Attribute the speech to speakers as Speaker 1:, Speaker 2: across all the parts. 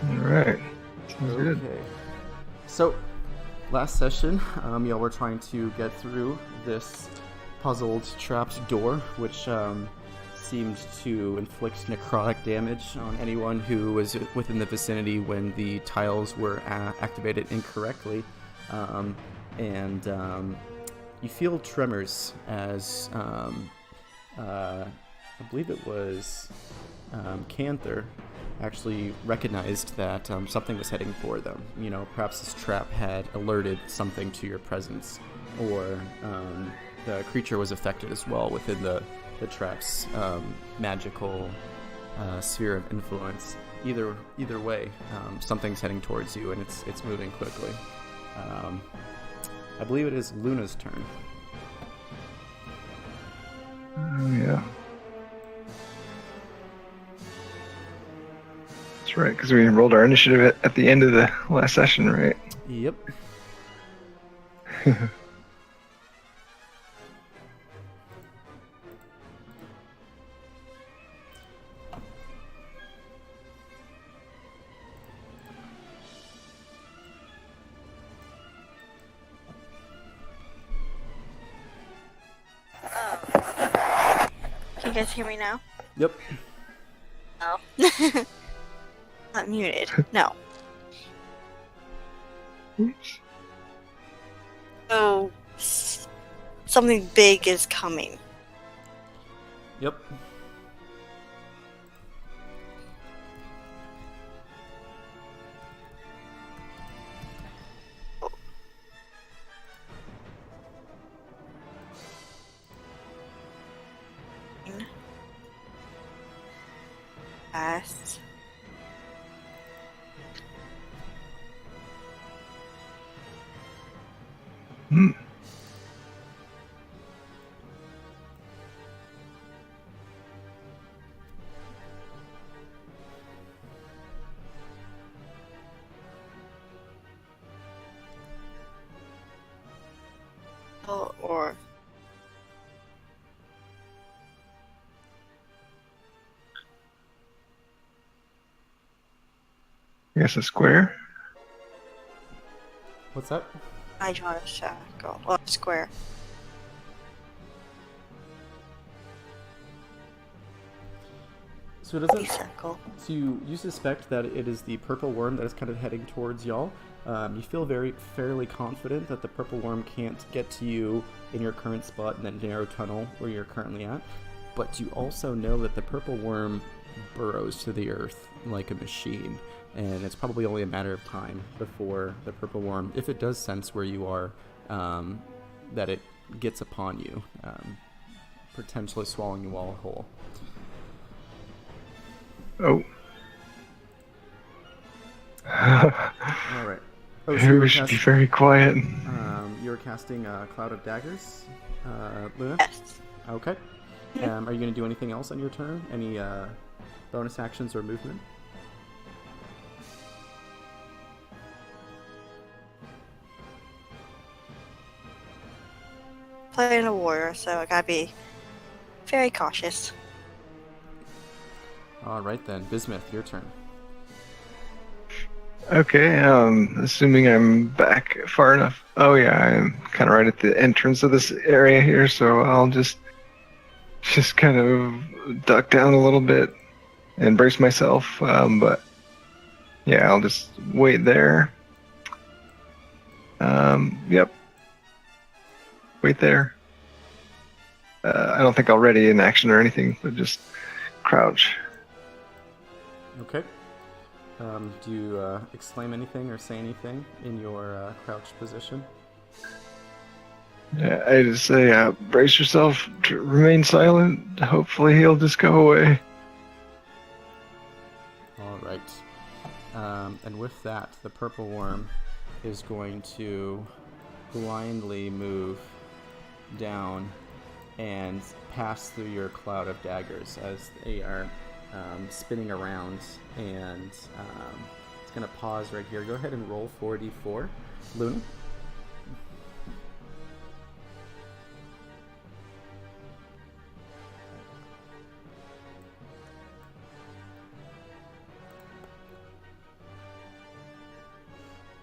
Speaker 1: All right. Sounds good.
Speaker 2: Okay. So, last session, y'all were trying to get through this puzzled trapped door, which seemed to inflict necrotic damage on anyone who was within the vicinity when the tiles were activated incorrectly. Um, and you feel tremors as I believe it was Canther actually recognized that something was heading for them. You know, perhaps this trap had alerted something to your presence, or the creature was affected as well within the trap's magical sphere of influence. Either way, something's heading towards you, and it's moving quickly. Um, I believe it is Luna's turn.
Speaker 1: Oh, yeah. That's right, because we rolled our initiative at the end of the last session, right?
Speaker 2: Yep.
Speaker 3: Can you guys hear me now?
Speaker 2: Yep.
Speaker 3: No. Not muted. No.
Speaker 1: Oops.
Speaker 3: So, something big is coming.
Speaker 2: Yep.
Speaker 3: Fast.
Speaker 1: Hmm.
Speaker 3: Or
Speaker 1: I guess a square.
Speaker 2: What's that?
Speaker 3: I draw a circle or square.
Speaker 2: So it
Speaker 3: A
Speaker 2: doesn't.
Speaker 3: circle.
Speaker 2: So you suspect that it is the purple worm that is kind of heading towards y'all. You feel fairly confident that the purple worm can't get to you in your current spot in that narrow tunnel where you're currently at. But you also know that the purple worm burrows to the earth like a machine, and it's probably only a matter of time before the purple worm, if it does sense where you are, that it gets upon you, potentially swallowing you all whole.
Speaker 1: Oh.
Speaker 2: All right. Oh, so
Speaker 1: Maybe we should be very quiet.
Speaker 2: you were casting Cloud of Daggers, Luna?
Speaker 3: Yes.
Speaker 2: Okay. Are you going to do anything else on your turn? Any bonus actions or movement?
Speaker 3: Playing a warrior, so I gotta be very cautious.
Speaker 2: All right then. Bismuth, your turn.
Speaker 1: Okay, assuming I'm back far enough. Oh yeah, I'm kind of right at the entrance of this area here, so I'll just kind of duck down a little bit and brace myself. But yeah, I'll just wait there. Yep, wait there. I don't think I'll ready an action or anything, but just crouch.
Speaker 2: Okay. Do you exclaim anything or say anything in your crouched position?
Speaker 1: Yeah, I just say, brace yourself, remain silent. Hopefully he'll just go away.
Speaker 2: All right. And with that, the purple worm is going to blindly move down and pass through your cloud of daggers as they are spinning around. And it's going to pause right here. Go ahead and roll 4d4. Luna?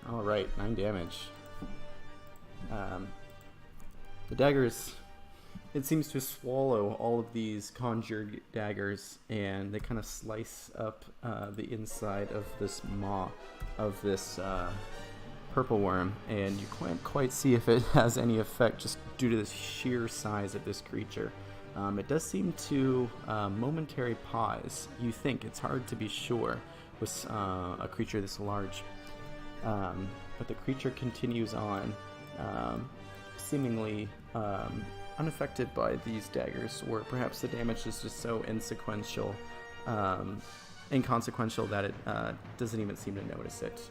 Speaker 2: All right, 9 damage. The daggers, it seems to swallow all of these conjured daggers, and they kind of slice up the inside of this maw of this purple worm, and you can't quite see if it has any effect just due to the sheer size of this creature. It does seem to momentary pause. You think it's hard to be sure with a creature this large. But the creature continues on, seemingly unaffected by these daggers, or perhaps the damage is just so inconsequential that it doesn't even seem to notice it.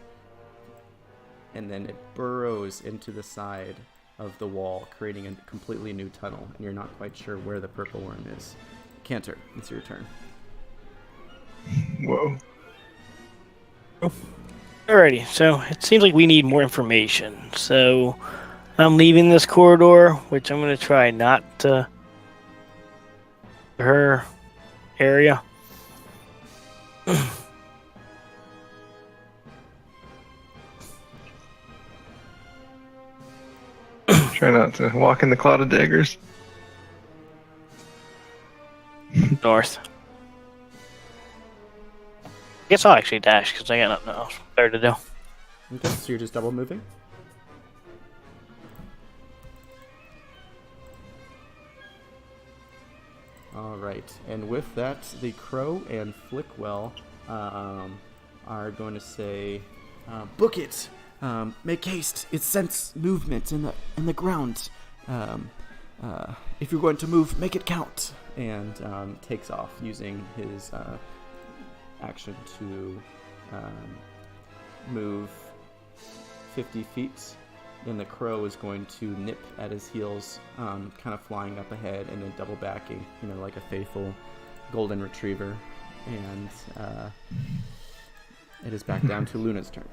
Speaker 2: And then it burrows into the side of the wall, creating a completely new tunnel, and you're not quite sure where the purple worm is. Cantor, it's your turn.
Speaker 1: Whoa.
Speaker 4: Alrighty, so it seems like we need more information. So I'm leaving this corridor, which I'm going to try not to her area.
Speaker 1: Try not to walk in the cloud of daggers.
Speaker 4: North. I guess I'll actually dash because I got nothing else better to do.
Speaker 2: Okay, so you're just double moving? Alright, and with that, the Crow and Flickwell are going to say, book it! Make haste! It sense movement in the ground. If you're going to move, make it count! And takes off using his action to move 50 feet. Then the Crow is going to nip at his heels, kind of flying up ahead and then double backing, like a faithful golden retriever. And it is back down to Luna's turn.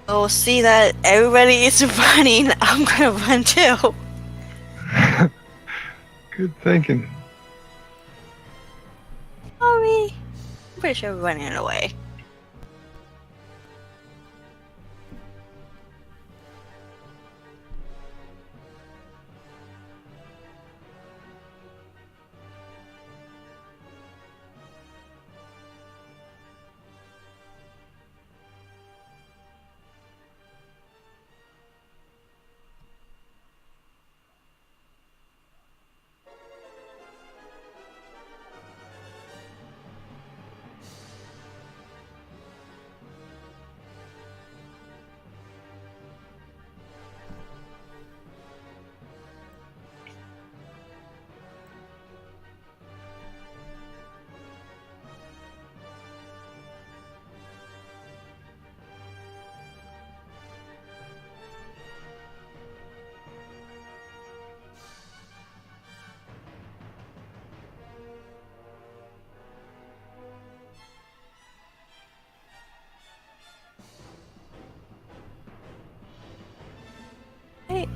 Speaker 3: Oh, see that everybody is running. I'm gonna run too.
Speaker 1: Good thinking.
Speaker 3: Sorry. I'm pretty sure we're running away.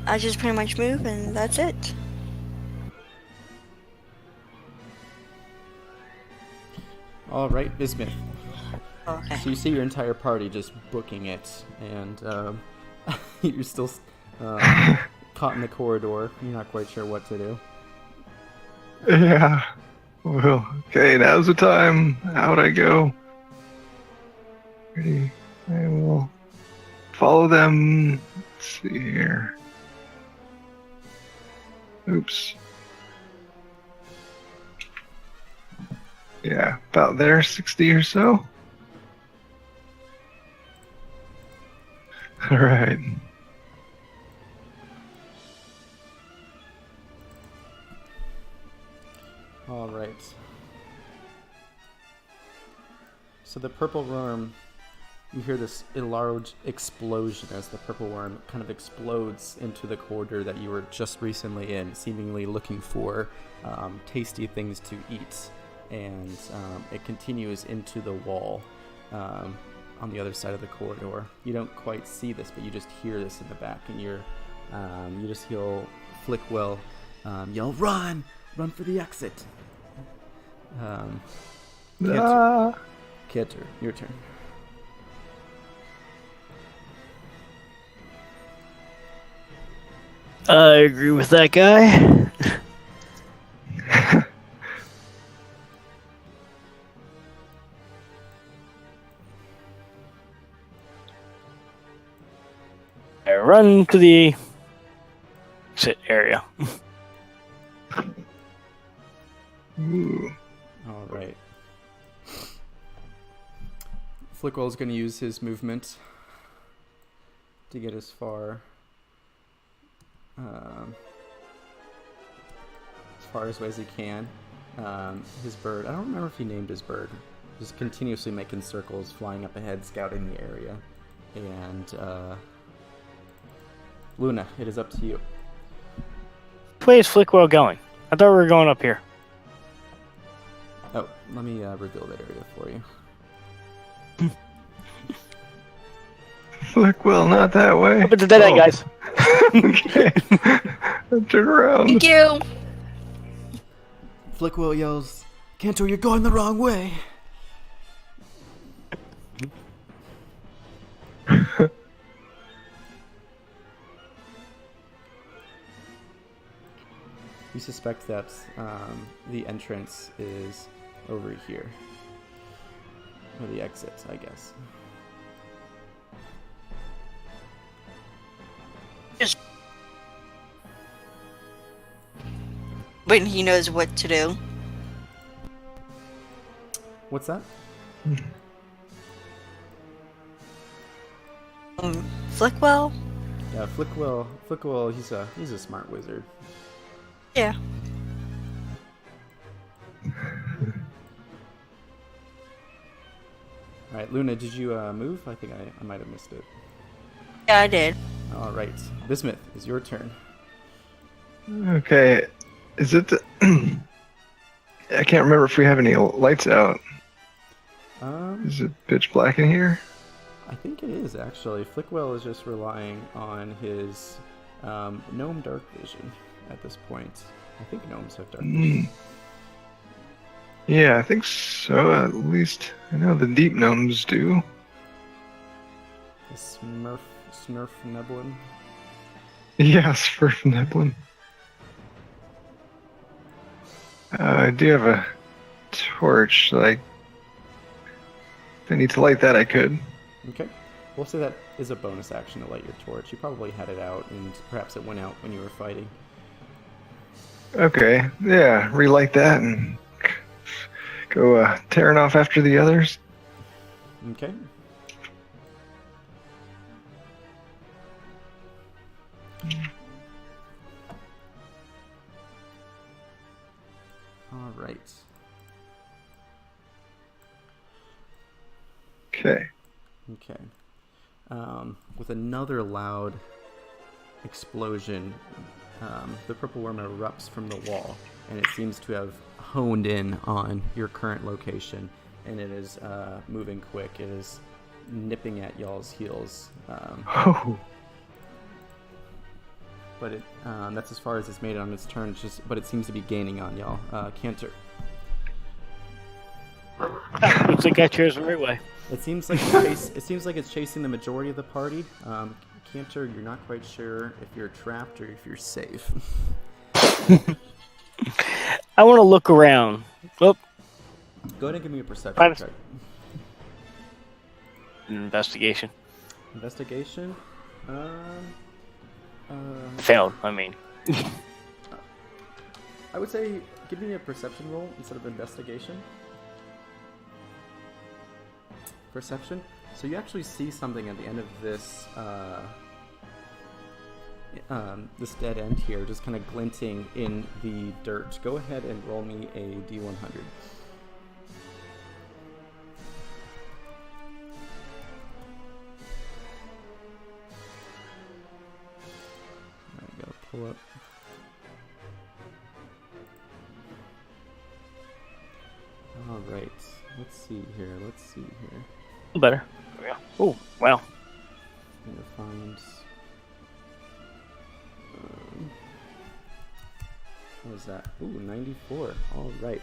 Speaker 3: I just pretty much move and that's it.
Speaker 2: Alright, Bismuth.
Speaker 3: Okay.
Speaker 2: So you see your entire party just booking it, and you're still caught in the corridor. You're not quite sure what to do.
Speaker 1: Yeah. Well, okay, now's the time. Out I go. Ready. I will follow them. Let's see here. Oops. Yeah, about there, 60 or so. All right.
Speaker 2: All right. So the purple worm, you hear this large explosion as the purple worm kind of explodes into the corridor that you were just recently in, seemingly looking for tasty things to eat. And it continues into the wall on the other side of the corridor. You don't quite see this, but you just hear this in the back, and you just hear Flickwell yell, "Run! Run for the exit!" Cantor. Cantor, your turn.
Speaker 4: I agree with that guy. I run to the exit area.
Speaker 1: Ooh.
Speaker 2: All right. Flickwell is going to use his movement to get as far away as he can. His bird, I don't remember if he named his bird. He's continuously making circles, flying up ahead, scouting the area. And Luna, it is up to you.
Speaker 4: Which way is Flickwell going? I thought we were going up here.
Speaker 2: Oh, let me reveal that area for you.
Speaker 1: Flickwell, not that way.
Speaker 4: Up at the dead end, guys.
Speaker 1: Okay. Turn around.
Speaker 3: Thank you.
Speaker 2: Flickwell yells, Cantor, you're going the wrong way. You suspect that the entrance is over here. Or the exit, I guess.
Speaker 3: When he knows what to do.
Speaker 2: What's that?
Speaker 3: Flickwell?
Speaker 2: Yeah, Flickwell, he's a smart wizard.
Speaker 3: Yeah.
Speaker 2: Alright, Luna, did you move? I think I might have missed it.
Speaker 3: Yeah, I did.
Speaker 2: Alright, Bismuth, it's your turn.
Speaker 1: Okay. Is it the... I can't remember if we have any lights out. Is it pitch black in here?
Speaker 2: I think it is, actually. Flickwell is just relying on his gnome dark vision at this point. I think gnomes have dark vision.
Speaker 1: Yeah, I think so. At least I know the deep gnomes do.
Speaker 2: The Snurf Neblin.
Speaker 1: Yeah, Svirfneblin. I do have a torch. Like, if I need to light that, I could.
Speaker 2: Okay. We'll say that is a bonus action to light your torch. You probably had it out, and perhaps it went out when you were fighting.
Speaker 1: Okay, yeah, relight that and go tearing off after the others.
Speaker 2: Okay. All right.
Speaker 1: Okay.
Speaker 2: Okay. With another loud explosion, the purple worm erupts from the wall, and it seems to have honed in on your current location, and it is moving quick. It is nipping at y'all's heels.
Speaker 1: Oh.
Speaker 2: But that's as far as it's made it on its turn. But it seems to be gaining on y'all. Cantor.
Speaker 4: Looks like I chose the right way.
Speaker 2: It seems like it's chasing the majority of the party. Cantor, you're not quite sure if you're trapped or if you're safe.
Speaker 4: I want to look around. Oh,
Speaker 2: Go ahead and give me a perception
Speaker 4: Fine.
Speaker 2: check.
Speaker 4: investigation.
Speaker 2: Investigation.
Speaker 4: Failed, I mean.
Speaker 2: I would say give me a perception roll instead of investigation. Perception. So you actually see something at the end of this this dead end here, just kind of glinting in the dirt. Go ahead and roll me a D100. I gotta pull up. All right. Let's see here.
Speaker 4: Better. There we go. Oh, wow.
Speaker 2: I'm gonna find. What was that? Ooh, 94. All right.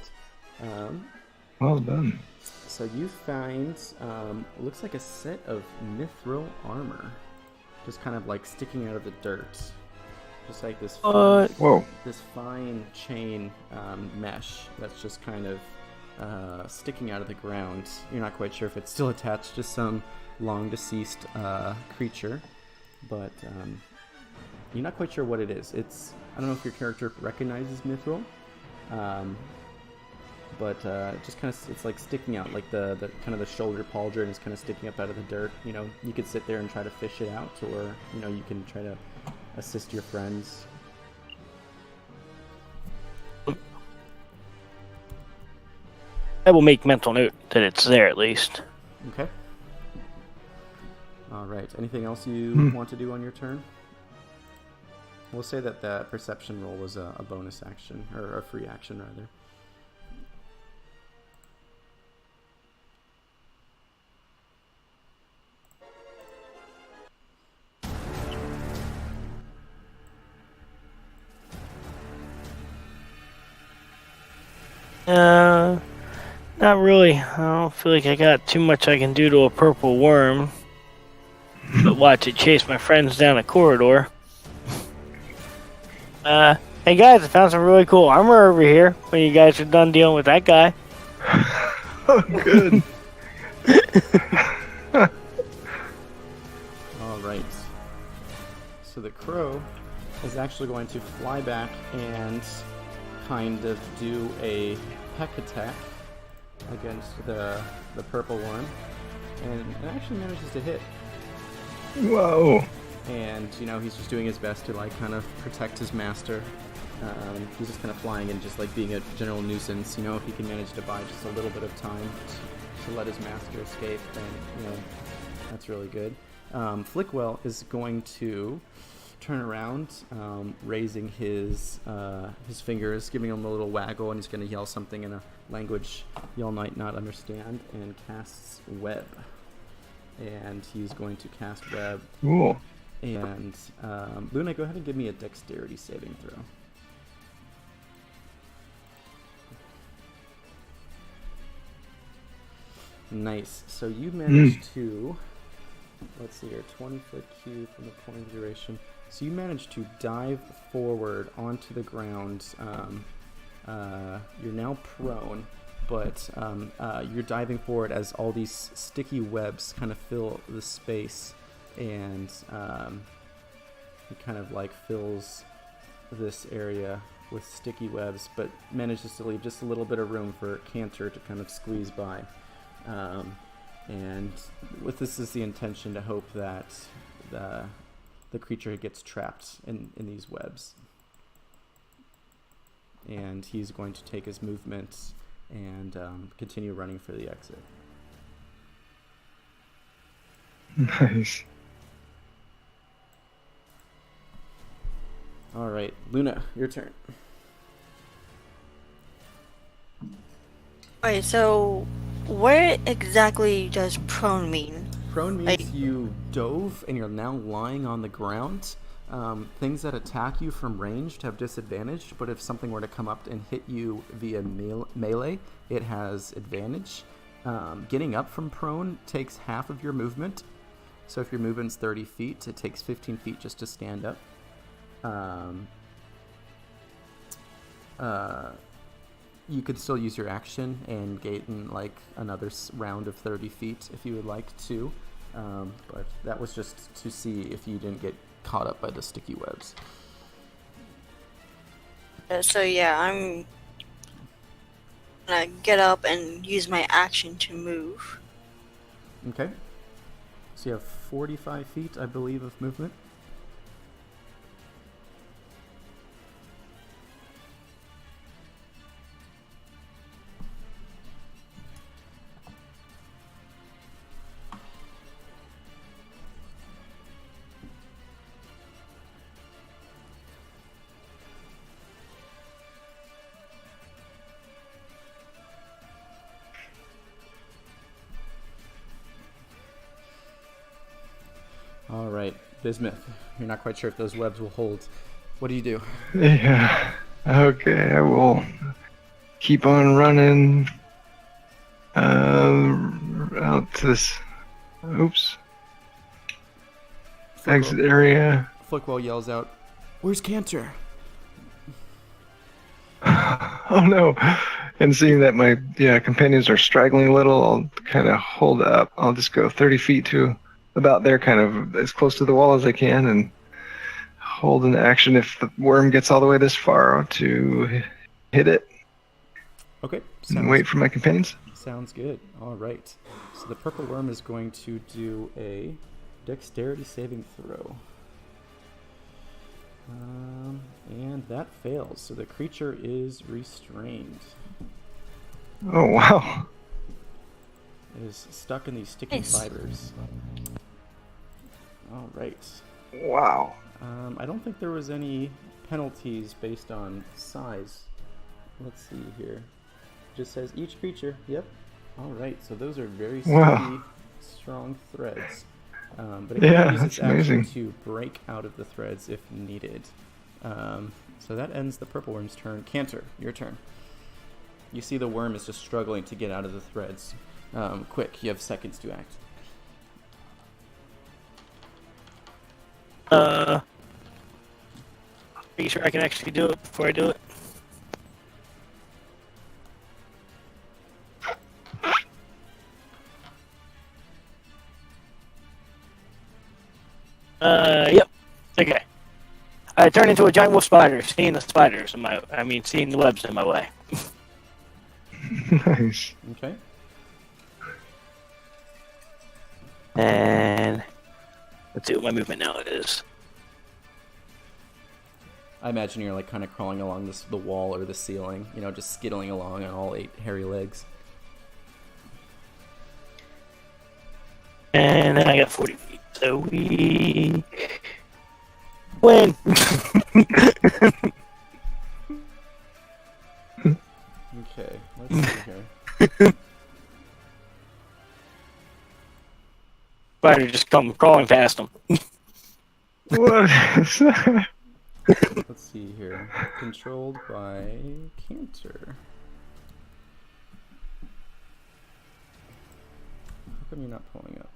Speaker 1: Well done.
Speaker 2: So you find, looks like a set of mithril armor, just kind of like sticking out of the dirt. Just like this fine,
Speaker 1: Whoa.
Speaker 2: this fine chain mesh that's just kind of sticking out of the ground. You're not quite sure if it's still attached to some long deceased creature, but you're not quite sure what it is. I don't know if your character recognizes mithril, but just kind of, it's like sticking out, like the kind of the shoulder pauldron is kind of sticking up out of the dirt. You know, you could sit there and try to fish it out, or you know, you can try to assist your friends.
Speaker 4: I will make mental note that it's there at least.
Speaker 2: Okay. All right. Anything else you want to do on your turn? We'll say that that perception roll was a bonus action, or a free action, rather.
Speaker 4: Not really. I don't feel like I got too much I can do to a purple worm. But watch it chase my friends down a corridor. Hey guys, I found some really cool armor over here when you guys are done dealing with that guy.
Speaker 1: Oh, good.
Speaker 2: All right. So the crow is actually going to fly back and kind of do a peck attack against the purple worm, and it actually manages to hit.
Speaker 1: Whoa.
Speaker 2: And you know, he's just doing his best to like kind of protect his master. He's just kind of flying and just like being a general nuisance. You know, if he can manage to buy just a little bit of time to let his master escape, then you know, that's really good. Flickwell is going to turn around, raising his fingers, giving him a little waggle, and he's going to yell something in a language y'all might not understand, and casts web. And he's going to cast web.
Speaker 1: Cool.
Speaker 2: And Luna, go ahead and give me a dexterity saving throw. Nice. So you managed to, let's see here, 20-foot cube from the point of duration. So you managed to dive forward onto the ground. You're now prone, but you're diving forward as all these sticky webs kind of fill the space, and he kind of like fills this area with sticky webs, but manages to leave just a little bit of room for Cantor to kind of squeeze by. And with this is the intention to hope that the creature gets trapped in these webs. And he's going to take his movement and continue running for the exit.
Speaker 1: Nice.
Speaker 2: All right, Luna, your turn.
Speaker 3: Alright, so what exactly does prone mean?
Speaker 2: Prone means you dove and you're now lying on the ground. Things that attack you from ranged have disadvantage, but if something were to come up and hit you via melee, it has advantage. Getting up from prone takes half of your movement. So if your movement's 30 feet, it takes 15 feet just to stand up. You could still use your action and gain like another round of 30 feet if you would like to. But that was just to see if you didn't get caught up by the sticky webs.
Speaker 3: So yeah, I'm gonna get up and use my action to move.
Speaker 2: Okay. So you have 45 feet, I believe, of movement. All right, Bismuth, you're not quite sure if those webs will hold. What do you do?
Speaker 1: Yeah. Okay, I will keep on running. Out to this. Oops.
Speaker 2: Flickwell,
Speaker 1: Exit area.
Speaker 2: Flickwell yells out, "Where's Cantor?"
Speaker 1: Oh no. And seeing that my companions are straggling a little, I'll kind of hold up. I'll just go 30 feet to about there, kind of as close to the wall as I can, and hold an action if the worm gets all the way this far to hit it
Speaker 2: Okay,
Speaker 1: and wait for my companions.
Speaker 2: sounds good. All right. So the purple worm is going to do a dexterity saving throw. And that fails. So the creature is restrained.
Speaker 1: Oh wow.
Speaker 2: It is stuck in these sticky
Speaker 3: Nice.
Speaker 2: fibers. All right.
Speaker 1: Wow.
Speaker 2: I don't think there was any penalties based on size. Let's see here. Just says each creature. Yep. All right. So those are very sticky,
Speaker 1: Wow.
Speaker 2: strong threads. But it can
Speaker 1: Yeah,
Speaker 2: use its
Speaker 1: that's
Speaker 2: action
Speaker 1: amazing.
Speaker 2: to break out of the threads if needed. So that ends the purple worm's turn. Cantor, your turn. You see the worm is just struggling to get out of the threads. Quick, you have seconds to act.
Speaker 4: Are you sure I can actually do it before I do it? Yep. Okay. I turn into a giant wolf spider, seeing the seeing the webs in my way.
Speaker 1: Nice.
Speaker 2: Okay.
Speaker 4: And let's see what my movement now is.
Speaker 2: I imagine you're like kind of crawling along the wall or the ceiling, just skittling along on all 8 hairy legs.
Speaker 4: And then I got 40 feet. So we win.
Speaker 2: Okay, let's see here.
Speaker 4: Spider just come crawling past them.
Speaker 1: What is that?
Speaker 2: Let's see here. Controlled by Cantor. How come you're not pulling up?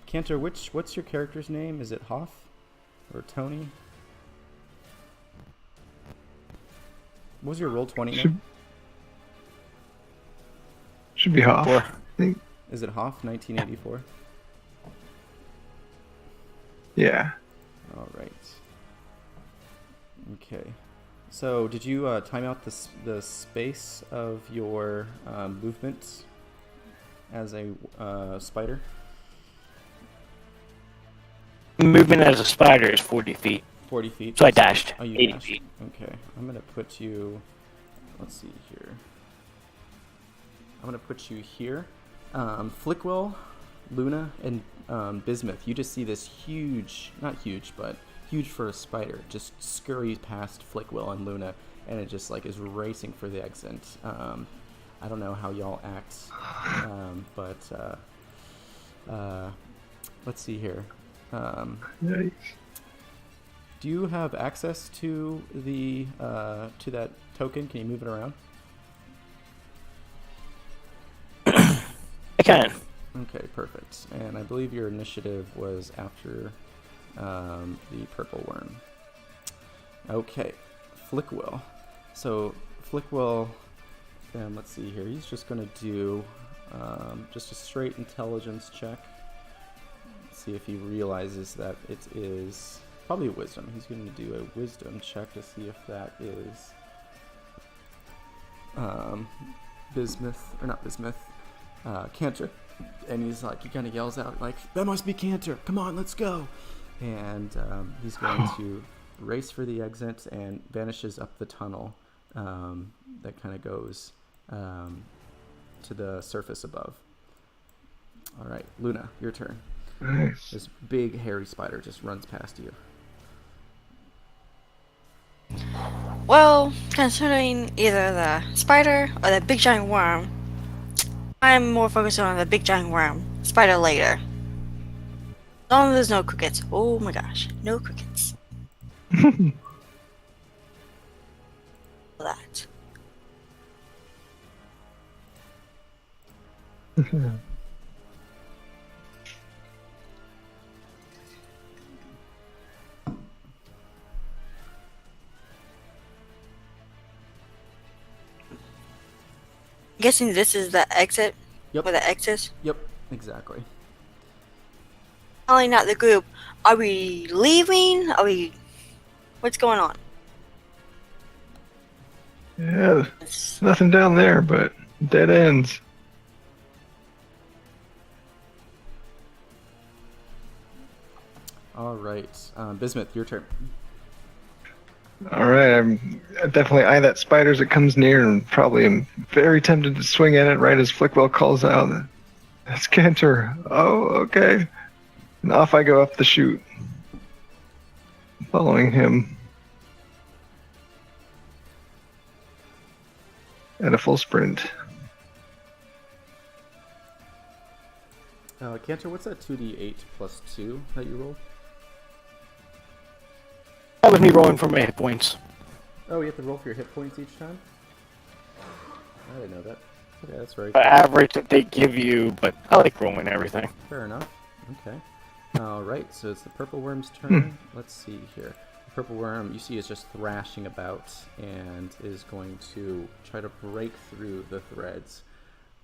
Speaker 2: Cantor, what's your character's name? Is it Hoff or Tony? What was your roll 20 name?
Speaker 1: Should be Hoff.
Speaker 4: Four.
Speaker 1: I think.
Speaker 2: Is it Hoff 1984?
Speaker 1: Yeah.
Speaker 2: All right. Okay. So, did you time out the space of your movement as a spider?
Speaker 4: Movement as a spider is 40 feet.
Speaker 2: 40 feet.
Speaker 4: So I dashed.
Speaker 2: Oh, you
Speaker 4: 80
Speaker 2: dashed.
Speaker 4: feet.
Speaker 2: Okay. I'm gonna put you. Let's see here. I'm gonna put you here. Flickwell, Luna, and Bismuth. You just see this huge, not huge, but huge for a spider, just scurries past Flickwell and Luna, and it just like is racing for the exit. I don't know how y'all act, but let's see here.
Speaker 1: Nice.
Speaker 2: Do you have access to the to that token? Can you move it around?
Speaker 4: I can.
Speaker 2: Okay, perfect. And I believe your initiative was after the purple worm. Okay, Flickwell. So Flickwell, let's see here. He's just going to do just a straight intelligence check. See if he realizes that it is probably a wisdom. He's going to do a wisdom check to see if that is Bismuth, or not Bismuth, Cantor. And he's like, he kind of yells out, like, that must be Cantor. Come on, let's go. And he's going to race for the exit and vanishes up the tunnel that kind of goes to the surface above. All right, Luna, your turn.
Speaker 1: Nice.
Speaker 2: This big hairy spider just runs past you.
Speaker 3: Well, considering either the spider or the big giant worm, I'm more focused on the big giant worm. Spider later. As long as there's no crickets. Oh my gosh, no crickets. That. Guessing this is the exit.
Speaker 2: Yep.
Speaker 3: Where the exit is.
Speaker 2: Yep, exactly.
Speaker 3: Probably not the group. Are we leaving? Are we? What's going on?
Speaker 1: Yeah, there's nothing down there but dead ends.
Speaker 2: All right, Bismuth, your turn.
Speaker 1: All right, I definitely eye that spider as it comes near, and probably am very tempted to swing at it right as Flickwell calls out, "That's Cantor." Oh, okay. And off I go up the chute, following him at a full sprint.
Speaker 2: Cantor, what's that 2d8 plus 2 that you rolled?
Speaker 4: That was me rolling for my hit points.
Speaker 2: Oh, you have to roll for your hit points each time? I didn't know that. Okay, that's very
Speaker 4: The
Speaker 2: cool.
Speaker 4: average that they give you, but I like rolling everything.
Speaker 2: Fair enough. Okay. Alright, so it's the purple worm's turn. Let's see here. The purple worm, you see, is just thrashing about and is going to try to break through the threads.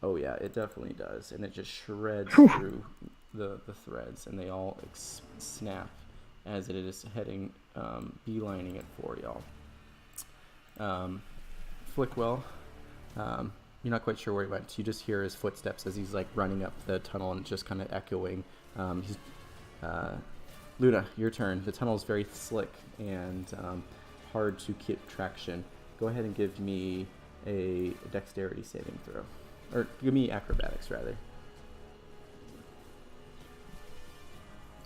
Speaker 2: Oh yeah, it definitely does. And it just shreds through the threads, and they all snap as it is heading, beelining it for y'all. Flickwell, you're not quite sure where he went. You just hear his footsteps as he's like running up the tunnel and just kind of echoing. Luna, your turn. The tunnel is very slick and hard to keep traction. Go ahead and give me a dexterity saving throw. Or give me acrobatics, rather.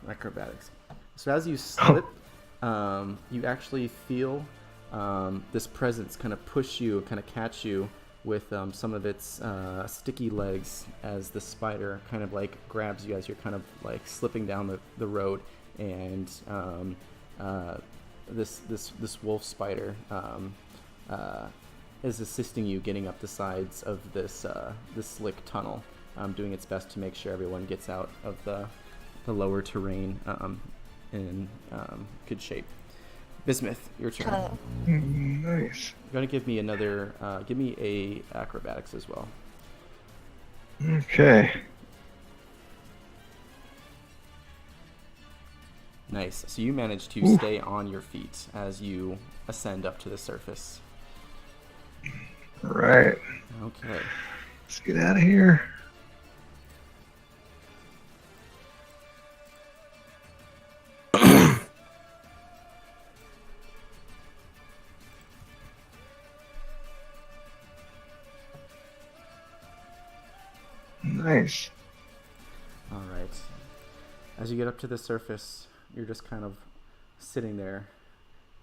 Speaker 2: Acrobatics. So as you slip, you actually feel this presence kind of push you, kind of catch you with some of its sticky legs as the spider kind of like grabs you as you're kind of like slipping down the road, and this wolf spider is assisting you getting up the sides of this slick tunnel, doing its best to make sure everyone gets out of the lower terrain in good shape. Bismuth, your turn.
Speaker 1: Nice.
Speaker 2: You're gonna give me another. Give me a acrobatics as well.
Speaker 1: Okay.
Speaker 2: Nice. So you manage to stay on your feet as you ascend up to the surface.
Speaker 1: Right.
Speaker 2: Okay.
Speaker 1: Let's get out of here. Nice.
Speaker 2: All right. As you get up to the surface, you're just kind of sitting there,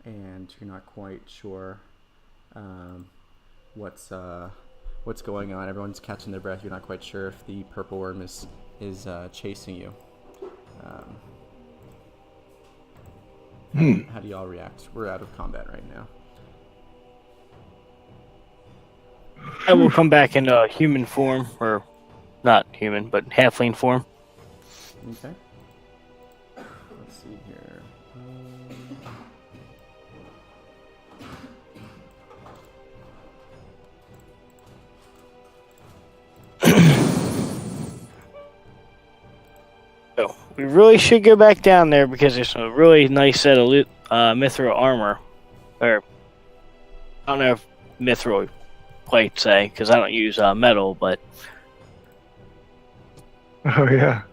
Speaker 2: and you're not quite sure what's going on. Everyone's catching their breath. You're not quite sure if the purple worm is chasing you. How do y'all react? We're out of combat right now.
Speaker 4: I will come back in human form, or not human, but halfling form.
Speaker 2: Okay. Let's see here.
Speaker 4: So we really should go back down there because there's a really nice set of mithril armor. Or I don't know if mithril quite say, because I don't use metal, but
Speaker 1: Oh yeah.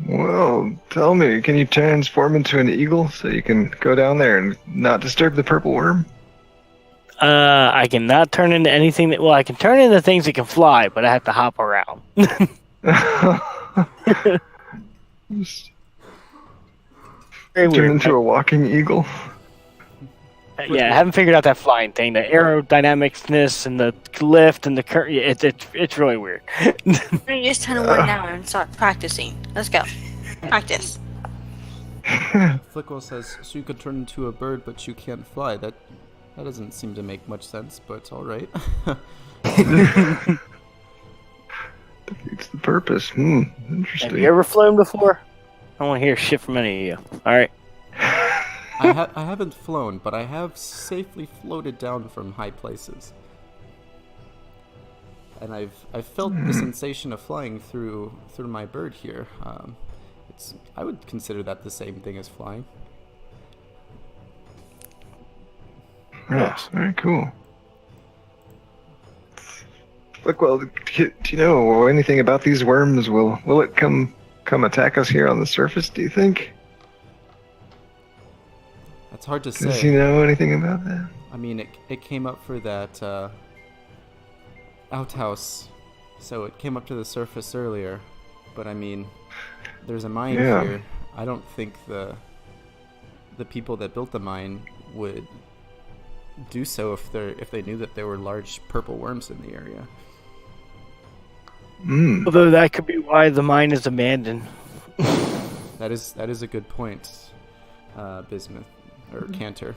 Speaker 1: Well, tell me, can you transform into an eagle so you can go down there and not disturb the purple worm?
Speaker 4: I cannot turn into anything that. Well, I can turn into things that can fly, but I have to hop around. Very
Speaker 1: Turn
Speaker 4: weird.
Speaker 1: into a walking eagle.
Speaker 4: Yeah, I haven't figured out that flying thing, the aerodynamicsness and the lift and the current. It's really weird.
Speaker 3: You just turn away now and start practicing. Let's go. Practice.
Speaker 2: Flickwell says, so you could turn into a bird, but you can't fly. That doesn't seem to make much sense, but all right.
Speaker 1: Defeats the purpose. Interesting.
Speaker 4: Have you ever flown before? I don't want to hear shit from any of you. All right.
Speaker 2: I haven't flown, but I have safely floated down from high places. And I've felt the sensation of flying through my bird here. I would consider that the same thing as flying.
Speaker 1: Yes, very cool. Look, well, do you know anything about these worms? Will it come attack us here on the surface, do you think?
Speaker 2: It's hard to
Speaker 1: Does
Speaker 2: say.
Speaker 1: he know anything about that?
Speaker 2: I mean, it came up for that outhouse, so it came up to the surface earlier. But I mean, there's a mine here. I don't think the people that built the mine would do so if they knew that there were large purple worms in the area.
Speaker 4: Although that could be why the mine is abandoned.
Speaker 2: That is a good point, Bismuth or Cantor.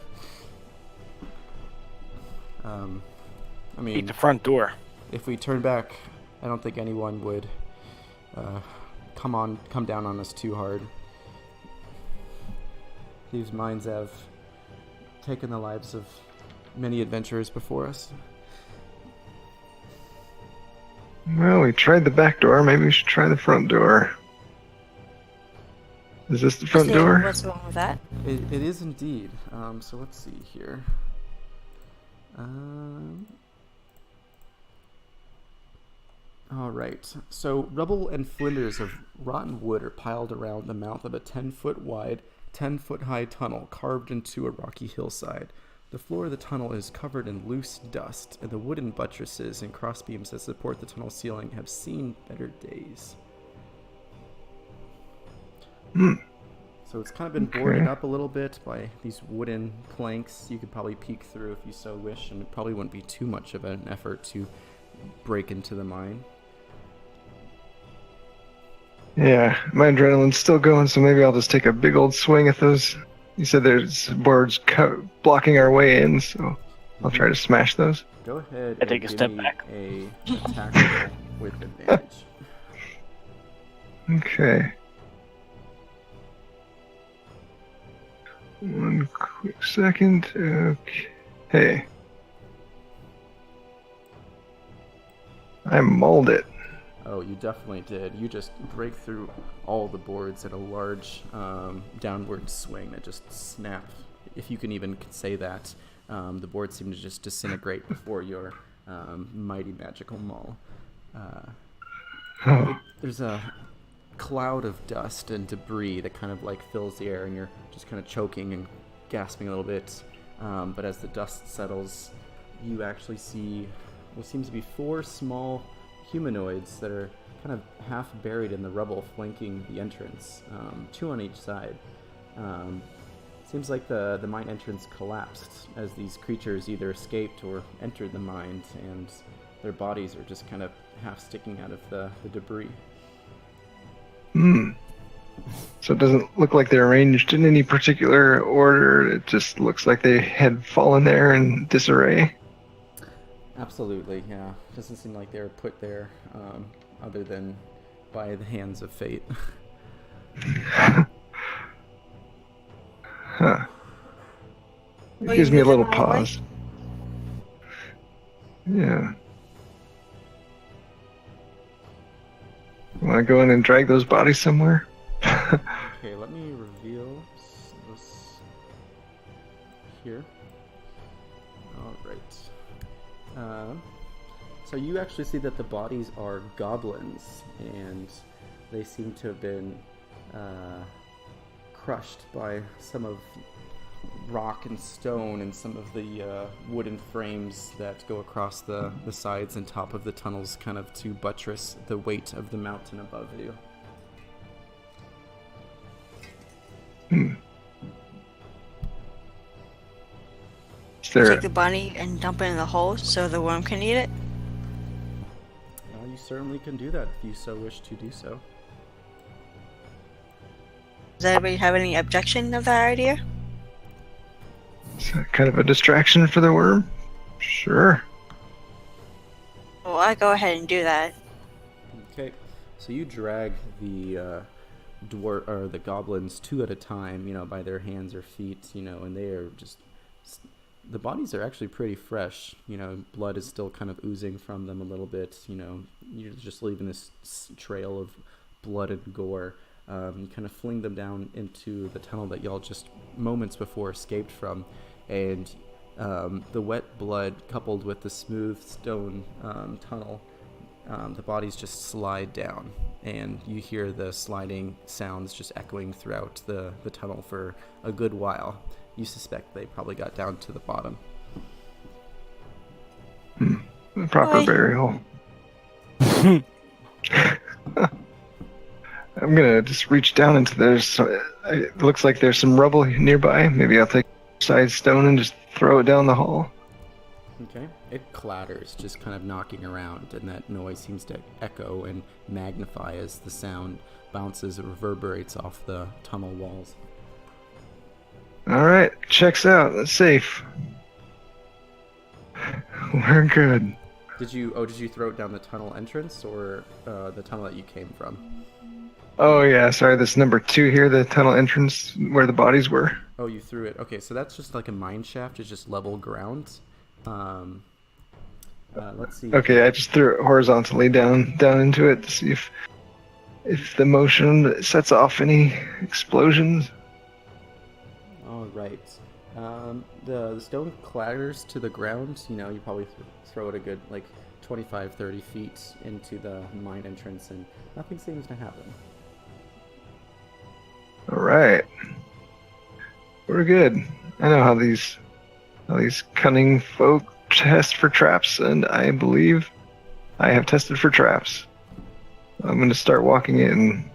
Speaker 2: I mean,
Speaker 4: Beat the front door.
Speaker 2: if we turn back, I don't think anyone would come down on us too hard. These mines have taken the lives of many adventurers before us.
Speaker 1: Well, we tried the back door. Maybe we should try the front door. Is this the front
Speaker 3: So
Speaker 1: door?
Speaker 3: what's wrong with that?
Speaker 2: It is indeed. So let's see here. All right. So rubble and flinders of rotten wood are piled around the mouth of a 10-foot wide, 10-foot high tunnel carved into a rocky hillside. The floor of the tunnel is covered in loose dust, and the wooden buttresses and crossbeams that support the tunnel ceiling have seen better days. So it's kind of been boarded up a little bit by these wooden planks. You could probably peek through if you so wish, and it probably wouldn't be too much of an effort to break into the mine.
Speaker 1: Yeah, my adrenaline's still going, so maybe I'll just take a big old swing at those. You said there's boards blocking our way in, so I'll try to smash those.
Speaker 2: Go ahead.
Speaker 4: I take a
Speaker 2: and give
Speaker 4: step
Speaker 2: me
Speaker 4: back.
Speaker 2: A attack roll with advantage.
Speaker 1: Okay. One quick second. Okay. I mauled it.
Speaker 2: Oh, you definitely did. You just break through all the boards at a large downward swing that just snapped. If you can even say that. The boards seem to just disintegrate before your mighty magical maul. There's a cloud of dust and debris that kind of like fills the air, and you're just kind of choking and gasping a little bit. But as the dust settles, you actually see what seems to be 4 small humanoids that are kind of half buried in the rubble flanking the entrance, 2 on each side. Seems like the mine entrance collapsed as these creatures either escaped or entered the mine, and their bodies are just kind of half sticking out of the debris.
Speaker 1: So it doesn't look like they're arranged in any particular order. It just looks like they had fallen there in disarray.
Speaker 2: Absolutely, yeah. Doesn't seem like they were put there other than by the hands of fate.
Speaker 1: Huh. It
Speaker 3: Well,
Speaker 1: gives
Speaker 3: you
Speaker 1: me a
Speaker 3: moved
Speaker 1: little
Speaker 3: them all away?
Speaker 1: pause. Yeah. Want to go in and drag those bodies somewhere?
Speaker 2: Okay, let me reveal this here. Alright. So you actually see that the bodies are goblins, and they seem to have been crushed by some of rock and stone and some of the wooden frames that go across the sides and top of the tunnels, kind of to buttress the weight of the mountain above you.
Speaker 1: Is there
Speaker 3: Take the bunny and dump it in the hole so the worm can eat it?
Speaker 2: You certainly can do that if you so wish to do so.
Speaker 3: Does anybody have any objection of that idea?
Speaker 1: kind of a distraction for the worm? Sure.
Speaker 3: Well, I go ahead and do that.
Speaker 2: Okay, so you drag the dwarf or the goblins two at a time, by their hands or feet, and they are just the bodies are actually pretty fresh. Blood is still kind of oozing from them a little bit. You're just leaving this trail of blood and gore. You kind of fling them down into the tunnel that y'all just moments before escaped from, and the wet blood coupled with the smooth stone tunnel, the bodies just slide down, and you hear the sliding sounds just echoing throughout the tunnel for a good while. You suspect they probably got down to the bottom.
Speaker 1: Proper
Speaker 3: Oi.
Speaker 1: burial. I'm gonna just reach down into there's. It looks like there's some rubble nearby. Maybe I'll take a side stone and just throw it down the hall.
Speaker 2: Okay. It clatters, just kind of knocking around, and that noise seems to echo and magnify as the sound bounces and reverberates off the tunnel walls.
Speaker 1: All right, checks out. That's safe. We're good.
Speaker 2: Did you throw it down the tunnel entrance or the tunnel that you came from?
Speaker 1: Oh yeah, sorry. This number 2 here, the tunnel entrance where the bodies were.
Speaker 2: Oh, you threw it. Okay, so that's just like a mine shaft. It's just level ground. Let's see.
Speaker 1: Okay, I just threw it horizontally down into it to see if the motion sets off any explosions.
Speaker 2: All right. The stone clatters to the ground. You probably throw it a good 25-30 feet into the mine entrance, and nothing seems to happen.
Speaker 1: All right, we're good. I know how these cunning folk test for traps, and I believe I have tested for traps. I'm going to start walking in.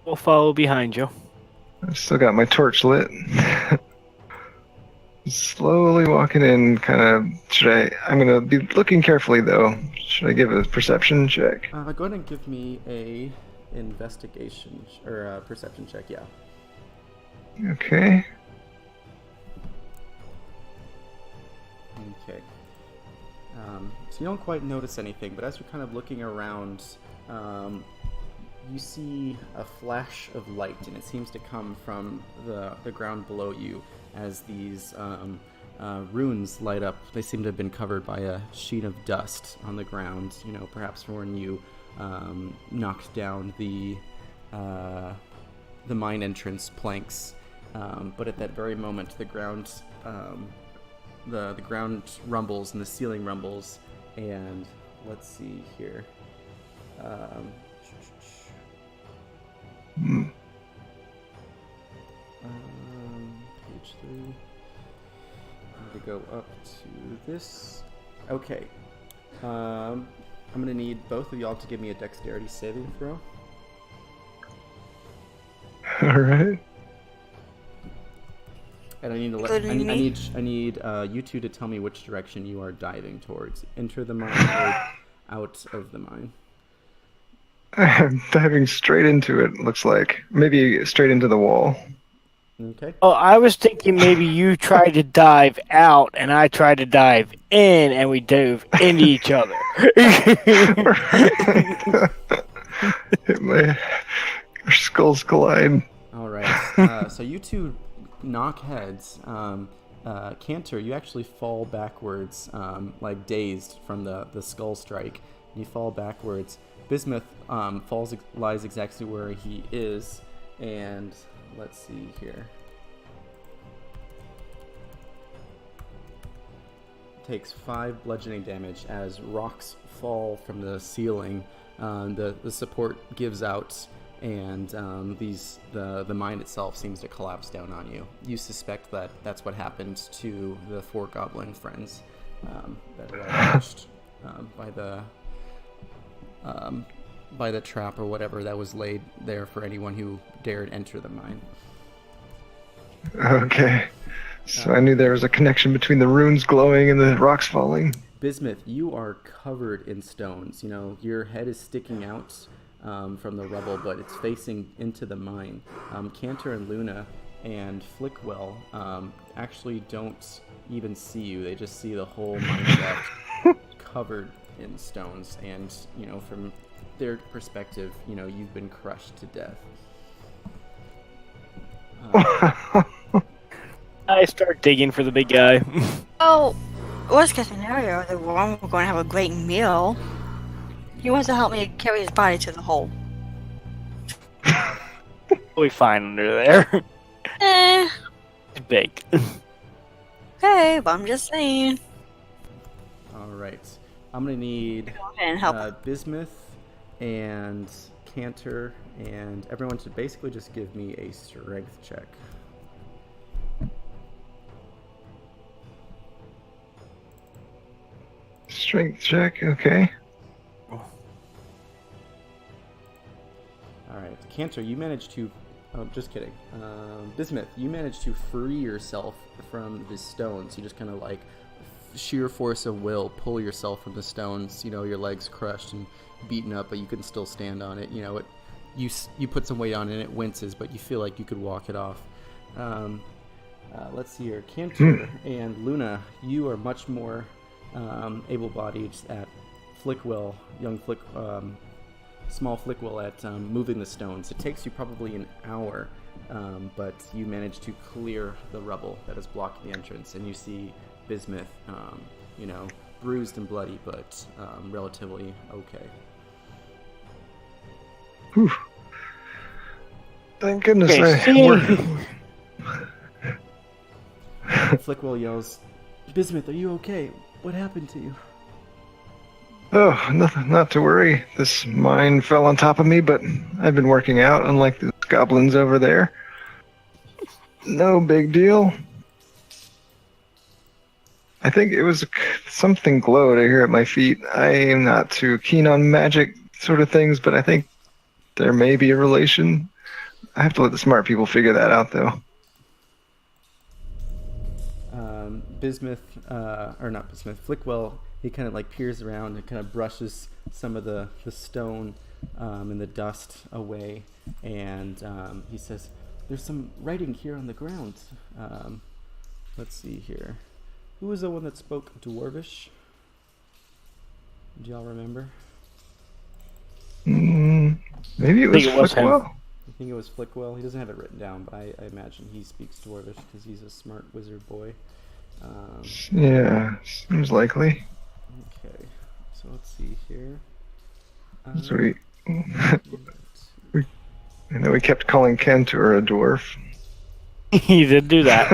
Speaker 4: We'll follow behind you.
Speaker 1: I've still got my torch lit. Slowly walking in, kind of. I'm going to be looking carefully, though. Should I give a perception check?
Speaker 2: Go ahead and give me a investigation or a perception check. Yeah.
Speaker 1: Okay.
Speaker 2: Okay. So you don't quite notice anything, but as you're kind of looking around, you see a flash of light, and it seems to come from the ground below you as these runes light up. They seem to have been covered by a sheet of dust on the ground, perhaps from when you knocked down the mine entrance planks. But at that very moment, the ground the ground rumbles and the ceiling rumbles, and let's see here. Page 3. I'm going to go up to this. Okay. I'm going to need both of y'all to give me a dexterity saving throw.
Speaker 1: All right.
Speaker 2: And I need to I need you two to tell me which direction you are diving towards. Enter the mine or out of the mine.
Speaker 1: I'm diving straight into it, looks like. Maybe straight into the wall.
Speaker 2: Okay.
Speaker 4: Oh, I was thinking maybe you tried to dive out and I tried to dive in, and we dove into each other.
Speaker 1: Our skulls collide.
Speaker 2: All right. So you two knock heads. Cantor, you actually fall backwards, dazed from the skull strike. You fall backwards. Bismuth lies exactly where he is, and let's see here. Takes 5 bludgeoning damage as rocks fall from the ceiling. The support gives out, and the mine itself seems to collapse down on you. You suspect that that's what happened to the 4 goblin friends that were ambushed by the trap or whatever that was laid there for anyone who dared enter the mine.
Speaker 1: Okay. So I knew there was a connection between the runes glowing and the rocks falling.
Speaker 2: Bismuth, you are covered in stones. Your head is sticking out from the rubble, but it's facing into the mine. Cantor and Luna, and Flickwell actually don't even see you. They just see the whole mine shaft covered in stones, and from their perspective, you've been crushed to death.
Speaker 4: I start digging for the big guy.
Speaker 3: Oh, worst case scenario, the worm we're going to have a great meal. He wants to help me carry his body to the hole.
Speaker 4: We'll be fine under there.
Speaker 3: Eh,
Speaker 4: It's big.
Speaker 3: okay, but I'm just saying.
Speaker 2: All right, I'm gonna need
Speaker 3: Go ahead and help.
Speaker 2: Bismuth and Cantor, and everyone should basically just give me a strength check.
Speaker 1: Strength check, okay.
Speaker 2: All right, Cantor, you managed to. Oh, just kidding. Bismuth, you managed to free yourself from the stones. You just kind of like sheer force of will pull yourself from the stones. Your legs crushed and beaten up, but you can still stand on it. You put some weight on it and it winces, but you feel like you could walk it off. Let's see here, Cantor and Luna, you are much more able-bodied at Flickwell, small Flickwell at moving the stones. It takes you probably an hour, but you manage to clear the rubble that is blocking the entrance, and you see Bismuth, bruised and bloody, but relatively okay.
Speaker 1: Whew. Thank goodness
Speaker 2: Flickwell yells, "Bismuth, are you okay? What happened to you?"
Speaker 1: Oh, nothing, not to worry. This mine fell on top of me, but I've been working out, unlike the goblins over there. No big deal. I think it was something glowed I hear at my feet. I am not too keen on magic sort of things, but I think there may be a relation. I have to let the smart people figure that out, though.
Speaker 2: Bismuth, or not Bismuth, Flickwell, he kind of like peers around and kind of brushes some of the stone and the dust away, and he says, "There's some writing here on the ground. Let's see here. Who was the one that spoke Dwarvish? Do y'all remember?"
Speaker 1: Maybe it was Flickwell.
Speaker 2: I think it was Flickwell. He doesn't have it written down, but I imagine he speaks Dwarvish because he's a smart wizard boy.
Speaker 1: Yeah, seems likely.
Speaker 2: Okay, so let's see here.
Speaker 1: So I know we kept calling Cantor a dwarf.
Speaker 4: He did do that.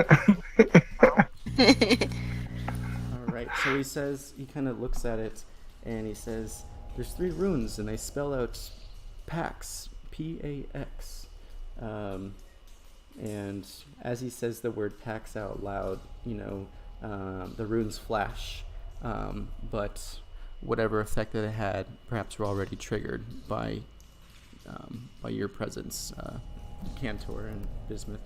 Speaker 2: All right, so he says, he kind of looks at it, and he says, "There's 3 runes, and they spell out Pax, P-A-X." And as he says the word Pax out loud, the runes flash, but whatever effect that it had, perhaps were already triggered by your presence, Cantor and Bismuth.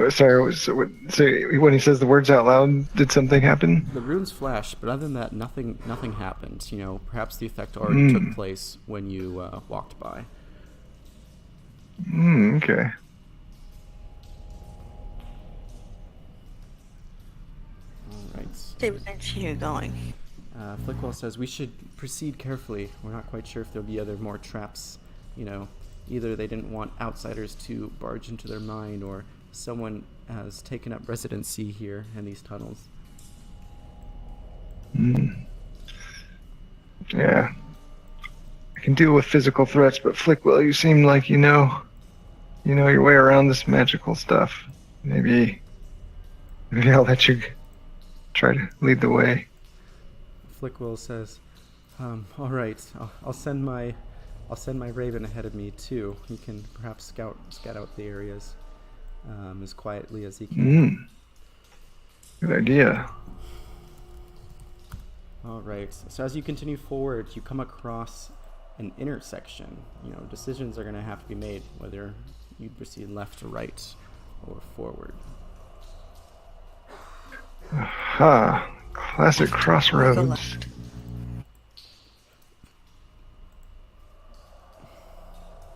Speaker 1: Sorry, so when he says the words out loud, did something happen?
Speaker 2: The runes flash, but other than that, nothing happened. Perhaps the effect already took place when you walked by.
Speaker 1: Okay.
Speaker 2: All right.
Speaker 3: They would continue going.
Speaker 2: Flickwell says we should proceed carefully. We're not quite sure if there'll be more traps. Either they didn't want outsiders to barge into their mine, or someone has taken up residency here in these tunnels.
Speaker 1: Yeah. I can deal with physical threats, but Flickwell, you seem like you know your way around this magical stuff. Maybe I'll let you try to lead the way.
Speaker 2: Flickwell says, "All right, I'll send my raven ahead of me too. He can perhaps scout out the areas as quietly as he can."
Speaker 1: Good idea.
Speaker 2: All right. So as you continue forward, you come across an intersection. Decisions are going to have to be made whether you proceed left or right or forward.
Speaker 1: Aha. Classic
Speaker 3: Go
Speaker 1: crossroads.
Speaker 3: left.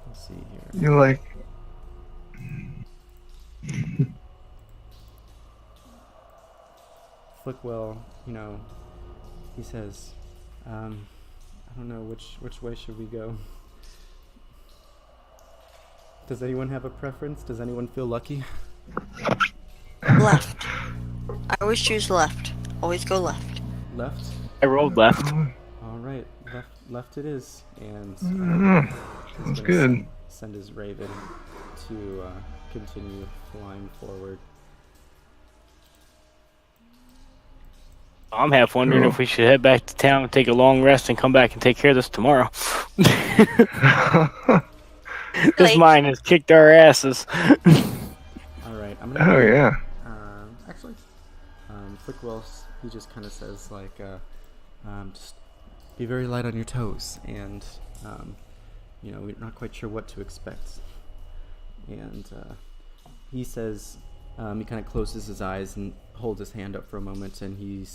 Speaker 2: Let's see
Speaker 1: You like.
Speaker 2: Flickwell, he says, I don't know, which way should we go? Does anyone have a preference? Does anyone feel lucky?
Speaker 3: Left. I always choose left. Always go left.
Speaker 2: Left?
Speaker 4: I rolled left.
Speaker 2: Alright, left it is. And
Speaker 1: Sounds good.
Speaker 2: Send his raven to continue flying forward.
Speaker 4: I'm half wondering if we should head back to town and take a long rest and come back and take care of this tomorrow. This mine has kicked our asses.
Speaker 2: Alright, I'm gonna...
Speaker 1: Oh, yeah.
Speaker 2: Actually, Flickwell, he just kind of says, like, just be very light on your toes, and, we're not quite sure what to expect. And he says, he kind of closes his eyes and holds his hand up for a moment, and he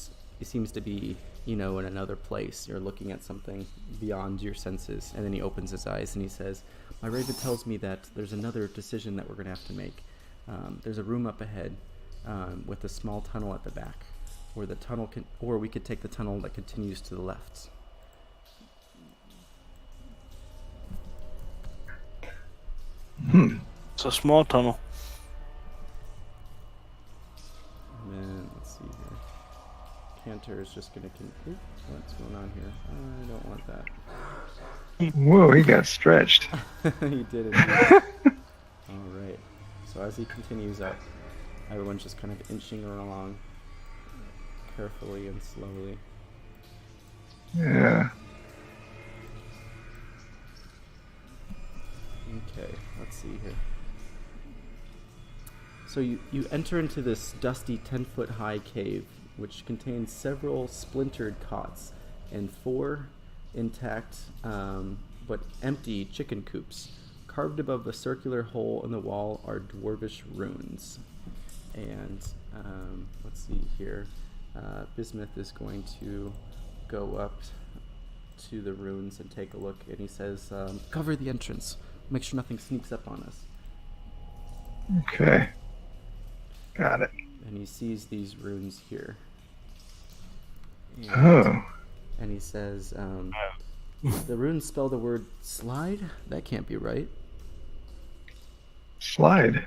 Speaker 2: seems to be, in another place. You're looking at something beyond your senses, and then he opens his eyes and he says, my raven tells me that there's another decision that we're going to have to make. There's a room up ahead with a small tunnel at the back, where the tunnel or we could take the tunnel that continues to the left.
Speaker 4: It's a small tunnel.
Speaker 2: And then, let's see here. Cantor is just going to... what's going on here? I don't want that.
Speaker 1: Whoa, he got stretched.
Speaker 2: He did indeed. Alright. So as he continues up, everyone's just kind of inching along carefully and slowly.
Speaker 1: Yeah.
Speaker 2: Okay, let's see here. So you enter into this dusty 10-foot high cave, which contains several splintered cots and 4 intact but empty chicken coops. Carved above the circular hole in the wall are dwarvish runes. And let's see here. Bismuth is going to go up to the runes and take a look, and he says, cover the entrance. Make sure nothing sneaks up on us.
Speaker 1: Okay. Got it.
Speaker 2: And he sees these runes here. And,
Speaker 1: Oh.
Speaker 2: and he says, the runes spell the word slide? That can't be right.
Speaker 1: Slide.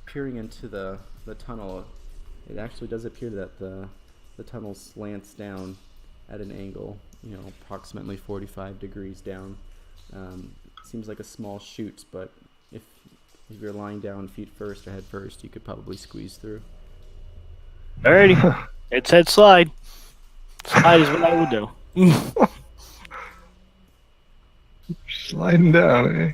Speaker 2: Peering into the tunnel, it actually does appear that the tunnel slants down at an angle, approximately 45 degrees down. Seems like a small chute, but if you're lying down feet first or head first, you could probably squeeze through.
Speaker 4: Alrighty. It said slide. Slide is what I would do.
Speaker 1: Sliding down, eh?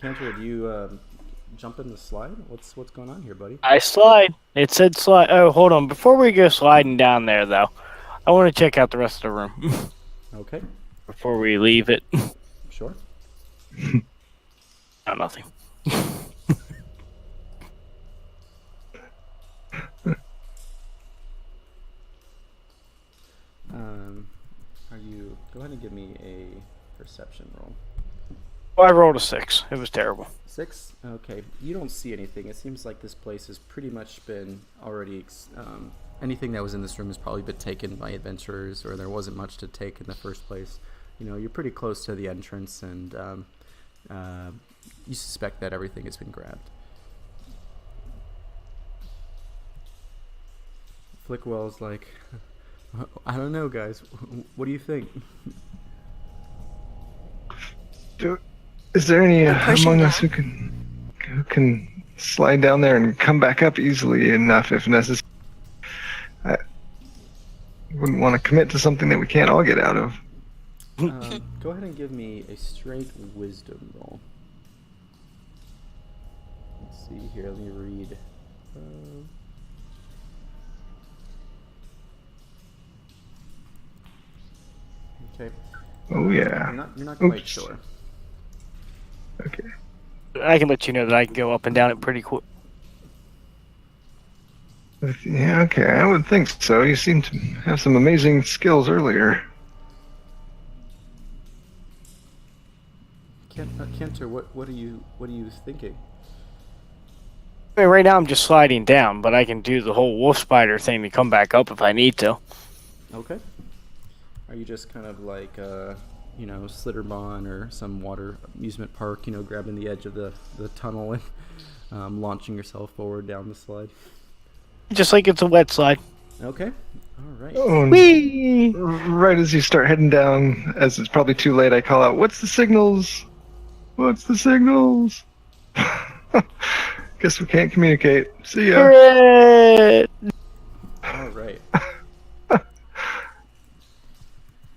Speaker 2: Cantor, do you jump in the slide? What's going on here, buddy?
Speaker 4: I slide. It said slide. Oh, hold on. Before we go sliding down there, though, I want to check out the rest of the room.
Speaker 2: Okay.
Speaker 4: Before we leave it.
Speaker 2: Sure.
Speaker 4: Oh, nothing.
Speaker 2: Go ahead and give me a perception roll.
Speaker 4: Well, I rolled a 6. It was terrible.
Speaker 2: 6? Okay. You don't see anything. It seems like this place has pretty much been already... anything that was in this room has probably been taken by adventurers, or there wasn't much to take in the first place. You're pretty close to the entrance, and you suspect that everything has been grabbed. Flickwell's like... I don't know, guys. What do you think?
Speaker 1: Is there any
Speaker 3: pushing
Speaker 1: among us
Speaker 3: down.
Speaker 1: who can slide down there and come back up easily enough if necessary? I wouldn't want to commit to something that we can't all get out of.
Speaker 2: Go ahead and give me a straight wisdom roll. Let's see here. Let me read. Okay.
Speaker 1: Oh yeah.
Speaker 2: You're not quite
Speaker 1: Oops.
Speaker 2: sure.
Speaker 1: Okay.
Speaker 4: I can let you know that I can go up and down it pretty quick.
Speaker 1: Yeah, okay. I would think so. You seem to have some amazing skills earlier.
Speaker 2: Kenter, what are you thinking?
Speaker 4: I mean, right now I'm just sliding down, but I can do the whole wolf spider thing to come back up if I need to.
Speaker 2: Okay. Are you just kind of like, Slitterbahn or some water amusement park, grabbing the edge of the tunnel and launching yourself forward down the slide?
Speaker 4: Just like it's a wet slide.
Speaker 2: Okay. All right.
Speaker 1: Oh, and
Speaker 4: Whee!
Speaker 1: right as you start heading down, as it's probably too late, I call out, "What's the signals? What's the signals?" Guess we can't communicate. See ya.
Speaker 4: Hooray!
Speaker 2: All right.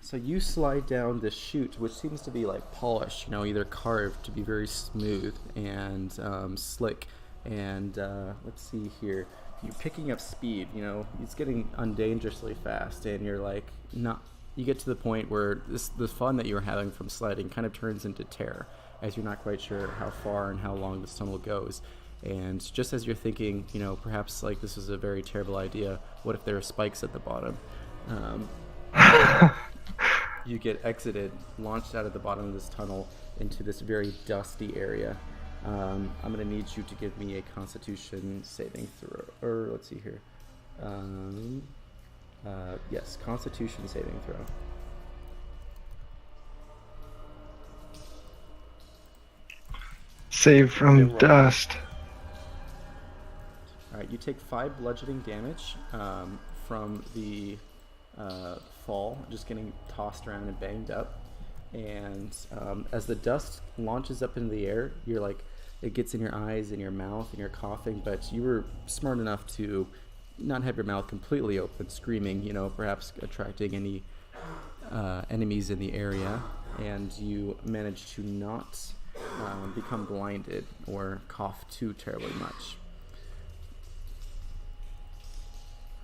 Speaker 2: So you slide down this chute, which seems to be like polished, either carved to be very smooth and slick. And let's see here. You're picking up speed, it's getting undangerously fast, and you're like not. You get to the point where the fun that you were having from sliding kind of turns into terror, as you're not quite sure how far and how long this tunnel goes. And just as you're thinking, perhaps like this is a very terrible idea. What if there are spikes at the bottom? You get exited, launched out of the bottom of this tunnel into this very dusty area. I'm going to need you to give me a Constitution saving throw. Or let's see here. Yes, Constitution saving throw.
Speaker 1: Save from dust.
Speaker 2: Alright, you take 5 bludgeoning damage from the fall, just getting tossed around and banged up. And as the dust launches up into the air, you're like, it gets in your eyes and your mouth and you're coughing, but you were smart enough to not have your mouth completely open, screaming, perhaps attracting any enemies in the area, and you managed to not become blinded or cough too terribly much.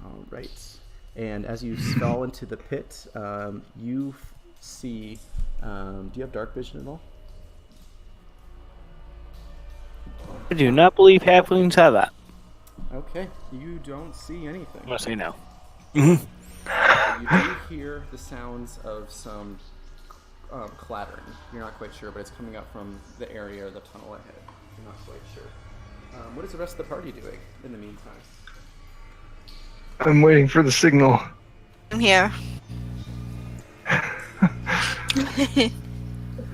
Speaker 2: All right. And as you fall into the pit, you see... do you have dark vision at all?
Speaker 4: I do not believe halflings have that.
Speaker 2: Okay. You don't see anything.
Speaker 4: Unless they know.
Speaker 2: You do hear the sounds of some clattering. You're not quite sure, but it's coming up from the area of the tunnel ahead. You're not quite sure. What is the rest of the party doing in the meantime?
Speaker 1: I'm waiting for the signal.
Speaker 3: I'm here.
Speaker 1: I'm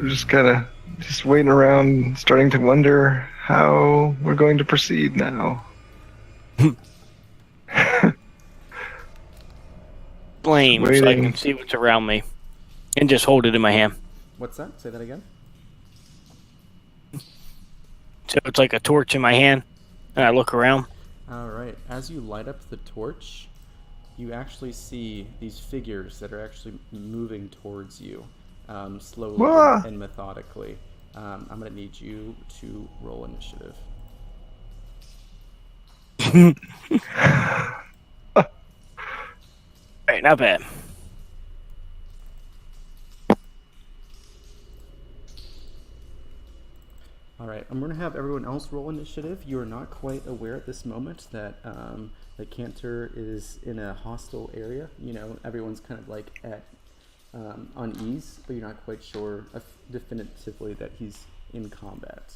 Speaker 1: just kind of waiting around, starting to wonder how we're going to proceed now.
Speaker 4: Flame, so I
Speaker 1: Waiting.
Speaker 4: can see what's around me. And just hold it in my hand.
Speaker 2: What's that? Say that again.
Speaker 4: So it's like a torch in my hand, and I look around.
Speaker 2: All right. As you light up the torch, you actually see these figures that are actually moving towards you, slowly
Speaker 1: Wah!
Speaker 2: and methodically. I'm going to need you to roll initiative.
Speaker 4: Alright, not bad.
Speaker 2: All right, I'm going to have everyone else roll initiative. You are not quite aware at this moment that that Cantor is in a hostile area. Everyone's kind of like at unease, but you're not quite sure definitively that he's in combat.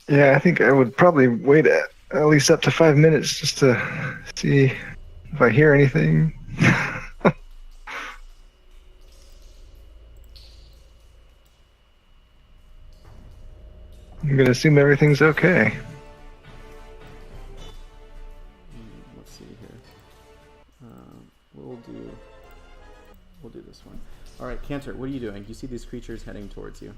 Speaker 1: Yeah, I think I would probably wait at least up to 5 minutes just to see if I hear anything. I'm gonna assume everything's okay.
Speaker 2: Let's see here. We'll do this one. All right, Cantor, what are you doing? You see these creatures heading towards you.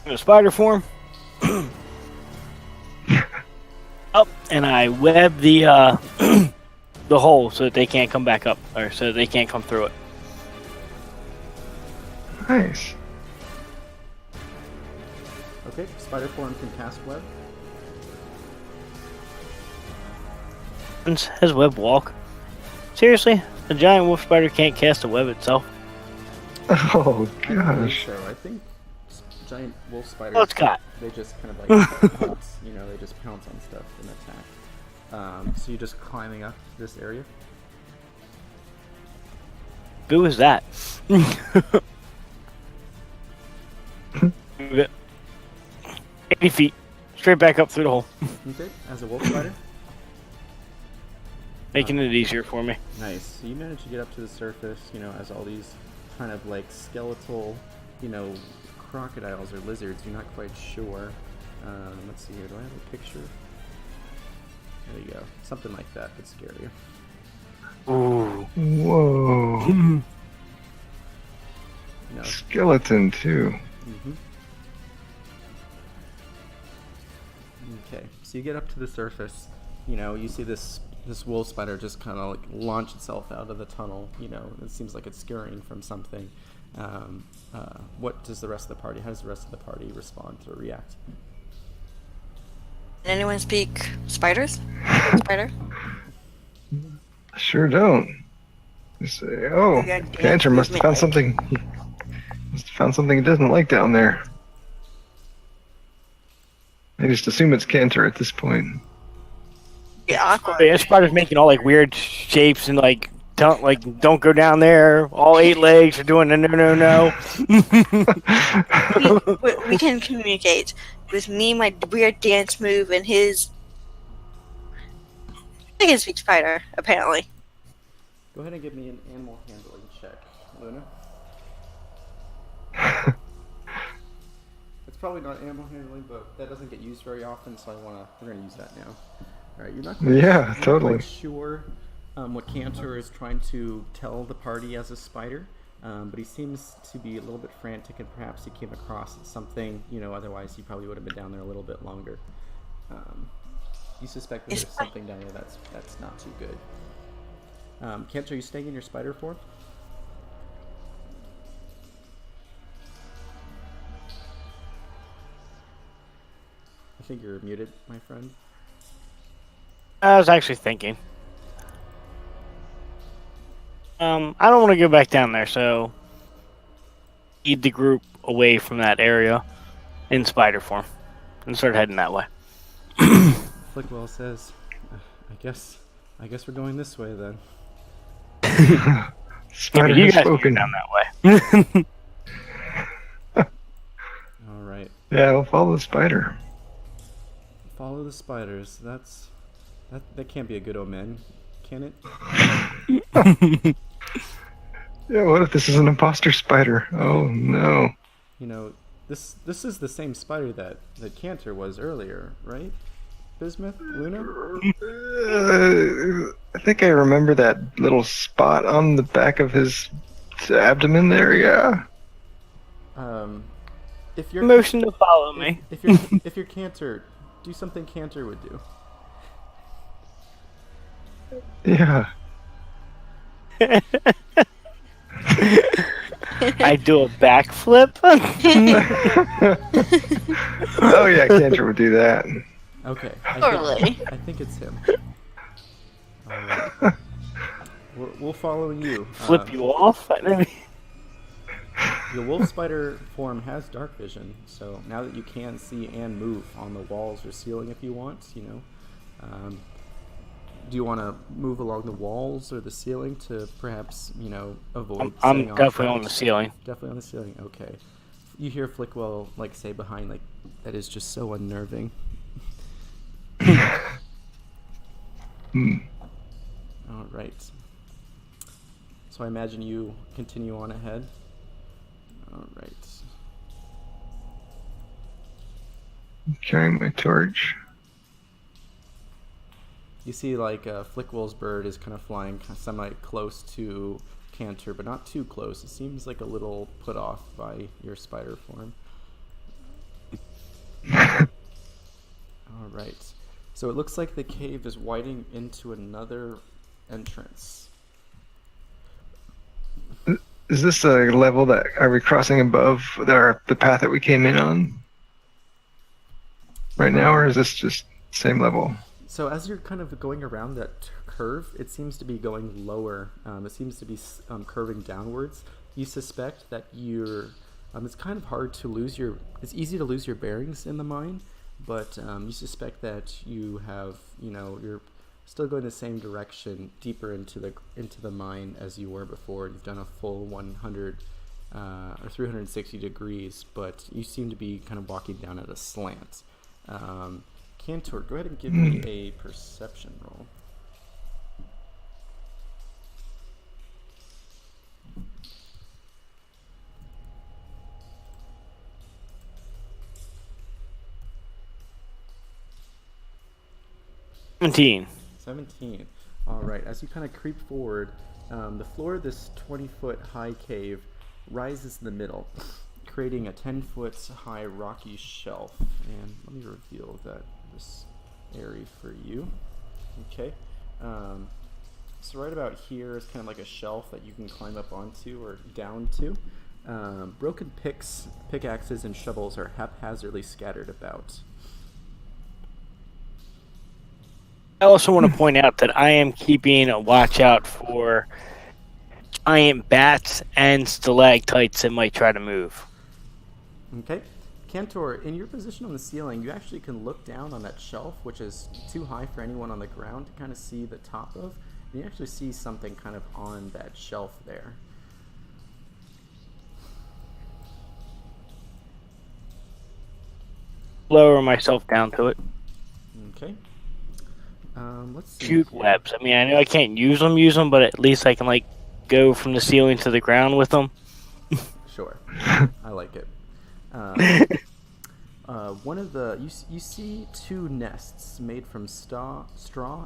Speaker 4: In a spider form. Up, and I web the the hole so that they can't come back up, or so they can't come through it.
Speaker 1: Nice.
Speaker 2: Okay, spider form can cast web.
Speaker 4: Has web walk? Seriously? A giant wolf spider can't cast a web itself?
Speaker 1: Oh
Speaker 2: I don't believe
Speaker 1: gosh.
Speaker 2: so. I think giant wolf spiders.
Speaker 4: Oh, it's got.
Speaker 2: They just kind of like pounce, they just pounce on stuff and attack. So you're just climbing up this area?
Speaker 4: boo was that? Move it. 80 feet. Straight back up through the hole.
Speaker 2: Okay, as a wolf spider.
Speaker 4: Making it easier for me.
Speaker 2: Nice. So you managed to get up to the surface, as all these kind of like skeletal, crocodiles or lizards. You're not quite sure. Let's see here. Do I have a picture? There you go. Something like that would scare you.
Speaker 4: Ooh.
Speaker 1: Whoa.
Speaker 2: No.
Speaker 1: Skeleton, too.
Speaker 2: Mm-hmm. Okay, so you get up to the surface. You see this wolf spider just kind of like launch itself out of the tunnel. It seems like it's scurrying from something. What does the rest of the party? How does the rest of the party respond or react?
Speaker 3: Did anyone speak spiders? Spider?
Speaker 1: Sure don't. Just say, oh, Cantor must have found something. Must have found something he doesn't like down there. I just assume it's Cantor at this point.
Speaker 3: Yeah, awkward.
Speaker 4: Yeah, spider's making all like weird shapes and like don't go down there. All 8 legs are doing a no.
Speaker 3: We can communicate with me, my weird dance move, and his. I can speak spider, apparently.
Speaker 2: Go ahead and give me an animal handling check, Luna. It's probably not animal handling, but that doesn't get used very often, so we're gonna use that now. All right, you're not
Speaker 1: totally.
Speaker 2: quite sure what Cantor is trying to tell the party as a spider, but he seems to be a little bit frantic, and perhaps he came across something. Otherwise he probably would have been down there a little bit longer. You suspect that there's something down there that's not too good. Kent, are you staying in your spider form? I think you're muted, my friend.
Speaker 4: I was actually thinking. I don't want to go back down there, so lead the group away from that area in spider form and start heading that way.
Speaker 2: Flickwell says, I guess we're going this way then.
Speaker 1: Spider
Speaker 4: you
Speaker 1: has
Speaker 4: guys
Speaker 1: spoken.
Speaker 4: go down that way.
Speaker 2: All right.
Speaker 1: Yeah, we'll follow the spider.
Speaker 2: Follow the spiders. That can't be a good omen, can it?
Speaker 1: Yeah, what if this is an imposter spider? Oh no.
Speaker 2: This is the same spider that Cantor was earlier, right? Bismuth? Luna?
Speaker 1: I think I remember that little spot on the back of his abdomen there, yeah.
Speaker 2: If you're
Speaker 4: Motion to follow me.
Speaker 2: if you're Cantor, do something Cantor would do.
Speaker 1: Yeah.
Speaker 4: I do a backflip.
Speaker 1: Oh yeah, Cantor would do that.
Speaker 2: Okay.
Speaker 3: Totally.
Speaker 2: I think it's him. All right. We'll follow you.
Speaker 4: Flip you off.
Speaker 2: The wolf spider form has dark vision, so now that you can see and move on the walls or ceiling if you want, do you want to move along the walls or the ceiling to perhaps, avoid
Speaker 4: I'm
Speaker 2: setting off
Speaker 4: definitely on the
Speaker 2: traps?
Speaker 4: ceiling.
Speaker 2: Definitely on the ceiling, okay. You hear Flickwell, say behind, that is just so unnerving. All right. So I imagine you continue on ahead. All right.
Speaker 1: I'm carrying my torch.
Speaker 2: You see, Flickwell's bird is kind of flying semi-close to Cantor, but not too close. It seems like a little put off by your spider form. All right. So it looks like the cave is widening into another entrance.
Speaker 1: Is this a level that are we crossing above the path that we came in on right now, or is this just same level?
Speaker 2: So as you're kind of going around that curve, it seems to be going lower. It seems to be curving downwards. You suspect that you're. It's kind of hard to lose your. It's easy to lose your bearings in the mine, but you suspect that you have. You're still going the same direction, deeper into the mine as you were before. You've done a full 100 or 360 degrees, but you seem to be kind of walking down at a slant. Cantor, go ahead and give me a perception roll.
Speaker 4: $17.
Speaker 2: 17. All right. As you kind of creep forward, the floor of this 20-foot high cave rises in the middle, creating a 10-foot high rocky shelf. And let me reveal this area for you. Okay. So right about here is kind of like a shelf that you can climb up onto or down to. Broken pickaxes, and shovels are haphazardly scattered about.
Speaker 4: I also want to point out that I am keeping a watch out for giant bats and stalactites that might try to move.
Speaker 2: Okay. Cantor, in your position on the ceiling, you actually can look down on that shelf, which is too high for anyone on the ground to kind of see the top of. And you actually see something kind of on that shelf there.
Speaker 4: Lower myself down to it.
Speaker 2: Okay. Let's see.
Speaker 4: Shoot
Speaker 2: here.
Speaker 4: webs. I mean, I know I can't use them, but at least I can like go from the ceiling to the ground with them.
Speaker 2: Sure. I like it. One of the you see two nests made from straw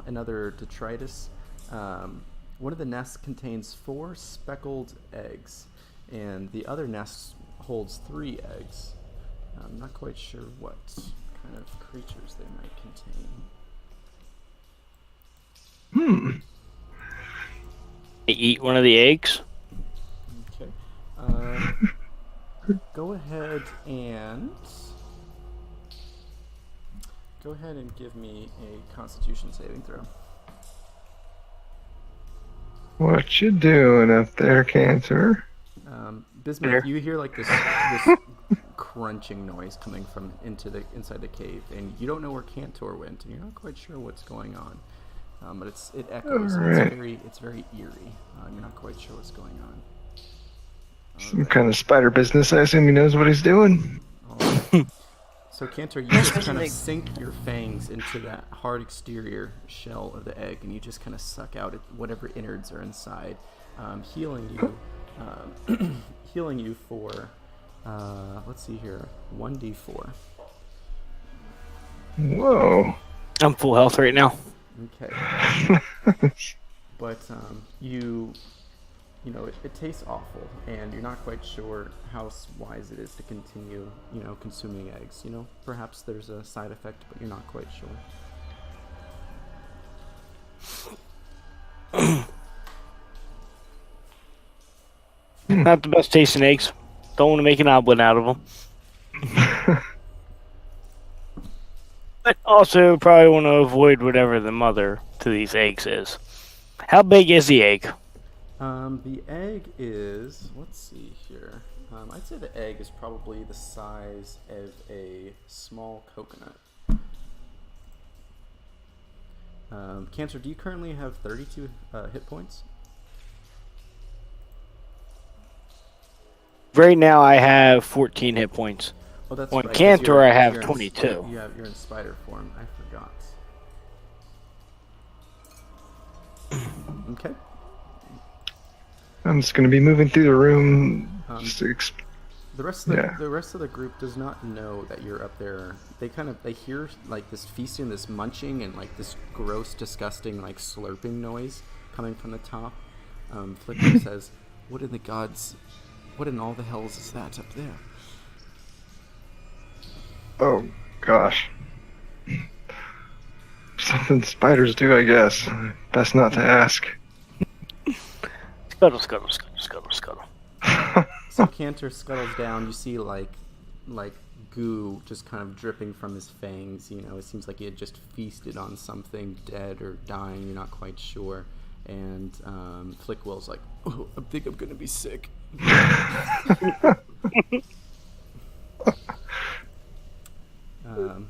Speaker 2: and other detritus. One of the nests contains 4 speckled eggs, and the other nest holds 3 eggs. I'm not quite sure what kind of creatures they might contain.
Speaker 4: I eat one of the eggs.
Speaker 2: Okay. Go ahead and give me a Constitution saving throw.
Speaker 1: What you doing up there, Cantor?
Speaker 2: Bismuth, you hear like this crunching noise coming from inside the cave, and you don't know where Cantor went, and you're not quite sure what's going on. But it echoes. And
Speaker 1: Alright.
Speaker 2: it's very eerie. You're not quite sure what's going on.
Speaker 1: Some kind of spider business. I assume he knows what he's doing.
Speaker 2: Alright. So Cantor, you just kind of sink your fangs into that hard exterior shell of the egg, and you just kind of suck out whatever innards are inside, healing you for let's see here, 1d4.
Speaker 1: Whoa.
Speaker 4: I'm full health right now.
Speaker 2: Okay. But you know, it tastes awful, and you're not quite sure how wise it is to continue, consuming eggs. Perhaps there's a side effect, but you're not quite sure.
Speaker 4: Not the best tasting eggs. Don't want to make an omelet out of them. But also probably want to avoid whatever the mother to these eggs is. How big is the egg?
Speaker 2: The egg is, let's see here. I'd say the egg is probably the size of a small coconut. Cancer, do you currently have 32 hit points?
Speaker 4: Right now I have 14 hit points.
Speaker 2: Oh, that's
Speaker 4: On
Speaker 2: right, 'cause
Speaker 4: Cantor, I have
Speaker 2: you're
Speaker 4: 22.
Speaker 2: You're in spider form. I forgot. Okay.
Speaker 1: I'm just going to be moving through the room. Just
Speaker 2: The rest of the group does not know that you're up there. They hear like this feasting, this munching, and like this gross, disgusting like slurping noise coming from the top. Flicker says, "What in the gods? What in all the hells is that up there?"
Speaker 1: Oh, gosh. Something spiders do, I guess. Best not to ask.
Speaker 4: Scuttle, scuttle, scuttle, scuttle, scuttle.
Speaker 2: So Cantor scuttles down. You see like goo just kind of dripping from his fangs. It seems like he had just feasted on something dead or dying. You're not quite sure. And Flickwell's like, "Oh, I think I'm gonna be sick."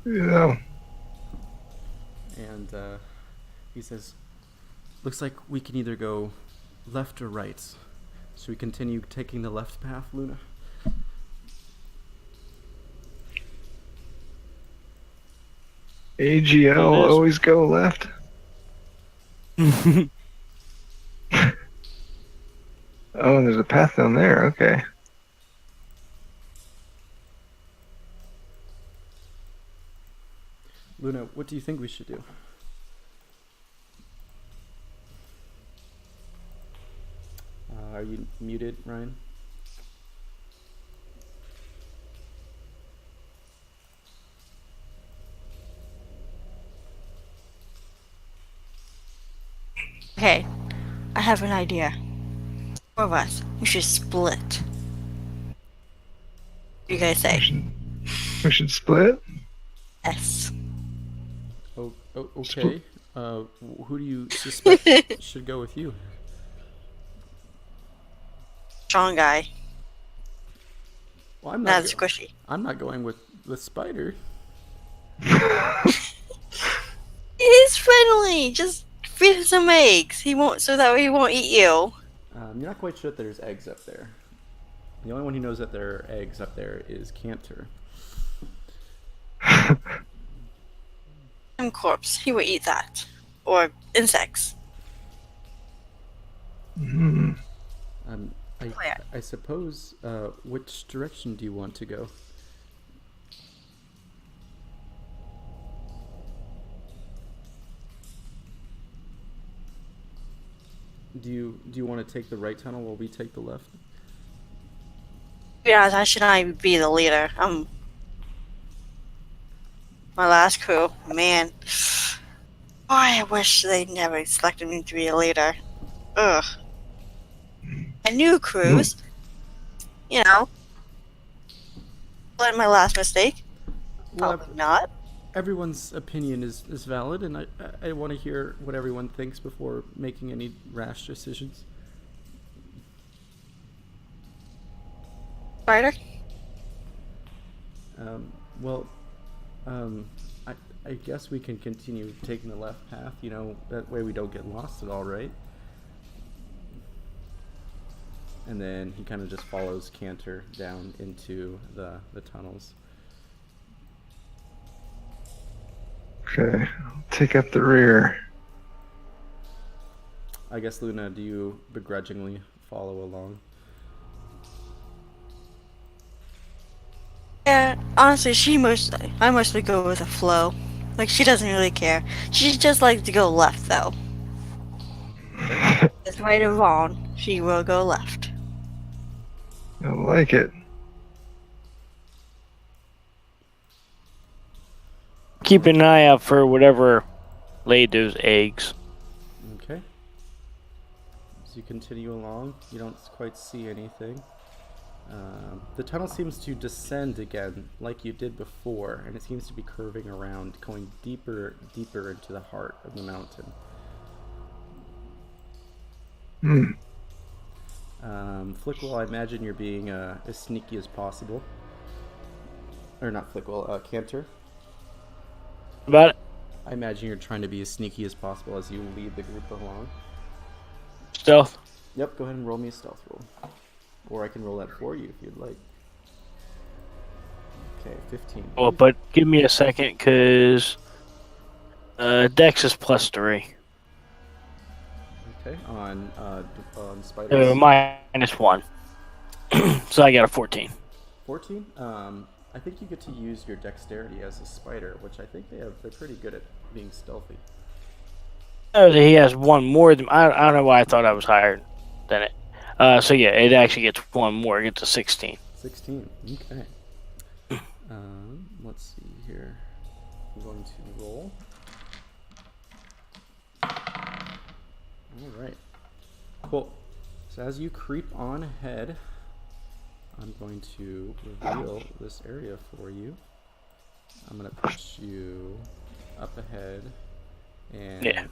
Speaker 1: Yeah.
Speaker 2: And He says, "Looks like we can either go left or right. Should we continue taking the left path, Luna?"
Speaker 1: AGL
Speaker 4: It is.
Speaker 1: always go left. Oh, and there's a path down there. Okay.
Speaker 2: Luna, what do you think we should do? Are you muted, Ryan?
Speaker 3: Okay, I have an idea. Four of us, we should split. What do you guys say?
Speaker 1: We should split.
Speaker 3: Yes.
Speaker 2: Oh, okay. Who do you suspect should go with you?
Speaker 3: Strong guy.
Speaker 2: Well,
Speaker 3: Not squishy.
Speaker 2: I'm not going with the spider.
Speaker 3: He's friendly. Just feed him some eggs. He won't, so that way he won't eat you.
Speaker 2: You're not quite sure that there's eggs up there. The only one who knows that there are eggs up there is Cantor.
Speaker 3: Corpse. He will eat that, or insects.
Speaker 1: Mm.
Speaker 2: I suppose. Which direction do you want to go? Do you want to take the right tunnel while we take the left?
Speaker 3: Yeah, I should not be the leader. My last crew, man. Boy, I wish they never selected me to be a leader. Ugh. And new crews, you know. Like my last mistake.
Speaker 2: Well,
Speaker 3: Probably not.
Speaker 2: everyone's opinion is valid, and I want to hear what everyone thinks before making any rash decisions.
Speaker 3: Spider?
Speaker 2: Well, I guess we can continue taking the left path, you know, that way we don't get lost at all, right? And then he kind of just follows Cantor down into the tunnels.
Speaker 1: Okay, I'll take up the rear.
Speaker 2: I guess, Luna, do you begrudgingly follow along?
Speaker 3: Yeah, honestly, I mostly go with the flow. Like, she doesn't really care. She just likes to go left, though. It's right or wrong, she will go left.
Speaker 1: I like it.
Speaker 4: Keep an eye out for whatever laid those eggs.
Speaker 2: Okay. As you continue along, you don't quite see anything. The tunnel seems to descend again, like you did before, and it seems to be curving around, going deeper into the heart of the mountain. Flickwell, I imagine you're being as sneaky as possible. Or not Flickwell, Cantor.
Speaker 4: About it?
Speaker 2: I imagine you're trying to be as sneaky as possible as you lead the group along.
Speaker 4: Stealth.
Speaker 2: Yep, go ahead and roll me a stealth roll. Or I can roll that for you if you'd like. Okay, 15.
Speaker 4: Well, but give me a second, because Dex is +3.
Speaker 2: Okay, on spiders.
Speaker 4: -1. So I got a 14.
Speaker 2: 14. I think you get to use your dexterity as a spider, which I think they're pretty good at being stealthy.
Speaker 4: Oh, he has one more than I don't know why I thought I was higher than it. So yeah, it actually gets one more. It gets a 16.
Speaker 2: 16. Okay. Let's see here. I'm going to roll. All right. Cool. So as you creep on ahead, I'm going to reveal this area for you. I'm going to push you up ahead and
Speaker 4: Yeah.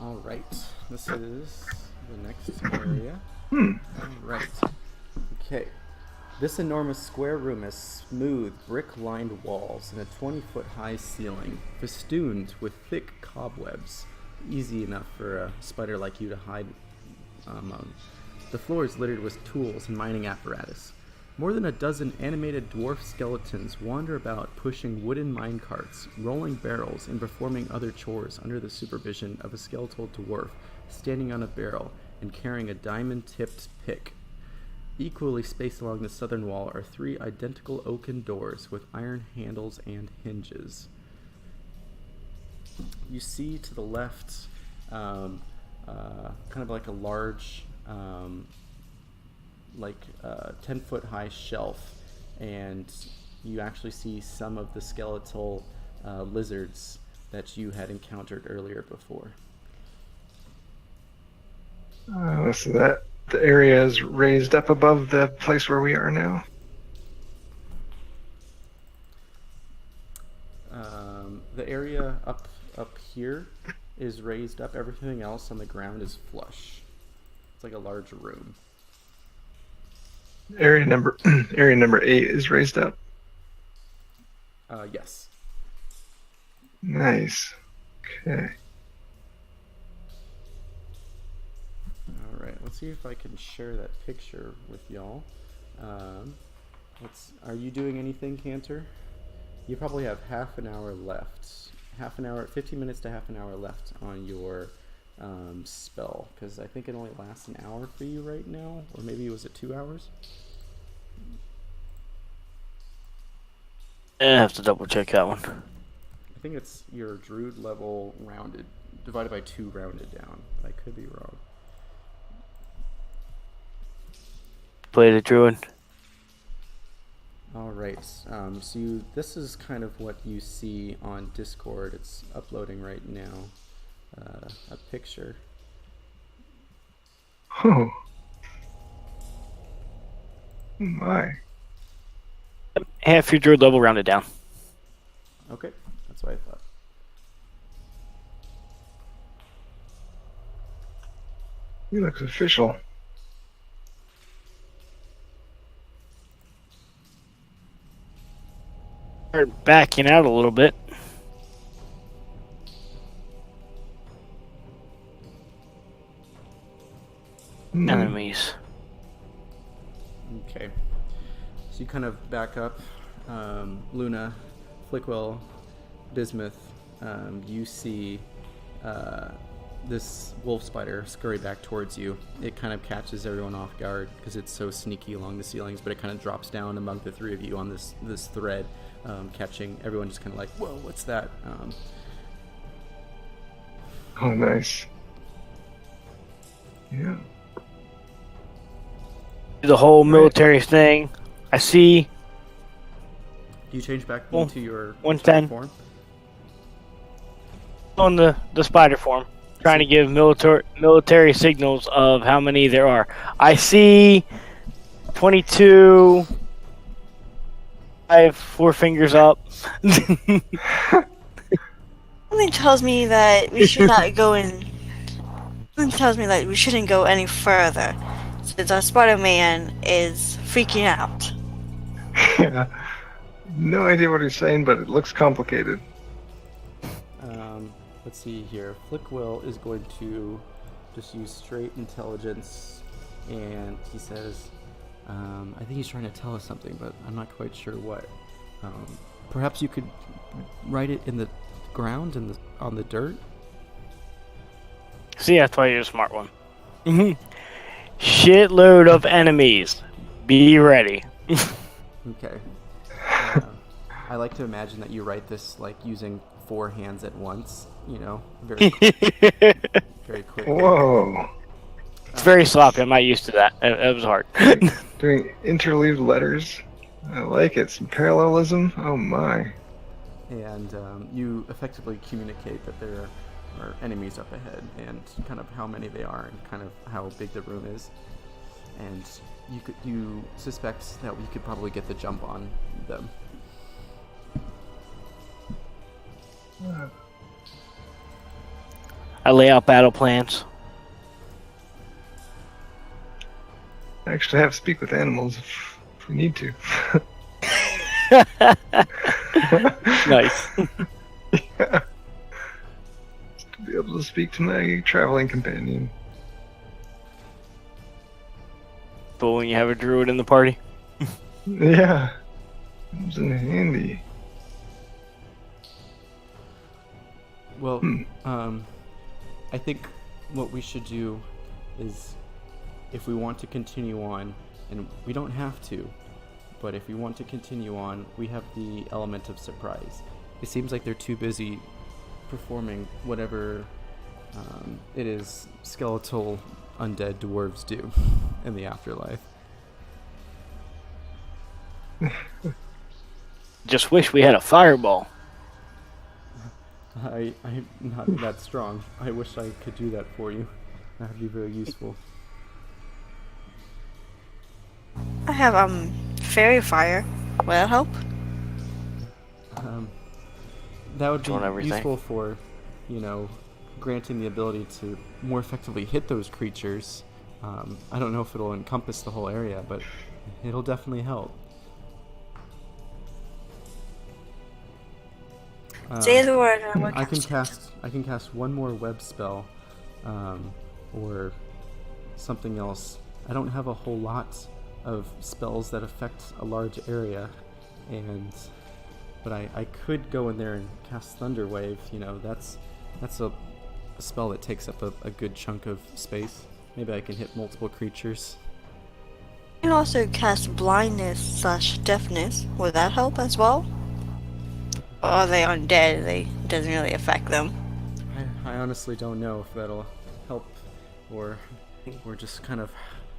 Speaker 2: all right, this is the next area. All right. Okay. This enormous square room has smooth, brick-lined walls and a 20-foot-high ceiling, festooned with thick cobwebs, easy enough for a spider like you to hide among. The floor is littered with tools and mining apparatus. More than a dozen animated dwarf skeletons wander about pushing wooden mine carts, rolling barrels, and performing other chores under the supervision of a skeletal dwarf standing on a barrel and carrying a diamond-tipped pick. Equally spaced along the southern wall are 3 identical oaken doors with iron handles and hinges. You see to the left kind of like a large 10-foot high shelf, and you actually see some of the skeletal lizards that you had encountered earlier before.
Speaker 1: So that the area is raised up above the place where we are now.
Speaker 2: The area up here is raised up. Everything else on the ground is flush. It's like a large room.
Speaker 1: Area number 8 is raised up.
Speaker 2: Yes.
Speaker 1: Nice. Okay.
Speaker 2: All right. Let's see if I can share that picture with y'all. Are you doing anything, Cantor? You probably have half an hour left. 15 minutes to half an hour left on your spell, because I think it only lasts an hour for you right now, or maybe was it 2 hours?
Speaker 4: I have to double check that one.
Speaker 2: I think it's your druid level divided by 2 rounded down. I could be wrong.
Speaker 4: Play the druid.
Speaker 2: All right. This is kind of what you see on Discord. It's uploading right now. A picture.
Speaker 1: Oh. My.
Speaker 4: Half your druid level rounded down.
Speaker 2: Okay, that's what I thought.
Speaker 1: He looks official.
Speaker 4: Start backing out a little bit. Enemies.
Speaker 2: Okay. So you kind of back up. Luna, Flickwell, Bismuth, you see this wolf spider scurry back towards you. It kind of catches everyone off guard because it's so sneaky along the ceilings, but it kind of drops down among the 3 of you on this thread, catching everyone just kind of like, whoa, what's that?
Speaker 1: Oh, nice. Yeah.
Speaker 4: The whole military thing. I see.
Speaker 2: Do you change back into your
Speaker 4: 110
Speaker 2: form?
Speaker 4: On the spider form, trying to give military signals of how many there are. I see 22. I have 4 fingers up.
Speaker 3: Something tells me that we should not go in. Something tells me that we shouldn't go any further, since our Spider-Man is freaking out.
Speaker 1: Yeah. No idea what he's saying, but it looks complicated.
Speaker 2: Let's see here. Flickwill is going to just use straight intelligence, and he says, I think he's trying to tell us something, but I'm not quite sure what. Perhaps you could write it in the ground on the dirt?
Speaker 4: See, that's why you're a smart one. Shitload of enemies. Be ready.
Speaker 2: Okay. I like to imagine that you write this like using 4 hands at once, very very quick.
Speaker 1: Whoa.
Speaker 4: It's very sloppy. I'm not used to that. It was hard.
Speaker 1: Doing interleaved letters. I like it. Some parallelism. Oh my.
Speaker 2: And you effectively communicate that there are enemies up ahead and kind of how many they are and kind of how big the room is. And you suspect that we could probably get the jump on them.
Speaker 4: I lay out battle plans.
Speaker 1: I actually have speak with animals if we need to.
Speaker 4: Nice.
Speaker 1: Yeah. To be able to speak to my traveling companion.
Speaker 4: But when you have a druid in the party,
Speaker 1: Yeah. Comes in handy.
Speaker 2: Well, I think what we should do is, if we want to continue on, and we don't have to, but if we want to continue on, we have the element of surprise. It seems like they're too busy performing whatever it is skeletal undead dwarves do in the afterlife.
Speaker 4: just wish we had a fireball.
Speaker 2: I'm not that strong. I wish I could do that for you. That would be very useful.
Speaker 3: I have fairy fire. Will that help?
Speaker 2: That would
Speaker 4: Doing
Speaker 2: be
Speaker 4: everything.
Speaker 2: useful for, granting the ability to more effectively hit those creatures. I don't know if it'll encompass the whole area, but it'll definitely help.
Speaker 3: Say the word and I will
Speaker 2: I can
Speaker 3: cast
Speaker 2: cast one more web spell, or something else. I don't have a whole lot of spells that affect a large area, but I could go in there and cast Thunder Wave. That's a spell that takes up a good chunk of space. Maybe I can hit multiple creatures.
Speaker 3: You can also cast blindness / deafness. Would that help as well? Or are they undead? It doesn't really affect them.
Speaker 2: I honestly don't know if that'll help or just kind of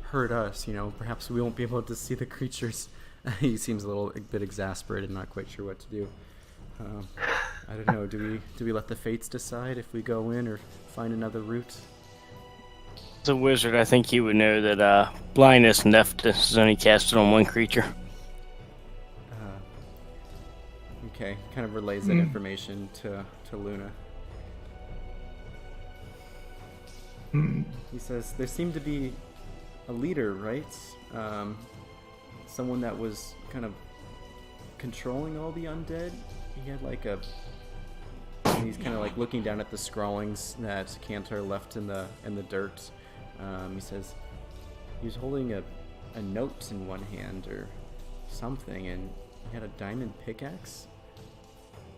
Speaker 2: hurt us. Perhaps we won't be able to see the creatures. He seems a bit exasperated, not quite sure what to do. I don't know. Do we let the fates decide if we go in or find another route?
Speaker 4: As a wizard, I think he would know that blindness and deafness is only casted on one creature.
Speaker 2: Okay, kind of relays that information to Luna. He says there seemed to be a leader, right? Someone that was kind of controlling all the undead. He had and he's kind of like looking down at the scrawlings that Cantor left in the dirt. He says he was holding a note in one hand or something, and he had a diamond pickaxe.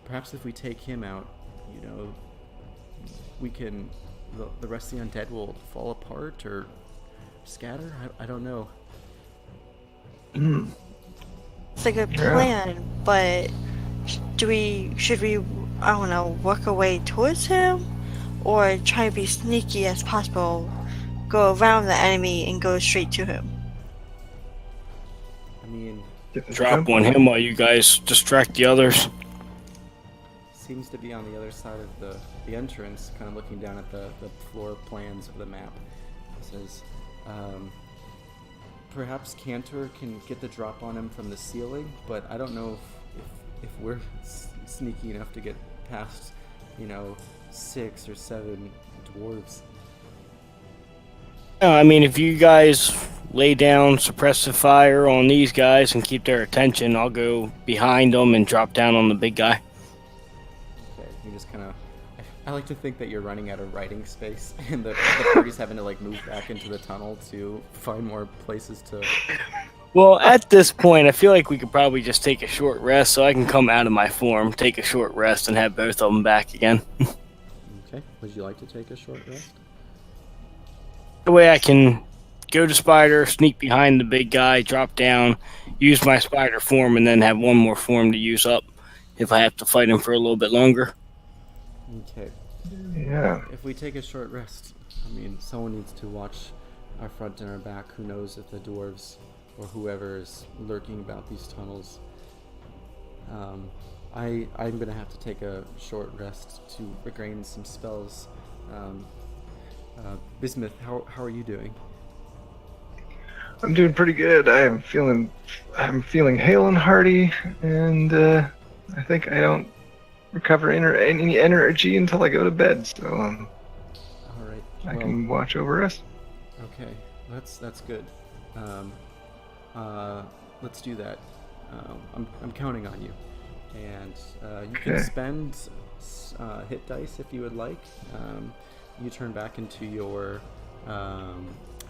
Speaker 2: Perhaps if we take him out, we can. The rest of the undead will fall apart or scatter. I don't know.
Speaker 3: It's a good plan, but should we, I don't know, work our way towards him? Or try to be sneaky as possible, go around the enemy and go straight to him?
Speaker 2: I mean,
Speaker 4: Drop on him while you guys distract the others.
Speaker 2: seems to be on the other side of the entrance, kind of looking down at the floor plans of the map. It says, perhaps Cantor can get the drop on him from the ceiling, but I don't know if we're sneaky enough to get past, 6 or 7 dwarves.
Speaker 4: No, I mean, if you guys lay down suppressive fire on these guys and keep their attention, I'll go behind them and drop down on the big guy.
Speaker 2: Okay, you just kind of. I like to think that you're running out of writing space, and the party's having to move back into the tunnel to find more places to.
Speaker 4: Well, at this point, I feel like we could probably just take a short rest so I can come out of my form, take a short rest, and have both of them back again.
Speaker 2: Okay, would you like to take a short rest?
Speaker 4: The way I can go to spider, sneak behind the big guy, drop down, use my spider form, and then have one more form to use up if I have to fight him for a little bit longer.
Speaker 2: Okay.
Speaker 1: Yeah.
Speaker 2: If we take a short rest, someone needs to watch our front and our back. Who knows if the dwarves or whoever is lurking about these tunnels. I'm gonna have to take a short rest to regain some spells. Bismuth, how are you doing?
Speaker 1: I'm doing pretty good. I'm feeling hale and hearty, and I think I don't recover any energy until I go to bed. So
Speaker 2: All right.
Speaker 1: I can watch over us.
Speaker 2: Okay, that's good. let's do that. I'm counting on you, and you
Speaker 1: Okay.
Speaker 2: can spend hit dice if you would like. You turn back into your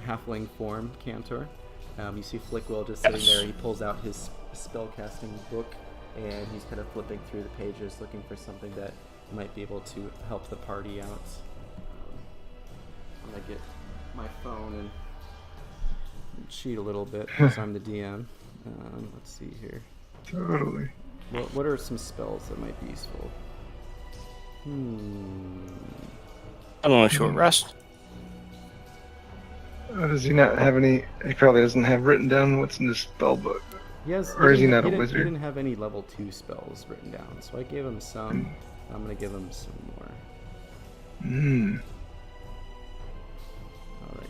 Speaker 2: halfling form, Cantor. You see Flickwill just sitting there. He pulls out his spellcasting book, and he's kind of flipping through the pages, looking for something that might be able to help the party out. I'm gonna get my phone and cheat a little bit because I'm the DM. Let's see here.
Speaker 1: Totally.
Speaker 2: What are some spells that might be useful?
Speaker 4: I'm on a short rest.
Speaker 1: Does he not have any? He probably doesn't have written down what's in the spell book.
Speaker 2: He has,
Speaker 1: Or is he
Speaker 2: didn't-
Speaker 1: not a
Speaker 2: didn't-
Speaker 1: wizard?
Speaker 2: He didn't have any level 2 spells written down, so I gave him some. I'm gonna give him some more.
Speaker 1: Hmm.
Speaker 2: Alright,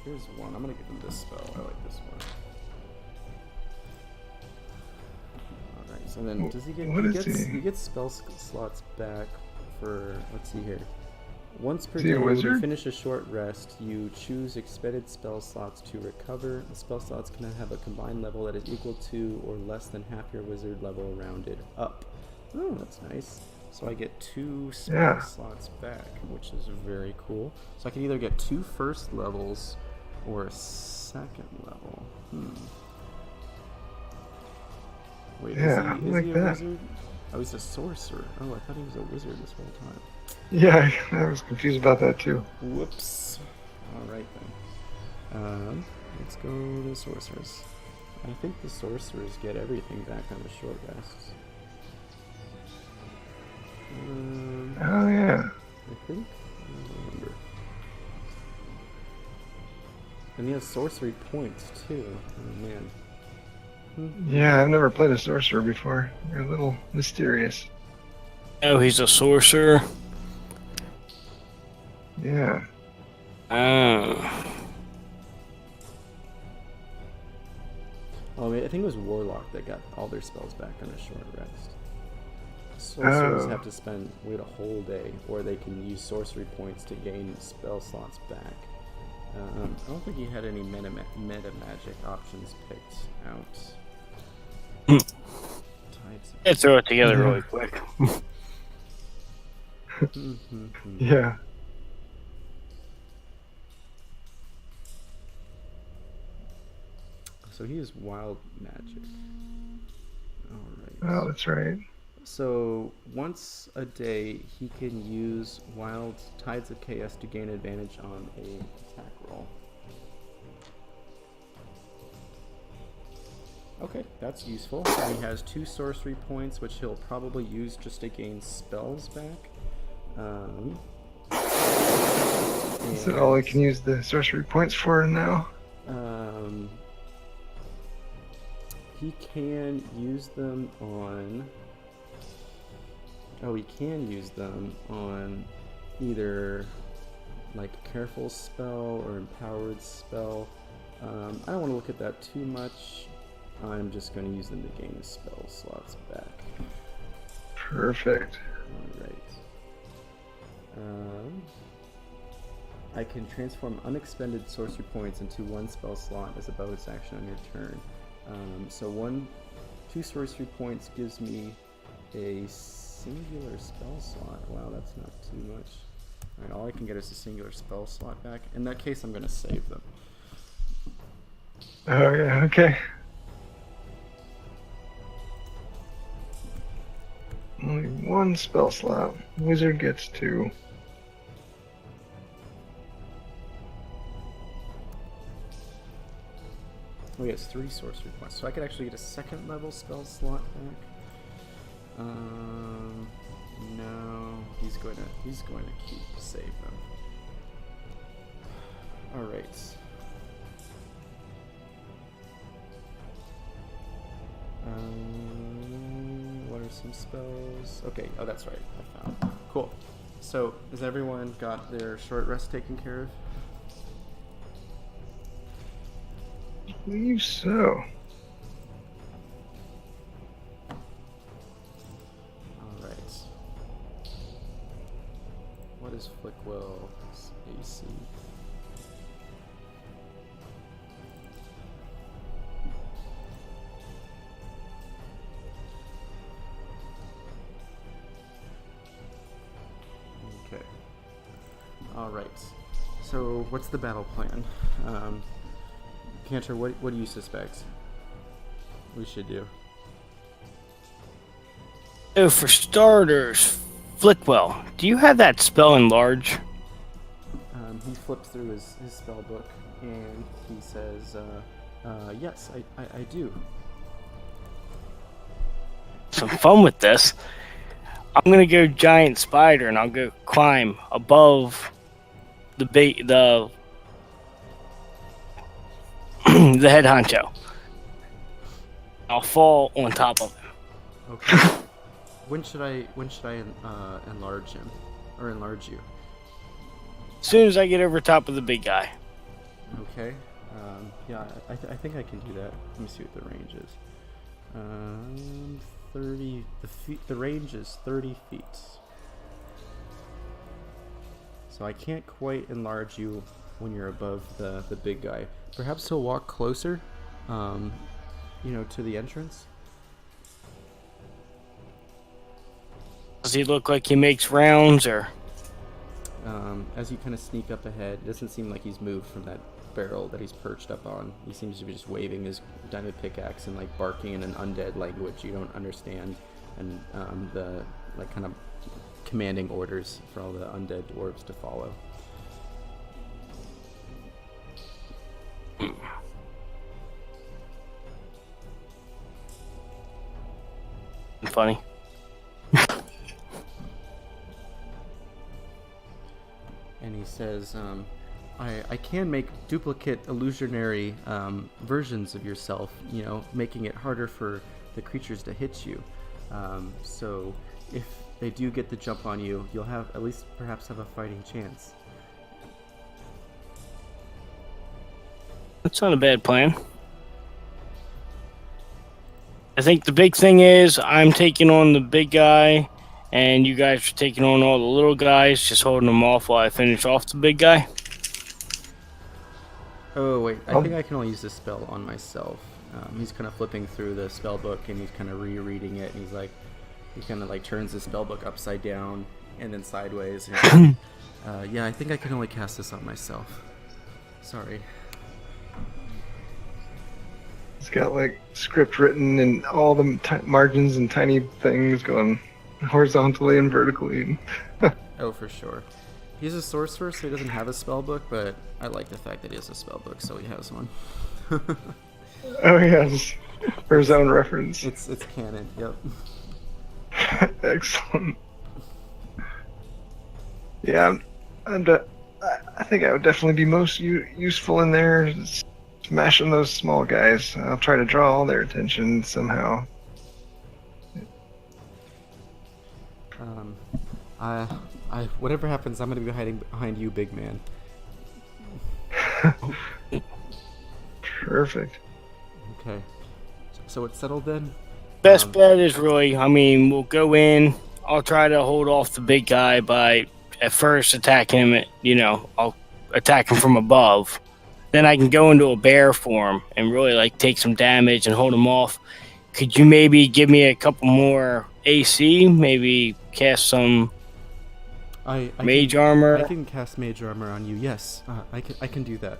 Speaker 2: here's one. I'm gonna give him this spell. I like this one. Alright, so then does he get
Speaker 1: What is
Speaker 2: gets,
Speaker 1: he?
Speaker 2: he gets spell slots back for, let's see here. Once per
Speaker 1: Is he a
Speaker 2: day, when you
Speaker 1: wizard?
Speaker 2: finish a short rest, you choose expended spell slots to recover. The spell slots can have a combined level that is equal to or less than half your wizard level rounded up. Oh, that's nice. So I get 2 spell
Speaker 1: Yeah.
Speaker 2: slots back, which is very cool. So I can either get 2 first levels or a second level. Wait,
Speaker 1: Yeah,
Speaker 2: is
Speaker 1: like
Speaker 2: he a
Speaker 1: that.
Speaker 2: wizard? Oh, he's a sorcerer. Oh, I thought he was a wizard this whole time.
Speaker 1: Yeah, I was confused about that too.
Speaker 2: Whoops. Alright then. Let's go to sorcerers. I think the sorcerers get everything back on the short rests.
Speaker 1: Oh yeah.
Speaker 2: I think. I don't remember. And he has sorcery points too. Oh man.
Speaker 1: Yeah, I've never played a sorcerer before. They're a little mysterious.
Speaker 4: Oh, he's a sorcerer.
Speaker 1: Yeah.
Speaker 4: Oh.
Speaker 2: Oh, I think it was Warlock that got all their spells back on a short rest. Sorcerers
Speaker 1: Oh.
Speaker 2: have to wait a whole day, or they can use sorcery points to gain spell slots back. I don't think he had any meta magic options picked out. Tides.
Speaker 4: Let's throw it together really quick.
Speaker 1: Yeah.
Speaker 2: So he is wild magic. Alright.
Speaker 1: Oh, that's right.
Speaker 2: So once a day, he can use Wild Tides of Chaos to gain advantage on a attack roll. Okay, that's useful. And he has 2 sorcery points, which he'll probably use just to gain spells back.
Speaker 1: Is that all I can use the sorcery points for now?
Speaker 2: He can use them on... Oh, he can use them on either like Careful Spell or Empowered Spell. I don't want to look at that too much. I'm just going to use them to gain the spell slots back.
Speaker 1: Perfect.
Speaker 2: Alright. I can transform unexpended sorcery points into 1 spell slot as a bonus action on your turn. So 2 sorcery points gives me a singular spell slot. Wow, that's not too much. Alright, all I can get is a singular spell slot back. In that case, I'm going to save them.
Speaker 1: Oh yeah, okay. Only 1 spell slot. Wizard gets 2.
Speaker 2: Oh, he has 3 sorcery points, so I could actually get a second level spell slot back. No, he's going to save them. All right. What are some spells? Okay, oh that's right, I found. Cool. So, has everyone got their short rest taken care of?
Speaker 1: I believe so.
Speaker 2: Alright. What is Flickwell's AC? All right. So, what's the battle plan? Cantor, what do you suspect we should do?
Speaker 4: So for starters, Flickwell, do you have that spell enlarge?
Speaker 2: He flips through his spell book and he says, yes, I do.
Speaker 4: Some fun with this. I'm gonna go giant spider and I'll go climb above the the head honcho. I'll fall on top of him.
Speaker 2: Okay. When should I enlarge him or enlarge you?
Speaker 4: As soon as I get over top of the big guy.
Speaker 2: Okay. Yeah, I think I can do that. Let me see what the range is. 30. The range is 30 feet. So I can't quite enlarge you when you're above the big guy. Perhaps he'll walk closer, to the entrance.
Speaker 4: Does he look like he makes rounds or?
Speaker 2: As you kind of sneak up ahead, it doesn't seem like he's moved from that barrel that he's perched up on. He seems to be just waving his diamond pickaxe and like barking in an undead language you don't understand, and the like kind of commanding orders for all the undead dwarves to follow.
Speaker 4: Funny.
Speaker 2: And he says, I can make duplicate illusionary versions of yourself, making it harder for the creatures to hit you. So if they do get the jump on you, you'll have at least perhaps have a fighting chance.
Speaker 4: That's not a bad plan. I think the big thing is I'm taking on the big guy, and you guys are taking on all the little guys, just holding them off while I finish off the big guy.
Speaker 2: Oh, wait. I think I can only use this spell on myself. He's kind of flipping through the spell book, and he's kind of rereading it, and he kind of like turns the spell book upside down and then sideways. And yeah, I think I can only cast this on myself. Sorry.
Speaker 1: It's got like script written in all the margins and tiny things going horizontally and vertically.
Speaker 2: Oh, for sure. He's a sorcerer, so he doesn't have a spell book, but I like the fact that he has a spell book, so he has one.
Speaker 1: Oh yes, for his own reference.
Speaker 2: It's canon. Yep.
Speaker 1: Excellent. Yeah, I think I would definitely be most useful in there, smashing those small guys. I'll try to draw all their attention somehow.
Speaker 2: Whatever happens, I'm gonna be hiding behind you, big man.
Speaker 1: Perfect.
Speaker 2: Okay. So it's settled then?
Speaker 4: Best bet is really, we'll go in. I'll try to hold off the big guy by at first attacking him. I'll attack him from above. Then I can go into a bear form and really like take some damage and hold him off. Could you maybe give me a couple more AC? Maybe cast some mage armor?
Speaker 2: I can cast mage armor on you. Yes, I can do that.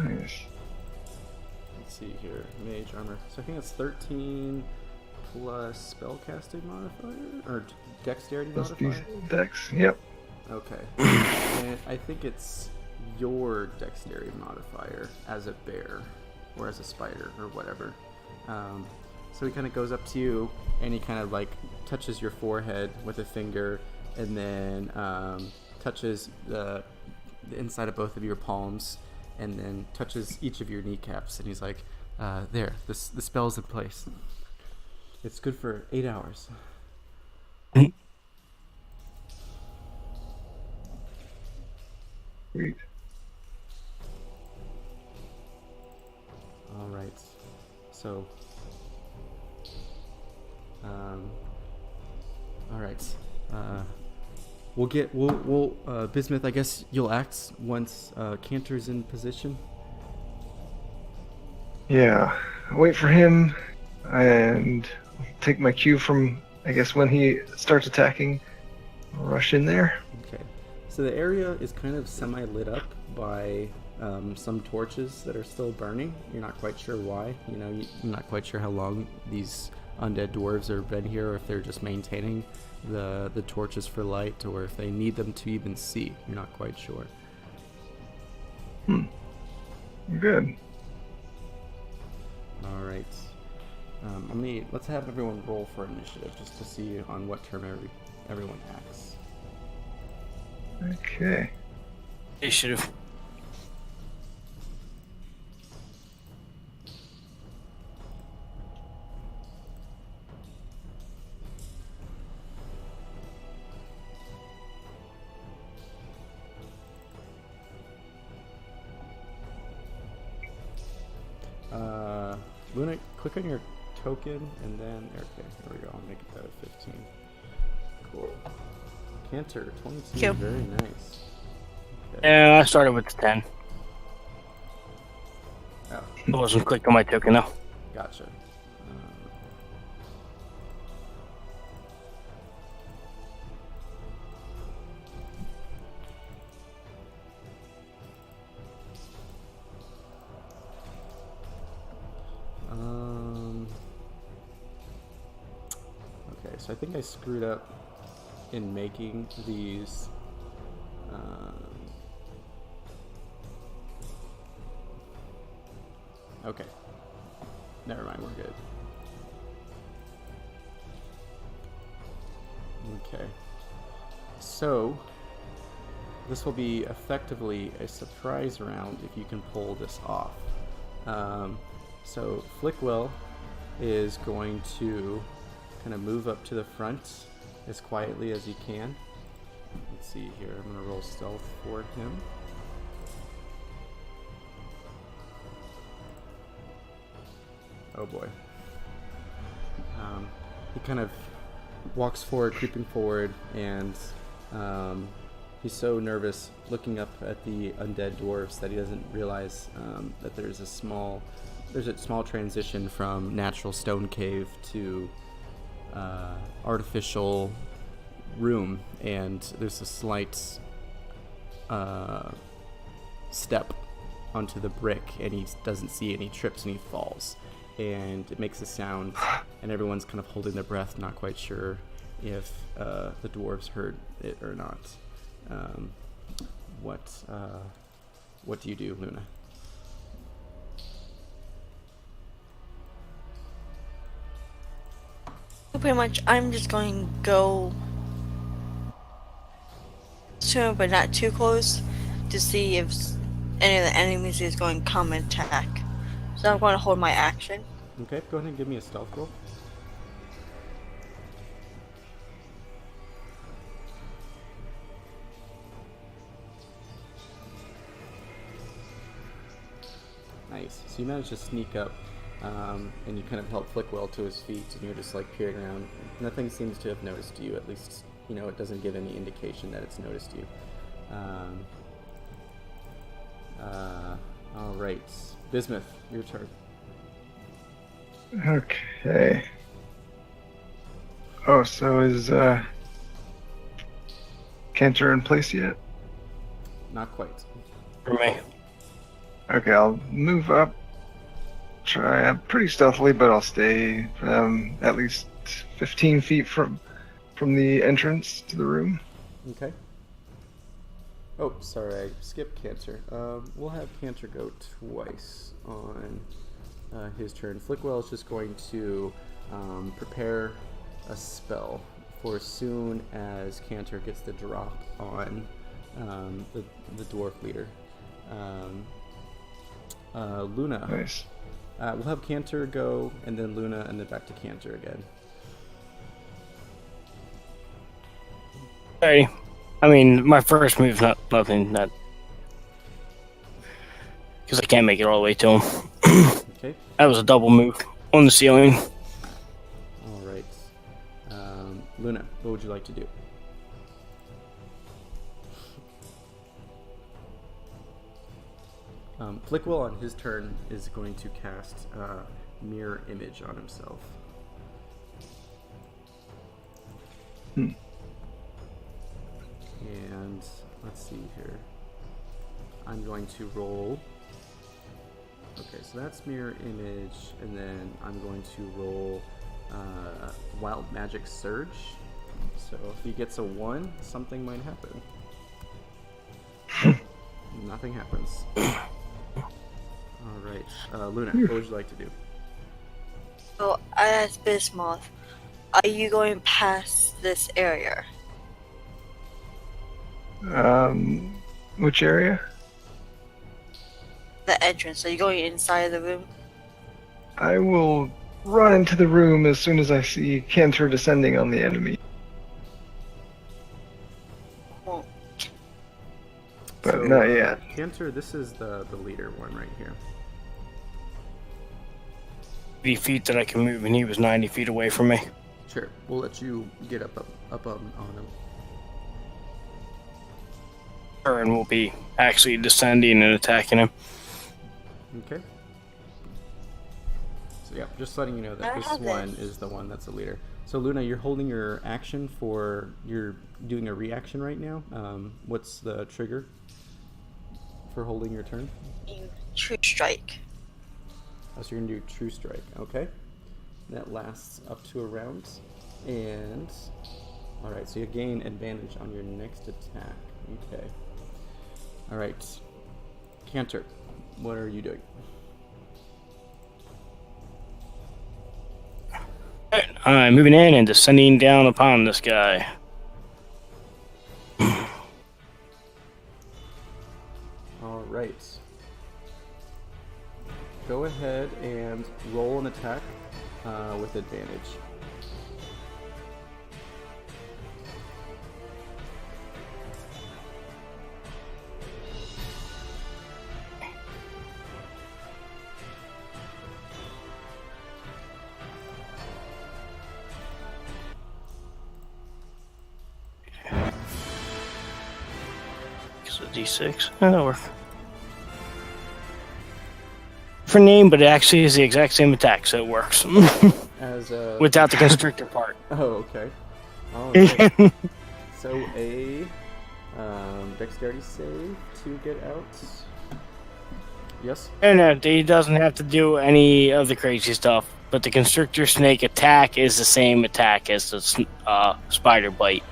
Speaker 1: Nice.
Speaker 2: Let's see here, mage armor. So I think it's 13 plus spellcasting modifier or dexterity
Speaker 1: Plus these
Speaker 2: modifier.
Speaker 1: decks. Yep.
Speaker 2: Okay. And I think it's your dexterity modifier as a bear or as a spider or whatever. So he kind of goes up to you and he kind of like touches your forehead with a finger and then touches the inside of both of your palms and then touches each of your kneecaps and he's like, there, the spell's in place. It's good for 8 hours.
Speaker 1: Sweet.
Speaker 2: All right. So, all right. We'll Bismuth, I guess you'll act once Cantor's in position.
Speaker 1: Yeah. I'll wait for him and take my cue from, I guess, when he starts attacking. rush in there.
Speaker 2: Okay. So the area is kind of semi-lit up by some torches that are still burning. You're not quite sure why. You're not quite sure how long these undead dwarves have been here, or if they're just maintaining the torches for light, or if they need them to even see. You're not quite sure.
Speaker 1: Good.
Speaker 2: All right. Let's have everyone roll for initiative just to see on what term everyone acts.
Speaker 1: Okay.
Speaker 4: Initiative.
Speaker 2: Luna, click on your token and then okay, there we go. I'll make that a 15. Cool. Cantor, 22.
Speaker 3: Yep.
Speaker 2: Very nice. Okay.
Speaker 4: Yeah, I started with the 10.
Speaker 2: Oh,
Speaker 4: I wasn't clicked on my token though.
Speaker 2: gotcha. Okay, so I think I screwed up in making these. Okay, never mind, we're good. Okay, so this will be effectively a surprise round if you can pull this off. So Flickwell is going to kind of move up to the front as quietly as he can. Let's see here, I'm going to roll stealth for him. Oh boy. He kind of walks forward, creeping forward, and he's so nervous looking up at the undead dwarves that he doesn't realize that there's a small transition from natural stone cave to artificial room, and there's a slight step onto the brick, and he doesn't see any trips, and he falls, and it makes a sound, and everyone's kind of holding their breath, not quite sure if the dwarves heard it or not. What do you do, Luna?
Speaker 3: Pretty much, I'm just going to go soon, but not too close, to see if any of the enemies is going to come and attack. So I'm going to hold my action.
Speaker 2: Okay, go ahead and give me a stealth roll. Nice. So you managed to sneak up, and you kind of help Flickwell to his feet, and you're just like peering around. Nothing seems to have noticed you, at least, it doesn't give any indication that it's noticed you. All right. Bismuth, your turn.
Speaker 1: Okay. Oh, so is Cantor in place yet?
Speaker 2: Not quite.
Speaker 4: For me.
Speaker 1: Okay, I'll move up. Try pretty stealthily, but I'll stay at least 15 feet from the entrance to the room.
Speaker 2: Okay. Oh, sorry, I skipped Cantor. We'll have Cantor go twice on his turn. Flickwell is just going to prepare a spell for as soon as Cantor gets the drop on the dwarf leader. Luna.
Speaker 1: Nice.
Speaker 2: We'll have Cantor go, and then Luna, and then back to Cantor again.
Speaker 4: Alrighty. I mean, my first move's nothing that, because I can't make it all the way to him.
Speaker 2: Okay.
Speaker 4: That was a double move on the ceiling.
Speaker 2: All right. Luna, what would you like to do? Flickwell on his turn is going to cast Mirror Image on himself. And let's see here. I'm going to roll. Okay, so that's mirror image, and then I'm going to roll wild magic surge. So if he gets a 1, something might happen. Nothing happens. All right, Luna, what would you like to do?
Speaker 3: So, I asked Bismuth, are you going past this area?
Speaker 1: Which area?
Speaker 3: The entrance. Are you going inside of the room?
Speaker 1: I will run into the room as soon as I see Cantor descending on the enemy.
Speaker 3: Well,
Speaker 1: But not yet.
Speaker 2: Cantor, this is the leader one right here.
Speaker 4: 80 feet that I can move, and he was 90 feet away from me.
Speaker 2: Sure, we'll let you get up on him.
Speaker 4: And we'll be actually descending and attacking him.
Speaker 2: Okay. So yeah, just letting you know that
Speaker 3: I
Speaker 2: this
Speaker 3: have
Speaker 2: one
Speaker 3: this.
Speaker 2: is the one that's a leader. So Luna, you're holding your action for, you're doing a reaction right now. What's the trigger for holding your turn?
Speaker 3: True strike.
Speaker 2: Oh, so you're gonna do True Strike, okay? That lasts up to a round. And, alright, so you gain advantage on your next attack. Okay. Alright. Cantor, what are you doing?
Speaker 4: I'm moving in and descending down upon this guy.
Speaker 2: Alright. Go ahead and roll an attack with advantage.
Speaker 4: It's a D6. That'll work. For name, but it actually is the exact same attack, so it works.
Speaker 2: As a...
Speaker 4: Without the constrictor part.
Speaker 2: Oh, okay. Alright. So a dexterity save to get out. Yes?
Speaker 4: No, he doesn't have to do any of the crazy stuff, but the constrictor snake attack is the same attack as the spider bite.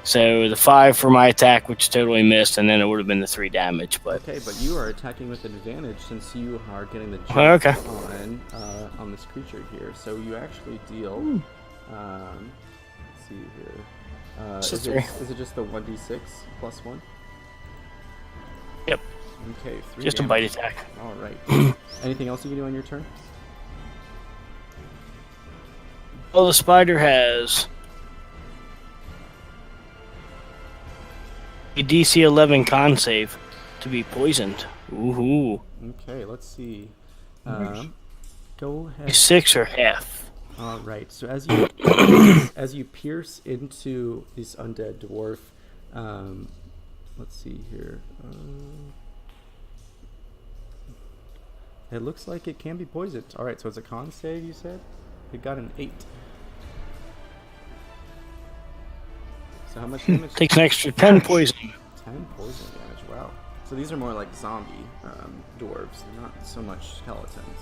Speaker 4: So the 5 for my attack, which totally missed, and then it would have been the 3 damage. But
Speaker 2: Okay, but you are attacking with an advantage since you are getting the jump
Speaker 4: Okay.
Speaker 2: on this creature here. So you actually deal. Let's see here.
Speaker 4: It's a
Speaker 2: Is
Speaker 4: 3.
Speaker 2: it just the 1d6 plus 1?
Speaker 4: Yep.
Speaker 2: Okay, 3
Speaker 4: Just a
Speaker 2: damage.
Speaker 4: bite attack.
Speaker 2: All right. Anything else you can do on your turn?
Speaker 4: Well, the spider has a DC 11 con save to be poisoned. Ooh.
Speaker 2: Okay, let's see. Go ahead.
Speaker 4: 6 or half.
Speaker 2: All right. So as you pierce into this undead dwarf, let's see here. It looks like it can be poisoned. All right. So it's a con save. You said it got an 8. So how much damage?
Speaker 4: Takes an extra 10 poison.
Speaker 2: 10 poison damage. Wow. So these are more like zombie dwarves, not so much skeletons.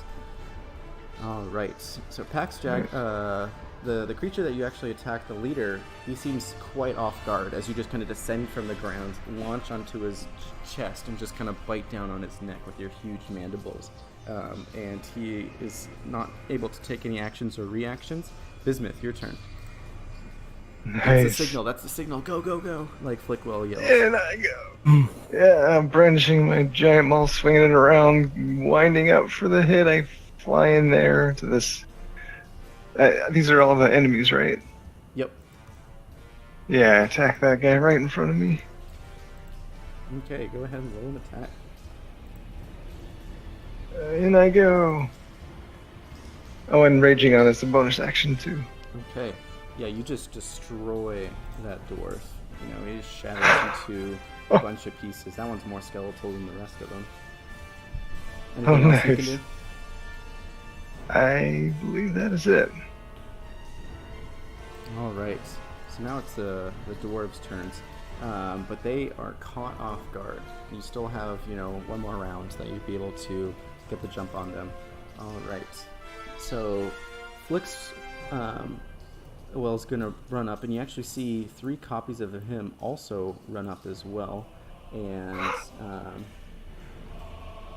Speaker 2: All right. So Pax Jag, the creature that you actually attack, the leader, he seems quite off guard as you just kind of descend from the ground, launch onto his chest, and just kind of bite down on his neck with your huge mandibles. And he is not able to take any actions or reactions. Bismuth, your turn. That's the
Speaker 1: Nice.
Speaker 2: signal. That's the signal. Go, go, go! Like Flickwell yells.
Speaker 1: And I go. Yeah, I'm brandishing my giant maul, swinging it around, winding up for the hit. I fly in there to this. These are all the enemies, right?
Speaker 2: Yep.
Speaker 1: Yeah, attack that guy right in front of me.
Speaker 2: Okay, go ahead and roll an attack.
Speaker 1: In I go. Oh, and raging on is a bonus action too.
Speaker 2: Okay. Yeah, you just destroy that dwarf. You know, he just shatters into a bunch of pieces. That one's more skeletal than the rest of them. Anything else you can
Speaker 1: nice.
Speaker 2: do?
Speaker 1: I believe that is it.
Speaker 2: All right. So now it's the dwarves' turns. but they are caught off guard. You still have, one more round that you'd be able to get the jump on them. All right. So, Flix, is going to run up, and you actually see 3 copies of him also run up as well. And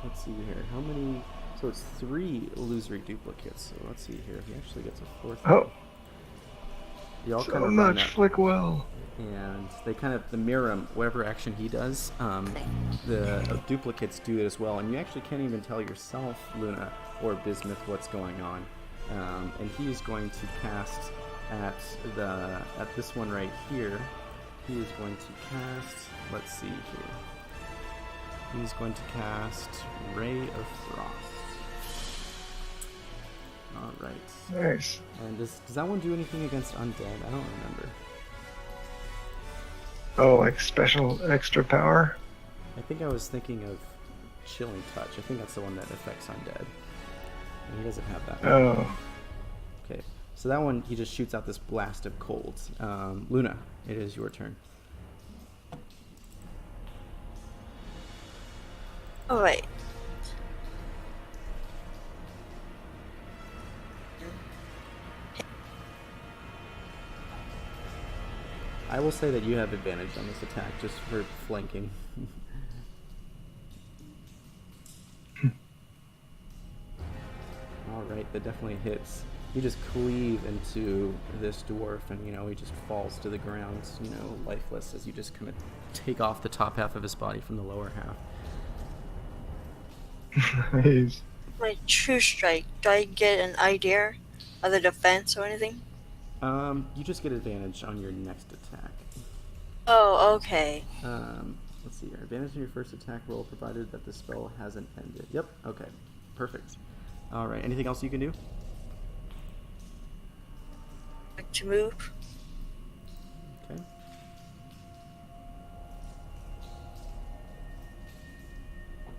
Speaker 2: let's see here. How many? So it's 3 illusory duplicates. So let's see here. He actually gets a 4th.
Speaker 1: Oh.
Speaker 2: You all
Speaker 1: So
Speaker 2: kind of
Speaker 1: much
Speaker 2: run up,
Speaker 1: Flick well.
Speaker 2: and they kind of mirror him. Whatever action he does, the duplicates do it as well. And you actually can't even tell yourself, Luna or Bismuth, what's going on. And he's going to cast at this one right here. He is going to cast. Let's see here. He's going to cast Ray of Frost. All right.
Speaker 1: Nice.
Speaker 2: And does that one do anything against undead? I don't remember.
Speaker 1: Oh, like special extra power?
Speaker 2: I think I was thinking of Chilling Touch. I think that's the one that affects undead. And he doesn't have that one.
Speaker 1: Oh.
Speaker 2: Okay. So that one, he just shoots out this blast of cold. Luna, it is your turn.
Speaker 3: Alright.
Speaker 2: I will say that you have advantage on this attack just for flanking. Alright, that definitely hits. You just cleave into this dwarf and, he just falls to the ground, lifeless as you just kind of take off the top half of his body from the lower half.
Speaker 1: Nice.
Speaker 3: My true strike. Do I get an idea of the defense or anything?
Speaker 2: You just get advantage on your next attack.
Speaker 3: Oh, okay.
Speaker 2: Let's see here. Advantage on your first attack roll, provided that the spell hasn't ended. Yep. Okay. Perfect. All right. Anything else you can do?
Speaker 3: Like to move.
Speaker 2: Okay.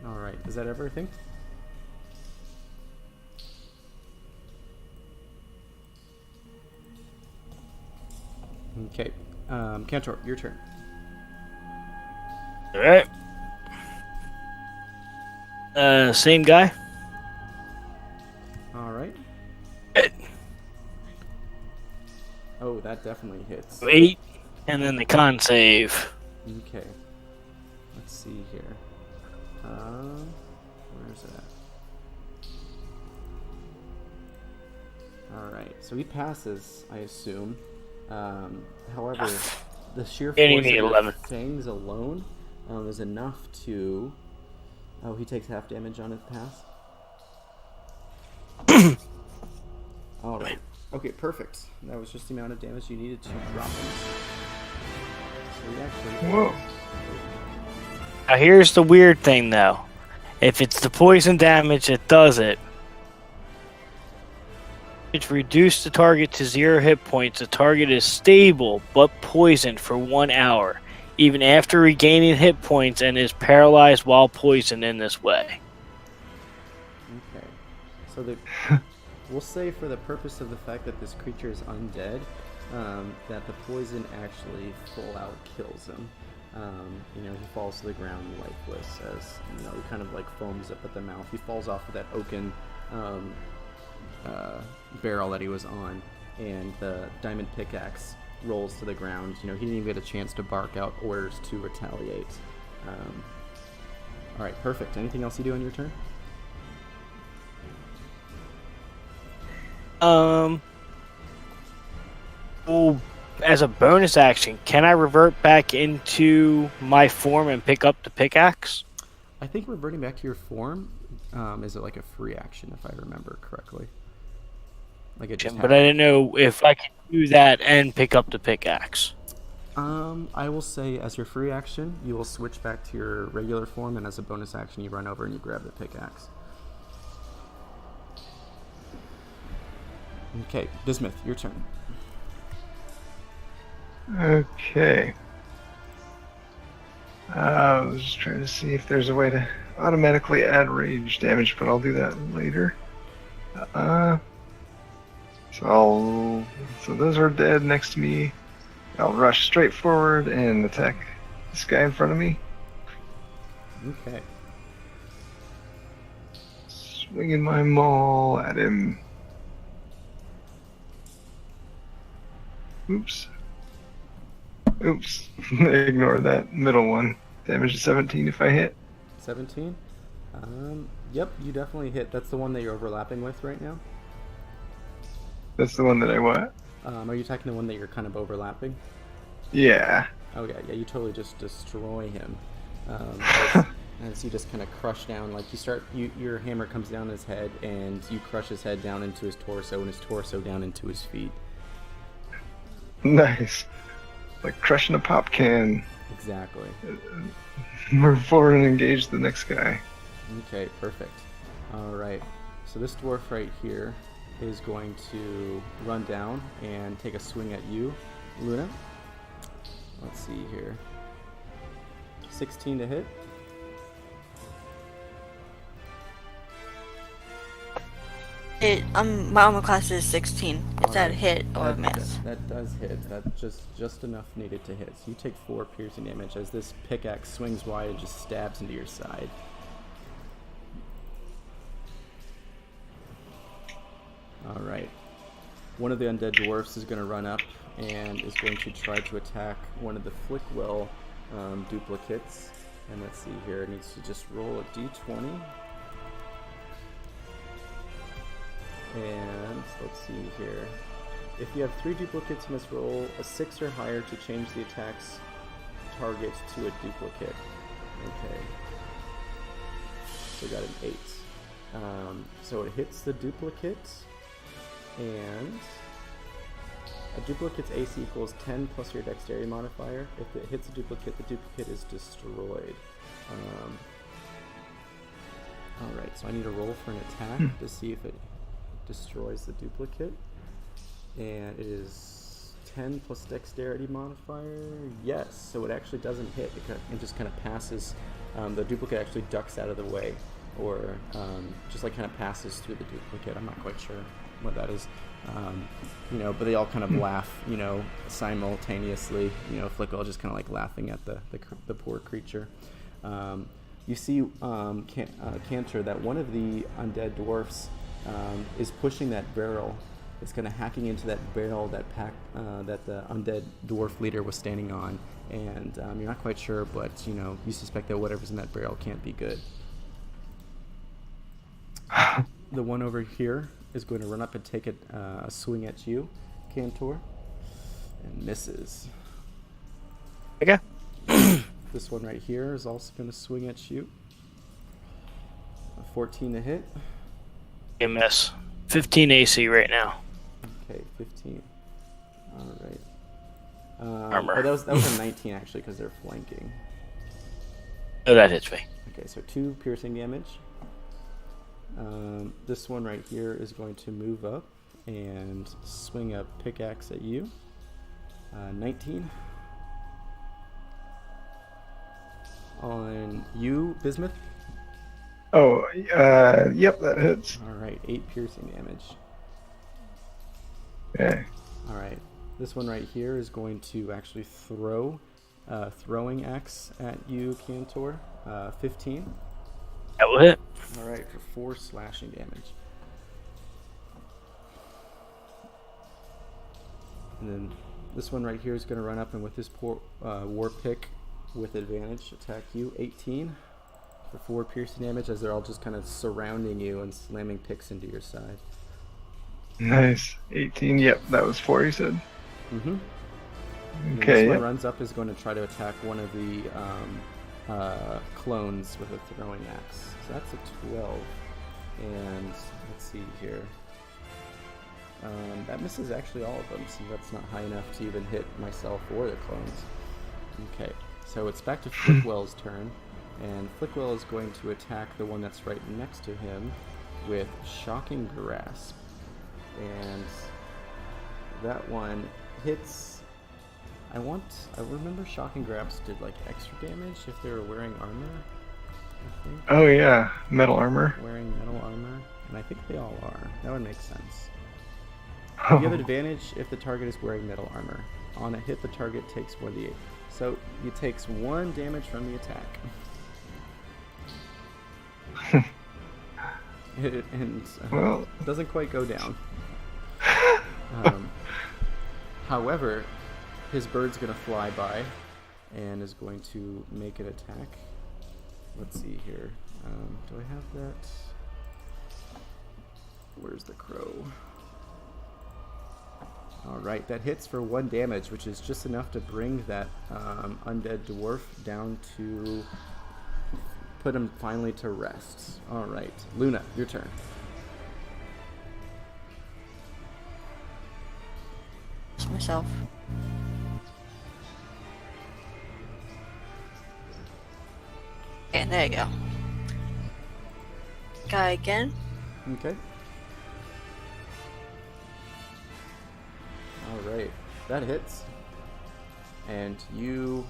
Speaker 2: All right. Is that everything? Okay. Cantor, your turn.
Speaker 4: Alright. Same guy.
Speaker 2: All right. Oh, that definitely hits.
Speaker 4: 8, and then the con save.
Speaker 2: Okay. Let's see here. Where's it at? Alright, so he passes, I assume. However, the sheer force
Speaker 4: Getting
Speaker 2: of
Speaker 4: me
Speaker 2: the
Speaker 4: 11.
Speaker 2: fangs alone is enough to... Oh, he takes half damage on his pass? Alright. Okay, perfect. That was just the amount of damage you needed to drop him. So he actually...
Speaker 1: Whoa.
Speaker 4: Now here's the weird thing though. If it's the poison damage that does it, it's reduced the target to 0 hit points. The target is stable but poisoned for 1 hour, even after regaining hit points, and is paralyzed while poisoned in this way.
Speaker 2: Okay. So we'll say, for the purpose of the fact that this creature is undead, that the poison actually full out kills him. He falls to the ground lifeless as, he kind of like foams up at the mouth. He falls off of that oaken barrel that he was on, and the diamond pickaxe rolls to the ground. He didn't even get a chance to bark out orders to retaliate. Alright, perfect. Anything else you do on your turn?
Speaker 4: Well, as a bonus action, can I revert back into my form and pick up the pickaxe?
Speaker 2: I think reverting back to your form is it like a free action, if I remember correctly. Like it just
Speaker 4: But I didn't know if I could do that and pick up the pickaxe.
Speaker 2: I will say, as your free action, you will switch back to your regular form, and as a bonus action, you run over and you grab the pickaxe. Okay, Bismuth, your turn.
Speaker 1: Okay. I was just trying to see if there's a way to automatically add rage damage, but I'll do that later. So those are dead next to me, I'll rush straight forward and attack this guy in front of me.
Speaker 2: Okay.
Speaker 1: Swinging my maul at him. Oops. Oops. Ignore that middle one. Damage to 17 if I hit.
Speaker 2: 17. Yep, you definitely hit. That's the one that you're overlapping with right now.
Speaker 1: That's the one that I what?
Speaker 2: Are you attacking the one that you're kind of overlapping?
Speaker 1: Yeah.
Speaker 2: Oh yeah, you totally just destroy him. As you just kind of crush down, like your hammer comes down his head, and you crush his head down into his torso, and his torso down into his feet.
Speaker 1: Nice. Like crushing a pop can.
Speaker 2: Exactly.
Speaker 1: Move forward and engage the next guy.
Speaker 2: Okay, perfect. All right. So this dwarf right here is going to run down and take a swing at you, Luna. Let's see here. 16 to hit.
Speaker 3: My armor class is 16. Is that a hit or a
Speaker 2: That-
Speaker 3: miss?
Speaker 2: That does hit. That just enough needed to hit. So you take 4 piercing damage as this pickaxe swings wide and just stabs into your side. All right. One of the undead dwarfs is going to run up and is going to try to attack one of the Flickwell duplicates. And let's see here. It needs to just roll a d20. And let's see here. If you have 3 duplicates, you must roll a 6 or higher to change the attack's target to a duplicate. Okay. So we got an 8. So it hits the duplicate, and a duplicate's AC equals 10 plus your dexterity modifier. If it hits a duplicate, the duplicate is destroyed. Alright, so I need to roll for an attack to see if it destroys the duplicate. And it is 10 plus dexterity modifier. Yes, so it actually doesn't hit. It just kind of passes. The duplicate actually ducks out of the way, or just like kind of passes through the duplicate. I'm not quite sure what that is. But they all kind of laugh, simultaneously. Flickwell just kind of like laughing at the poor creature. You see, Cantor, that one of the undead dwarfs is pushing that barrel. It's kind of hacking into that barrel that the undead dwarf leader was standing on, and you're not quite sure, but you suspect that whatever's in that barrel can't be good. The one over here is going to run up and take a swing at you, Cantor, and misses.
Speaker 4: Okay.
Speaker 2: This one right here is also going to swing at you. A 14 to hit.
Speaker 4: You miss. 15 AC right now.
Speaker 2: Okay, 15. All right.
Speaker 4: Armor.
Speaker 2: That was a 19 actually, because they're flanking.
Speaker 4: Oh, that hits me.
Speaker 2: Okay, so 2 piercing damage. This one right here is going to move up and swing a pickaxe at you. 19. On you, Bismuth.
Speaker 1: Oh, yep, that hits.
Speaker 2: All right, 8 piercing damage.
Speaker 1: Okay.
Speaker 2: All right, this one right here is going to actually throw throwing axe at you, Cantor. 15.
Speaker 4: That will hit.
Speaker 2: All right, for 4 slashing damage. And then this one right here is going to run up and with his war pick with advantage attack you. 18 for 4 piercing damage, as they're all just kind of surrounding you and slamming picks into your side.
Speaker 1: Nice. 18. Yep, that was 4, you said.
Speaker 2: Mm-hmm. And
Speaker 1: Okay.
Speaker 2: this one
Speaker 1: Yep.
Speaker 2: runs up is going to try to attack one of the clones with a throwing axe. So that's a 12. And let's see here. That misses actually all of them, so that's not high enough to even hit myself or the clones. Okay, so it's back to Flickwell's turn, and Flickwell is going to attack the one that's right next to him with Shocking Grasp. And that one hits. I remember Shocking Grasp did like extra damage if they were wearing armor, I think.
Speaker 1: Oh, yeah. Metal armor.
Speaker 2: Wearing metal armor, and I think they all are. That would make sense.
Speaker 1: Oh.
Speaker 2: You have advantage if the target is wearing metal armor. On a hit, the target takes 1d8. So he takes 1 damage from the attack. And
Speaker 1: Well,
Speaker 2: it doesn't quite go down. However, his bird's going to fly by and is going to make an attack. Let's see here. Do I have that? Where's the crow? Alright, that hits for 1 damage, which is just enough to bring that undead dwarf down to put him finally to rest. Alright, Luna, your turn.
Speaker 3: It's myself. Okay, there you go. Guy again.
Speaker 2: Okay. Alright, that hits. And you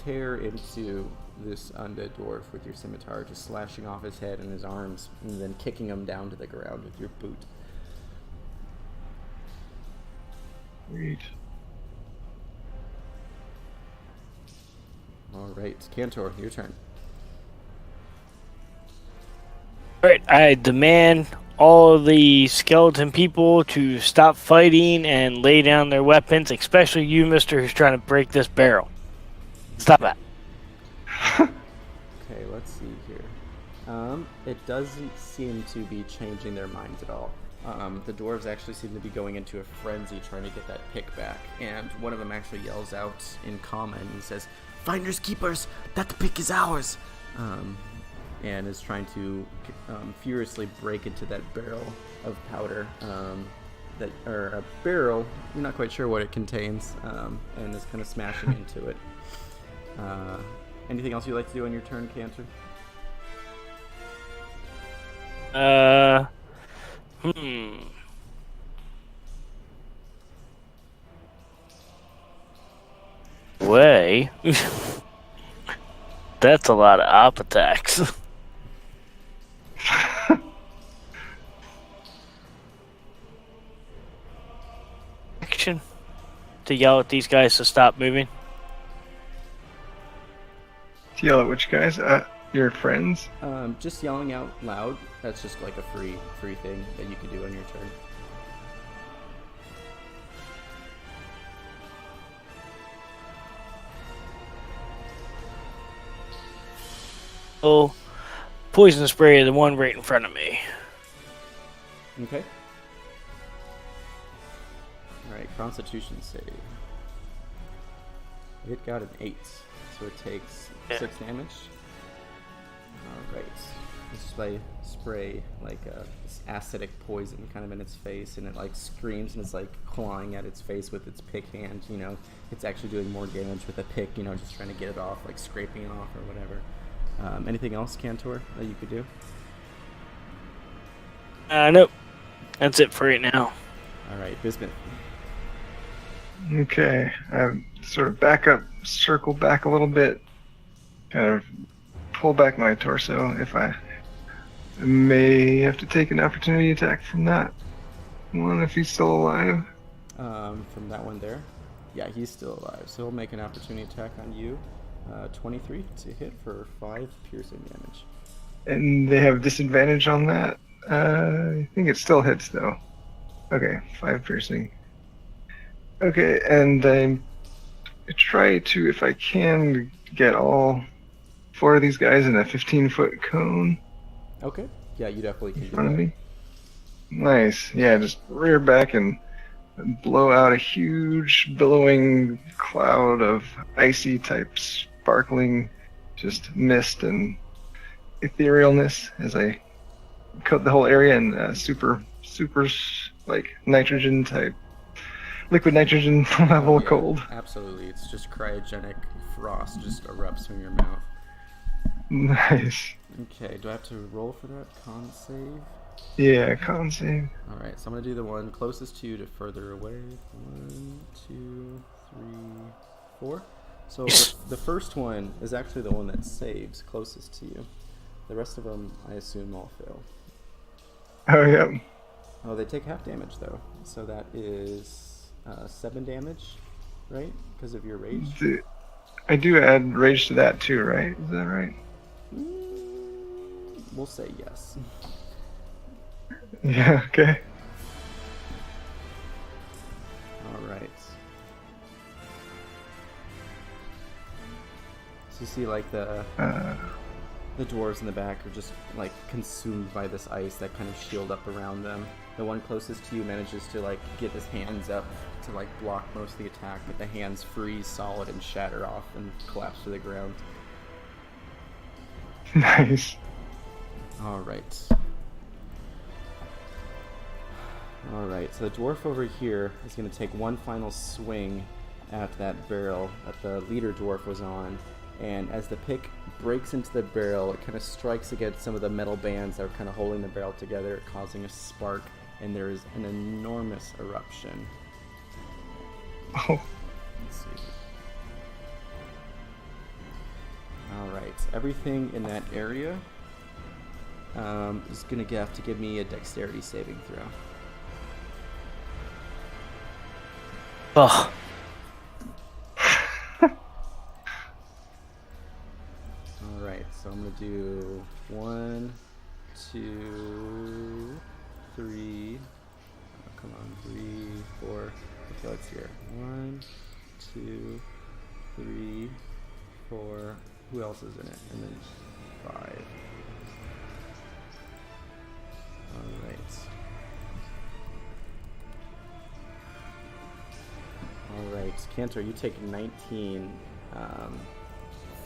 Speaker 2: tear into this undead dwarf with your scimitar, just slashing off his head and his arms, and then kicking him down to the ground with your boot.
Speaker 1: sweet.
Speaker 2: Alright, Cantor, your turn.
Speaker 4: Alright, I demand all of the skeleton people to stop fighting and lay down their weapons, especially you, mister, who's trying to break this barrel. Stop that.
Speaker 2: Okay, let's see here. It doesn't seem to be changing their minds at all. The dwarves actually seem to be going into a frenzy trying to get that pick back, and one of them actually yells out in common and says, "Finders keepers, that pick is ours!" And is trying to furiously break into that barrel of powder, or a barrel, you're not quite sure what it contains, and is kind of smashing into it. Anything else you'd like to do on your turn, Cantor?
Speaker 4: Way. That's a lot of op attacks. Action to yell at these guys to stop moving.
Speaker 1: To yell at which guys? Your friends?
Speaker 2: Just yelling out loud. That's just like a free thing that you can do on your turn.
Speaker 4: Oh, poison spray the one right in front of me.
Speaker 2: Okay. Alright, Constitution save. It got an 8, so it takes 6 damage. Alright. This is by spray like this acidic poison kind of in its face, and it like screams and it's like clawing at its face with its pick hand, you know. It's actually doing more damage with a pick, you know, just trying to get it off, like scraping it off or whatever. Anything else, Cantor, that you could do?
Speaker 4: Nope. That's it for right now.
Speaker 2: Alright, Bismuth.
Speaker 1: Okay. Sort of back up, circle back a little bit, kind of pull back my torso if I may have to take an opportunity attack from that one if he's still alive.
Speaker 2: From that one there? Yeah, he's still alive, so he'll make an opportunity attack on you. 23 to hit for 5 piercing damage.
Speaker 1: And they have disadvantage on that. I think it still hits though. Okay, 5 piercing. Okay, and I try to, if I can, get all 4 of these guys in a 15-foot cone
Speaker 2: Okay. Yeah, you definitely can
Speaker 1: in
Speaker 2: do
Speaker 1: front of
Speaker 2: that.
Speaker 1: me. Nice. Yeah, just rear back and blow out a huge billowing cloud of icy type sparkling just mist and etherealness as I coat the whole area in super like nitrogen type liquid nitrogen level
Speaker 2: Yeah,
Speaker 1: cold.
Speaker 2: Absolutely. It's just cryogenic frost just erupts from your mouth.
Speaker 1: Nice.
Speaker 2: Okay, do I have to roll for that? Con save?
Speaker 1: Yeah, con save.
Speaker 2: Alright, so I'm going to do the one closest to you to further away. 1, 2, 3, 4. So the first one is actually the one that saves closest to you. The rest of them, I assume, all fail.
Speaker 1: Oh yeah.
Speaker 2: Oh, they take half damage though. So that is 7 damage. right? Because of your rage.
Speaker 1: I do add rage to that too, right? Is that right?
Speaker 2: We'll say yes.
Speaker 1: Yeah. Okay.
Speaker 2: All right. So you see, like the dwarves in the back are just like consumed by this ice that kind of shield up around them. The one closest to you manages to like get his hands up to like block most of the attack, but the hands freeze solid and shatter off and collapse to the ground.
Speaker 1: Nice.
Speaker 2: All right. All right. So the dwarf over here is going to take one final swing at that barrel that the leader dwarf was on. And as the pick breaks into the barrel, it kind of strikes against some of the metal bands that are kind of holding the barrel together, causing a spark, and there is an enormous eruption.
Speaker 1: Oh.
Speaker 2: Let's see. Alright, everything in that area is going to have to give me a dexterity saving throw.
Speaker 4: Oh,
Speaker 2: Alright, so I'm going to do 1, 2, 3. Oh, come on, 3, 4. Okay, let's hear. 1, 2, 3, 4. Who else is in it? And then 5. Alright. Alright, Cantor, you take 19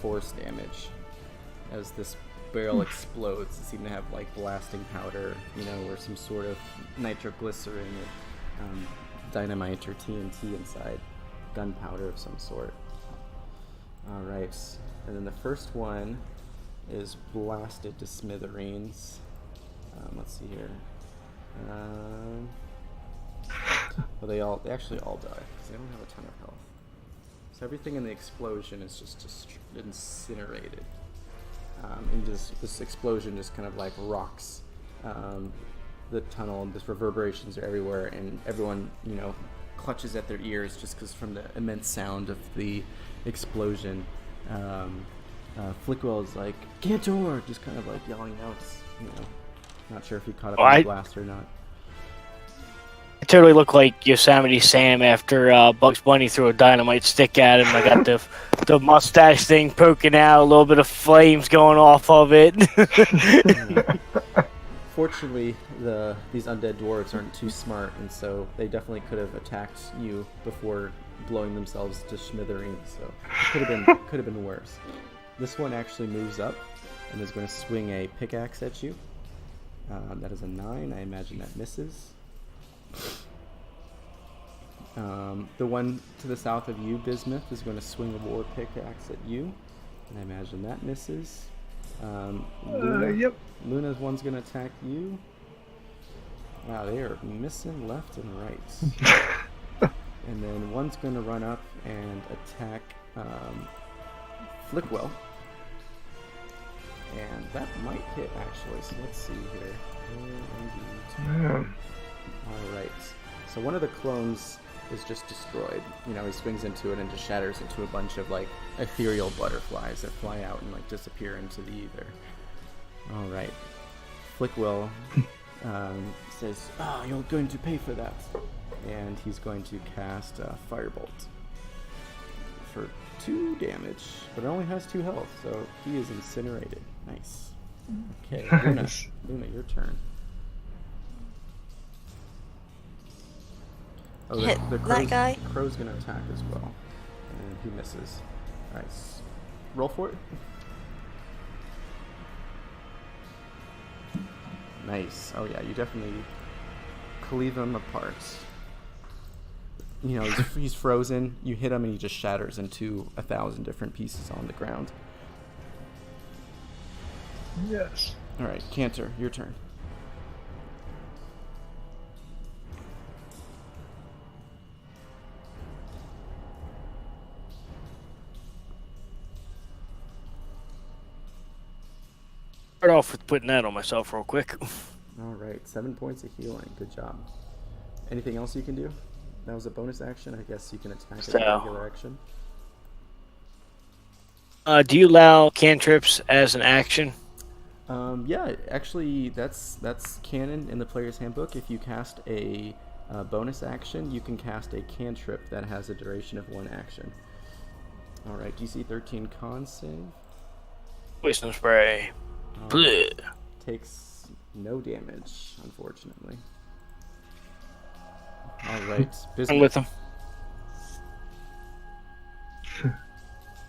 Speaker 2: force damage as this barrel explodes. It seemed to have like blasting powder, or some sort of nitroglycerin or dynamite or TNT inside, gunpowder of some sort. Alright, and then the first one is blasted to smithereens. Let's see here. Well, they actually all die because they don't have a ton of health. So everything in the explosion is just incinerated. And this explosion just kind of like rocks the tunnel, and this reverberations are everywhere, and everyone clutches at their ears just because from the immense sound of the explosion. Flickwell is like, Cantor, just kind of like yelling out, not sure if he caught up on the blast or not.
Speaker 4: I totally look like Yosemite Sam after Bugs Bunny threw a dynamite stick at him. I got the mustache thing poking out, a little bit of flames going off of it.
Speaker 2: Fortunately, these undead dwarves aren't too smart, and so they definitely could have attacked you before blowing themselves to smithereens. So it could have been worse. This one actually moves up and is going to swing a pickaxe at you. That is a 9. I imagine that misses. The one to the south of you, Bismuth, is going to swing a war pickaxe at you, and I imagine that misses. Luna,
Speaker 1: Yep.
Speaker 2: Luna's one's going to attack you. Wow, they are missing left and right. And then one's going to run up and attack Flickwell. And that might hit, actually, so let's see here.
Speaker 1: Yeah.
Speaker 2: Alright, so one of the clones is just destroyed. He swings into it and just shatters into a bunch of like ethereal butterflies that fly out and like disappear into the ether. Alright, Flickwell says, "Oh, you're going to pay for that." And he's going to cast Firebolt for 2 damage, but it only has 2 health, so he is incinerated. Nice. Okay, Luna, your turn. Oh,
Speaker 3: Hit that guy.
Speaker 2: Crow's gonna attack as well, and he misses. Nice. Roll for it. Nice. Oh yeah, you definitely cleave him apart. He's frozen. You hit him, and he just shatters into 1,000 different pieces on the ground.
Speaker 1: Yes.
Speaker 2: All right, Cantor, your turn.
Speaker 4: Start off with putting that on myself real quick.
Speaker 2: All right, 7 points of healing. Good job. Anything else you can do? that was a bonus action. I guess you can attack as
Speaker 4: So-
Speaker 2: a regular action.
Speaker 4: Do you allow cantrips as an action?
Speaker 2: Yeah, actually, that's canon in the player's handbook. If you cast a bonus action, you can cast a cantrip that has a duration of 1 action. All right, DC 13 con save.
Speaker 4: Poison spray. Bleh.
Speaker 2: Takes no damage, unfortunately. All right,
Speaker 4: I'm
Speaker 2: Bismuth.
Speaker 4: with him.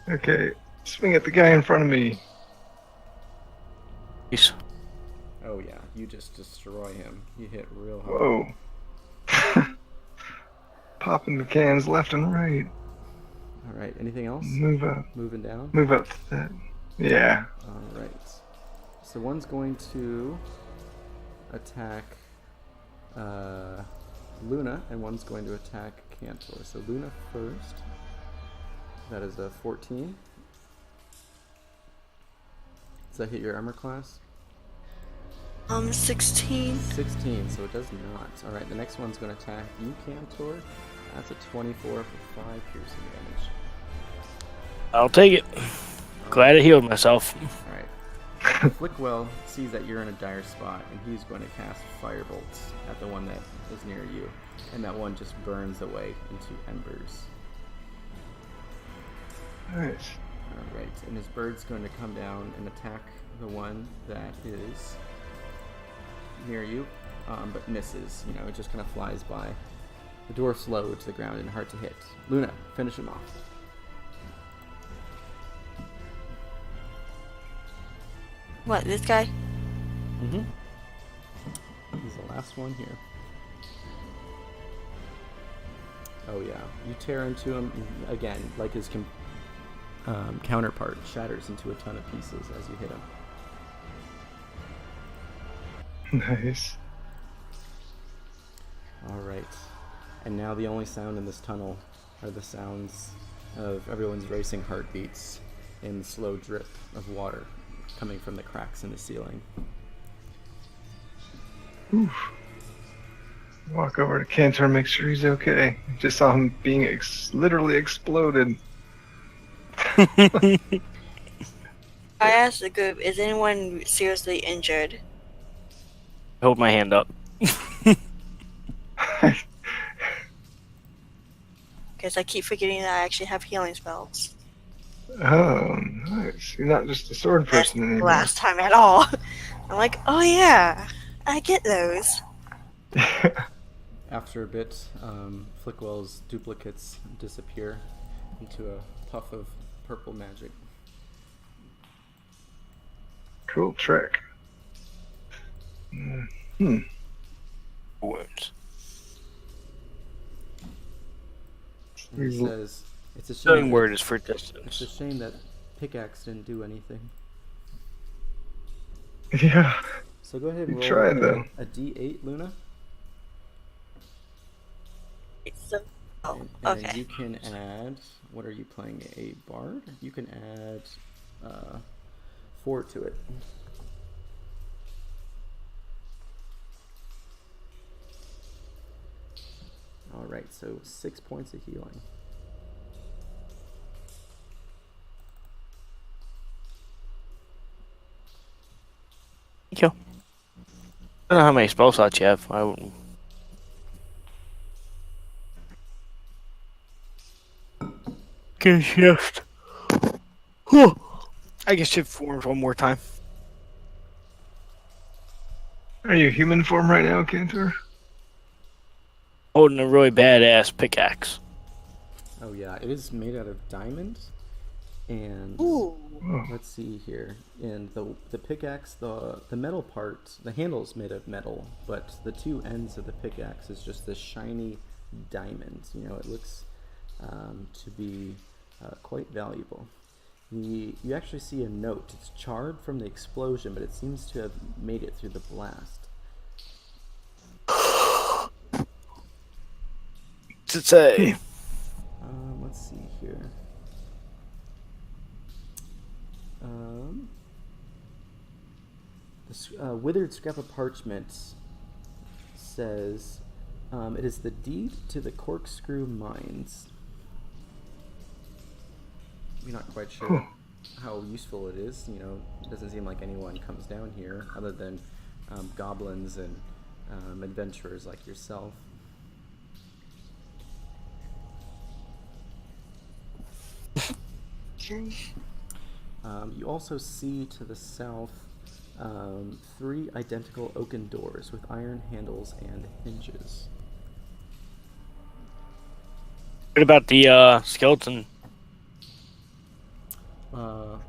Speaker 1: Okay, swing at the guy in front of me.
Speaker 4: Peace.
Speaker 2: Oh yeah, you just destroy him. You hit real hard.
Speaker 1: Whoa. Popping the cans left and right.
Speaker 2: All right, anything else?
Speaker 1: Move up.
Speaker 2: Moving down.
Speaker 1: Move up to that. Yeah.
Speaker 2: All right. So one's going to attack Luna, and one's going to attack Cantor. So Luna first. That is a 14. Does that hit your armor class?
Speaker 3: 16.
Speaker 2: 16, so it does not. All right, the next one's going to attack you, Cantor. That's a 24 for 5 piercing damage.
Speaker 4: I'll take it. Glad I healed myself.
Speaker 2: All right. Flickwell sees that you're in a dire spot, and he's going to cast Firebolts at the one that is near you, and that one just burns away into embers.
Speaker 1: Nice.
Speaker 2: All right, and his bird's going to come down and attack the one that is near you, but misses. You know, it just kind of flies by. The dwarf's low to the ground and hard to hit. Luna, finish him off.
Speaker 3: What, this guy?
Speaker 2: Mm-hmm. He's the last one here. Oh yeah, you tear into him again, like his counterpart shatters into a ton of pieces as you hit him.
Speaker 1: Nice.
Speaker 2: All right, and now the only sound in this tunnel are the sounds of everyone's racing heartbeats and the slow drip of water coming from the cracks in the ceiling.
Speaker 1: Oof. Walk over to Cantor and make sure he's okay. Just saw him being literally exploded.
Speaker 3: I asked the group, is anyone seriously injured?
Speaker 4: Hold my hand up.
Speaker 3: Because I keep forgetting that I actually have healing spells.
Speaker 1: Oh, nice. You're not just a sword
Speaker 3: That's
Speaker 1: person
Speaker 3: the
Speaker 1: anymore.
Speaker 3: last time at all. I'm like, oh yeah, I get those.
Speaker 2: After a bit, Flickwell's duplicates disappear into a puff of purple magic.
Speaker 1: Cool trick.
Speaker 4: Wounds.
Speaker 2: And he says, "It's a
Speaker 4: Killing
Speaker 2: shame.
Speaker 4: word is for
Speaker 2: It's a
Speaker 4: distance.
Speaker 2: shame that pickaxe didn't do anything."
Speaker 1: Yeah.
Speaker 2: So go ahead and
Speaker 1: You
Speaker 2: roll
Speaker 1: tried, though.
Speaker 2: a D8, Luna,
Speaker 3: So, oh,
Speaker 2: and then
Speaker 3: okay.
Speaker 2: you can add. What are you playing? A bard? You can add 4 to it. All right, so 6 points of healing.
Speaker 4: Thank you. I don't know how many spell slots you have. I wouldn't. Can shift. I can shift forms one more time.
Speaker 1: Are you human form right now, Cantor?
Speaker 4: Holding a really badass pickaxe.
Speaker 2: Oh yeah, it is made out of diamond, and
Speaker 3: Ooh.
Speaker 1: Oh,
Speaker 2: let's see here. And the pickaxe, the metal part, the handle's made of metal, but the two ends of the pickaxe is just this shiny diamond. You know, it looks to be quite valuable. You actually see a note. It's charred from the explosion, but it seems to have made it through the blast.
Speaker 4: What's it say?
Speaker 2: Let's see here. This withered scrap of parchment says, It is the deed to the Corkscrew Mines. You're not quite sure
Speaker 1: Cool.
Speaker 2: how useful it is. You know, it doesn't seem like anyone comes down here other than goblins and adventurers like yourself. You also see to the south 3 identical oaken doors with iron handles and hinges.
Speaker 4: What about the skeleton?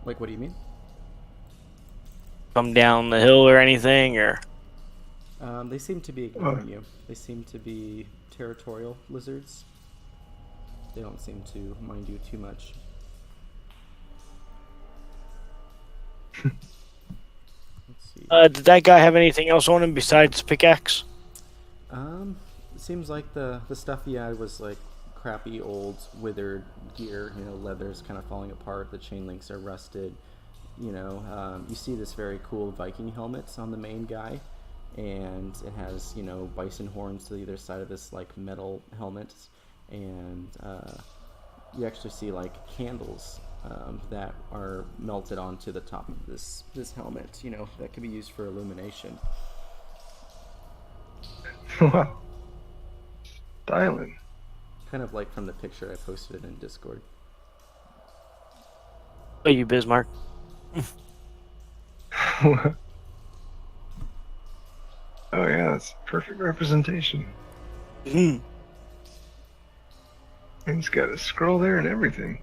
Speaker 2: Like, what do you mean?
Speaker 4: Come down the hill or anything, or
Speaker 2: They seem to be ignoring you. They seem to be territorial lizards. They don't seem to mind you too much. Let's see.
Speaker 4: did that guy have anything else on him besides pickaxe?
Speaker 2: It seems like the stuff he had was like crappy old withered gear. You know, leather's kind of falling apart. The chain links are rusted. You know, you see this very cool Viking helmet on the main guy, and it has, you know, bison horns to either side of this like metal helmet, and you actually see like candles that are melted onto the top of this helmet. You know, that could be used for illumination.
Speaker 1: Wow. Styling.
Speaker 2: Kind of like from the picture I posted in Discord.
Speaker 4: Oh, you Bismarck.
Speaker 1: Oh yeah, that's perfect representation.
Speaker 4: Mhm.
Speaker 1: And he's got a scroll there and everything.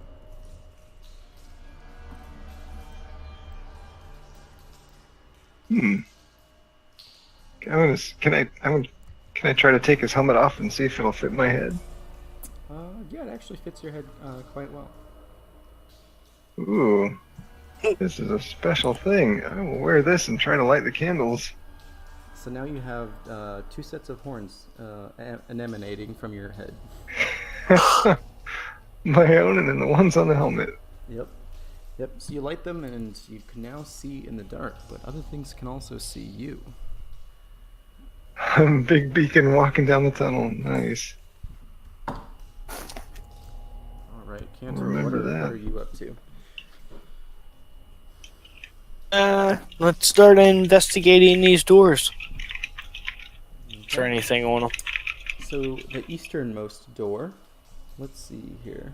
Speaker 1: Can I try to take his helmet off and see if it'll fit my head?
Speaker 2: Yeah, it actually fits your head quite well.
Speaker 1: Ooh. This is a special thing. I will wear this and try to light the candles.
Speaker 2: So now you have 2 sets of horns emanating from your head.
Speaker 1: My own and then the ones on the helmet.
Speaker 2: Yep. Yep. So you light them and you can now see in the dark, but other things can also see you.
Speaker 1: I'm a big beacon walking down the tunnel. Nice.
Speaker 2: All right, Cantor,
Speaker 1: Remember
Speaker 2: what
Speaker 1: that.
Speaker 2: are you up to?
Speaker 4: Let's start investigating these doors. Is there anything on them?
Speaker 2: So the easternmost door, let's see here.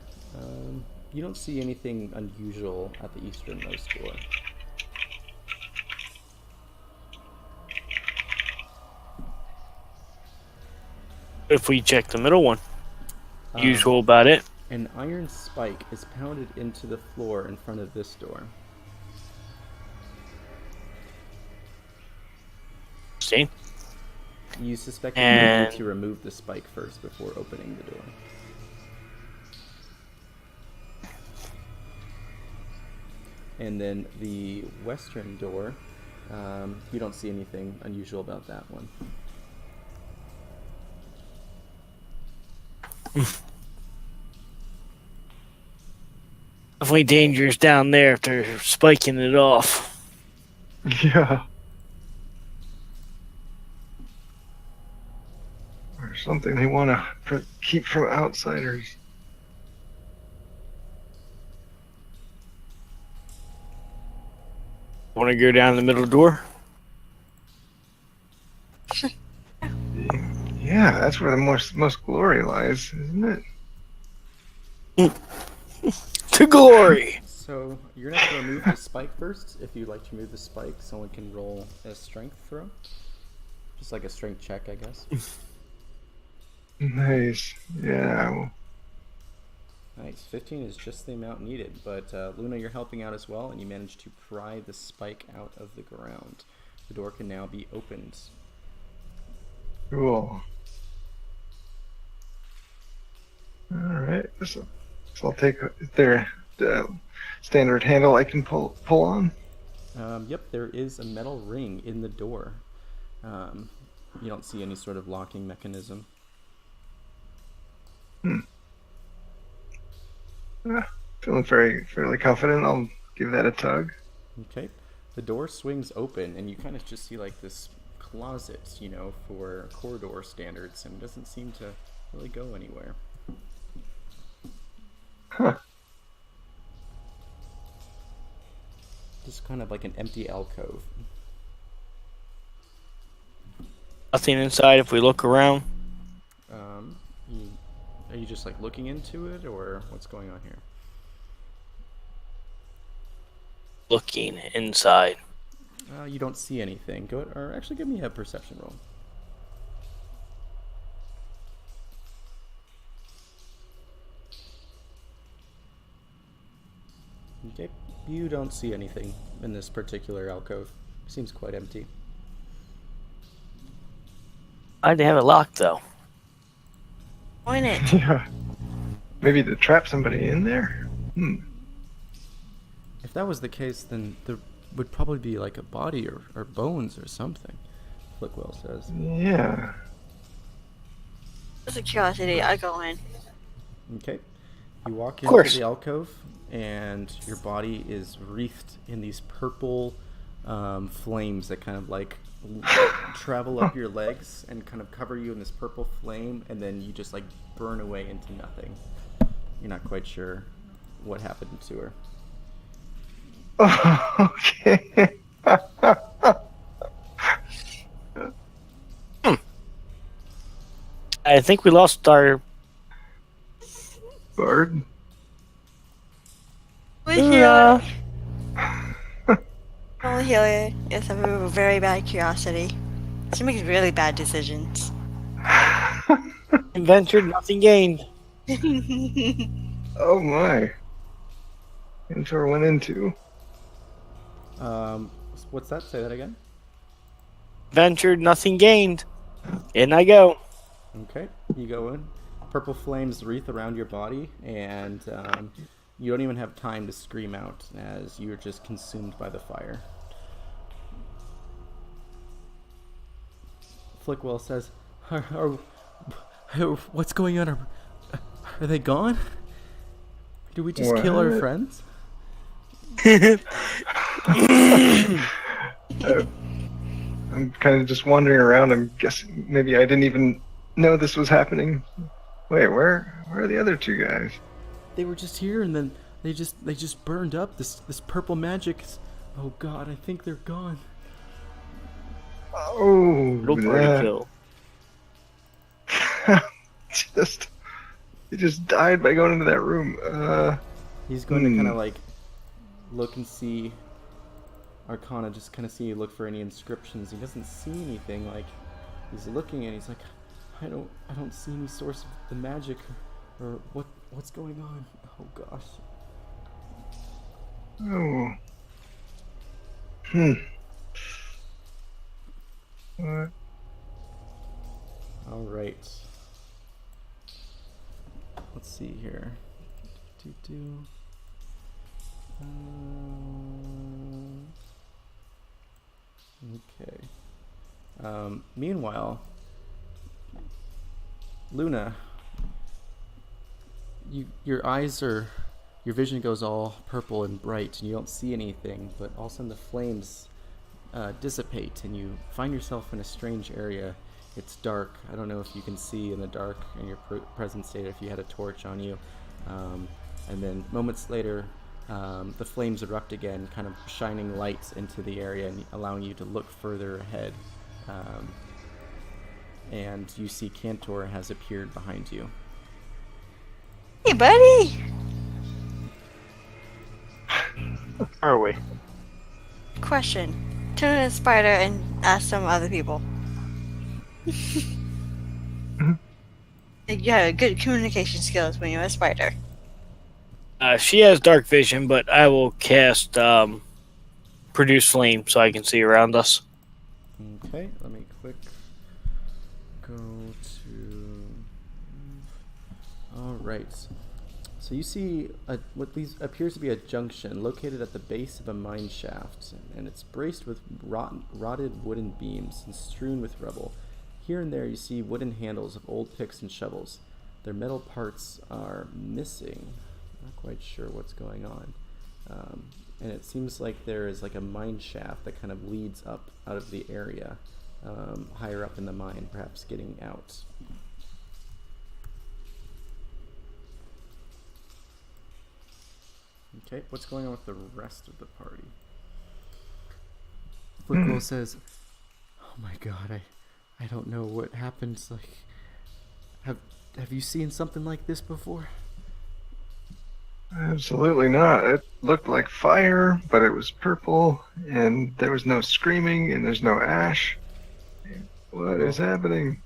Speaker 2: You don't see anything unusual at the easternmost door.
Speaker 4: If we check the middle one,
Speaker 2: Um,
Speaker 4: usual about it.
Speaker 2: An iron spike is pounded into the floor in front of this door.
Speaker 4: See?
Speaker 2: You suspect that you
Speaker 4: And-
Speaker 2: need to remove the spike first before opening the door. And then the western door, you don't see anything unusual about that one.
Speaker 4: Definitely dangerous down there if they're spiking it off.
Speaker 1: Yeah. Or something they want to keep from outsiders.
Speaker 4: Want to go down the middle door?
Speaker 1: Yeah, that's where the most glory lies, isn't it?
Speaker 4: To glory!
Speaker 2: So you're gonna have to remove the spike first. If you'd like to remove the spike, someone can roll a strength throw. Just like a strength check, I guess.
Speaker 1: Nice. Yeah. Well,
Speaker 2: Nice. 15 is just the amount needed, but Luna, you're helping out as well, and you managed to pry the spike out of the ground. The door can now be opened.
Speaker 1: cool. All right. So I'll take their standard handle I can pull on.
Speaker 2: Yep, there is a metal ring in the door. You don't see any sort of locking mechanism.
Speaker 1: Feeling fairly confident. I'll give that a tug.
Speaker 2: Okay. The door swings open, and you kind of just see like this closet, for corridor standards, and doesn't seem to really go anywhere.
Speaker 1: Huh.
Speaker 2: Just kind of like an empty alcove.
Speaker 4: Nothing inside if we look around.
Speaker 2: Are you just like looking into it, or what's going on here?
Speaker 4: Looking inside.
Speaker 2: You don't see anything. Or actually give me a perception roll. Okay, you don't see anything in this particular alcove. Seems quite empty.
Speaker 4: I'd have it locked though.
Speaker 3: Point it.
Speaker 1: Yeah. Maybe to trap somebody in there?
Speaker 2: If that was the case, then there would probably be like a body or bones or something, Flickwell says.
Speaker 1: Yeah.
Speaker 3: Just a curiosity, I go in.
Speaker 2: Okay. You walk
Speaker 4: Of course.
Speaker 2: into the alcove, and your body is wreathed in these purple flames that kind of like travel up your legs and kind of cover you in this purple flame, and then you just like burn away into nothing. You're not quite sure what happened to her.
Speaker 1: Okay.
Speaker 4: I think we lost our.
Speaker 1: Bard.
Speaker 3: We're here. Only here is a very bad curiosity. She makes really bad decisions.
Speaker 4: Ventured, nothing gained.
Speaker 1: Oh my. Into or went into.
Speaker 2: What's that? Say that again.
Speaker 4: Ventured, nothing gained. In I go.
Speaker 2: Okay, you go in. Purple flames wreath around your body, and you don't even have time to scream out as you're just consumed by the fire. Flickwell says, what's going on? Are they gone? Did we just kill our
Speaker 1: What?
Speaker 2: friends?
Speaker 1: I'm kind of just wandering around. I'm guessing maybe I didn't even know this was happening. Wait, where are the other two guys?
Speaker 2: They were just here, and then they just burned up. This purple magic. Oh God, I think they're gone.
Speaker 1: Oh,
Speaker 4: Little party kill.
Speaker 1: He just died by going into that room.
Speaker 2: He's going to kind of like look and see Arcana, just kind of see, look for any inscriptions. He doesn't see anything. Like, he's looking and he's like, I don't see any source of the magic, or what's going on. Oh gosh.
Speaker 1: Oh. What?
Speaker 2: All right. Let's see here. Okay. Meanwhile, Luna, your vision goes all purple and bright, and you don't see anything. But all of a sudden, the flames dissipate, and you find yourself in a strange area. It's dark. I don't know if you can see in the dark in your present state if you had a torch on you. And then moments later, the flames erupt again, kind of shining light into the area and allowing you to look further ahead. And you see Cantor has appeared behind you.
Speaker 3: Hey, buddy!
Speaker 4: Where are we?
Speaker 3: Question. Turn to the spider and ask some other people. You have good communication skills when you're a spider.
Speaker 4: She has dark vision, but I will cast produce flame so I can see around us.
Speaker 2: Okay, let me quick go to... Alright. So you see what appears to be a junction located at the base of a mine shaft, and it's braced with rotted wooden beams and strewn with rubble. Here and there you see wooden handles of old picks and shovels. Their metal parts are missing. Not quite sure what's going on. And it seems like there is like a mine shaft that kind of leads up out of the area. higher up in the mine, perhaps getting out. Okay, what's going on with the rest of the party? Flickwill says, "Oh my god, I don't know what happens. Like, have you seen something like this before?"
Speaker 1: Absolutely not. It looked like fire, but it was purple, and there was no screaming, and there's no ash. What is happening?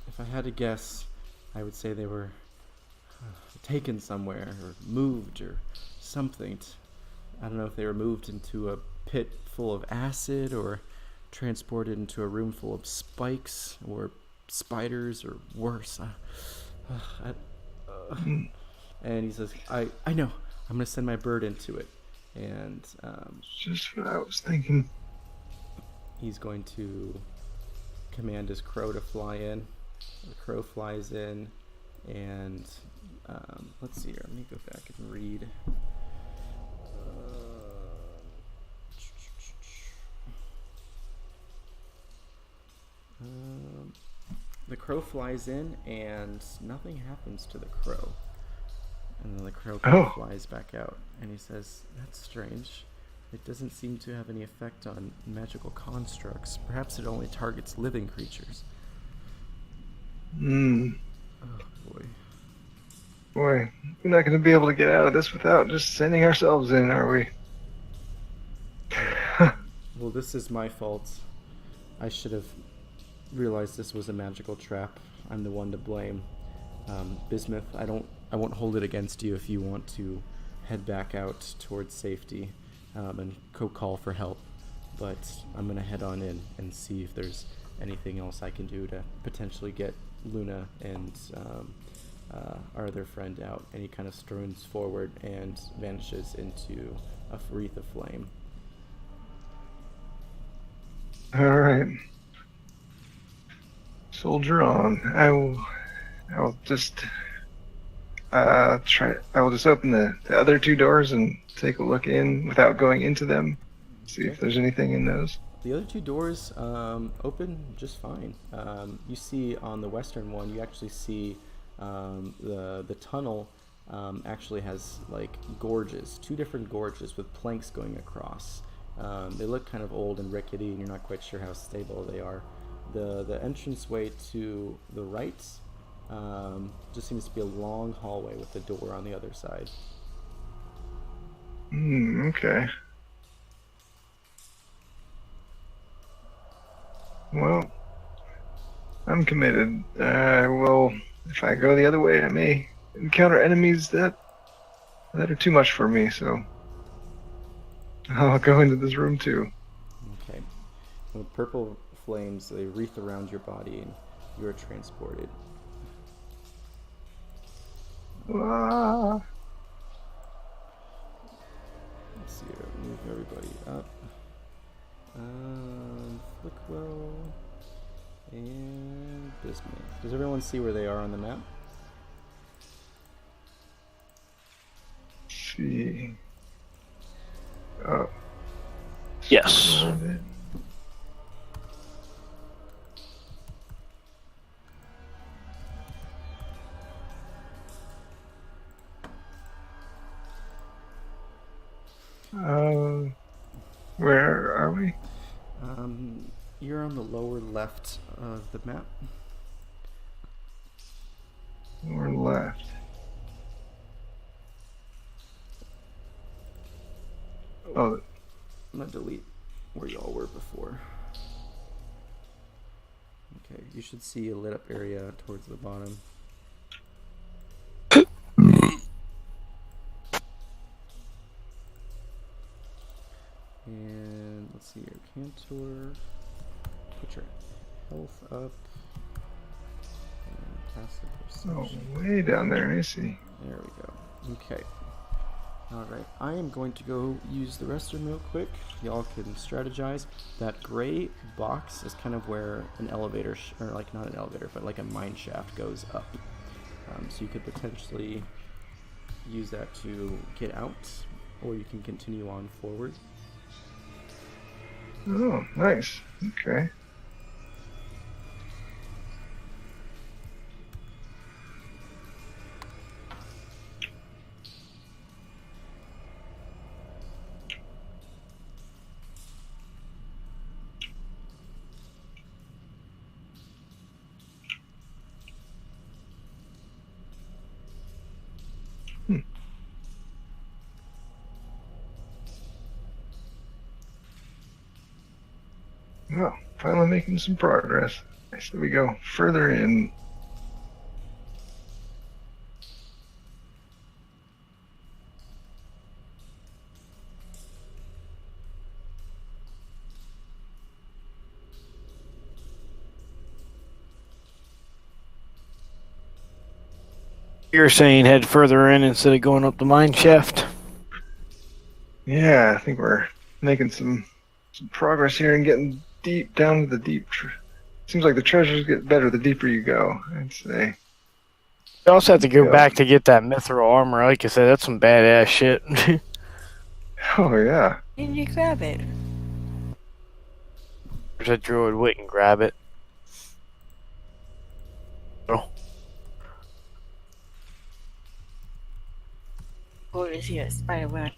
Speaker 2: If I had to guess, I would say they were taken somewhere, or moved, or something. I don't know if they were moved into a pit full of acid, or transported into a room full of spikes, or spiders, or worse. And he says, I know. I'm going to send my bird into it. And
Speaker 1: Just what I was thinking.
Speaker 2: he's going to command his crow to fly in. The crow flies in, and let's see here. Let me go back and read. The crow flies in, and nothing happens to the crow. And then the crow kind of flies back out, and he says, "That's strange. It doesn't seem to have any effect on magical constructs. Perhaps it only targets living creatures." Oh boy.
Speaker 1: Boy, we're not going to be able to get out of this without just sending ourselves in, are we?
Speaker 2: Well, this is my fault. I should have realized this was a magical trap. I'm the one to blame. Bismuth, I won't hold it against you if you want to head back out towards safety and go call for help. But I'm going to head on in and see if there's anything else I can do to potentially get Luna and our other friend out. And he kind of struns forward and vanishes into a wreath of flame.
Speaker 1: All right. Soldier on. I will just I will just open the other two doors and take a look in without going into them. See if there's anything in those.
Speaker 2: The other two doors open just fine. You see on the western one, you actually see the tunnel actually has like gorges, two different gorges with planks going across. They look kind of old and rickety, and you're not quite sure how stable they are. The entranceway to the right just seems to be a long hallway with a door on the other side.
Speaker 1: Okay. Well, I'm committed. Well, if I go the other way, I may encounter enemies that are too much for me, so I'll go into this room too.
Speaker 2: Okay. The purple flames, they wreath around your body, and you are transported.
Speaker 1: Ah.
Speaker 2: Let's see here, move everybody up. Flickwell and Bismuth. Does everyone see where they are on the map?
Speaker 1: See. Oh.
Speaker 4: Yes.
Speaker 1: Where are we?
Speaker 2: You're on the lower left of the map.
Speaker 1: Lower left. Oh.
Speaker 2: I'm gonna delete where y'all were before. Okay, you should see a lit up area towards the bottom. And let's see your Cantor. Put your health up. And passive
Speaker 1: Oh,
Speaker 2: perception.
Speaker 1: way down there, I see.
Speaker 2: There we go. Okay. Alright, I am going to go use the restroom real quick. Y'all can strategize. That gray box is kind of where an elevator, or like not an elevator, but like a mine shaft goes up. So you could potentially use that to get out, or you can continue on forward.
Speaker 1: Oh, nice. Okay. Oh, finally making some progress. Nice. There we go. Further in.
Speaker 4: You're saying head further in instead of going up the mine shaft?
Speaker 1: Yeah, I think we're making some progress here and getting deep down to the deep. Seems like the treasures get better the deeper you go, I'd say.
Speaker 4: You also have to go
Speaker 1: Yeah.
Speaker 4: back to get that mithril armor. Like I said, that's some badass shit.
Speaker 1: Oh, yeah.
Speaker 3: Did you grab it?
Speaker 4: There's a druid wait and grab it. Oh.
Speaker 3: Or is he a spider web?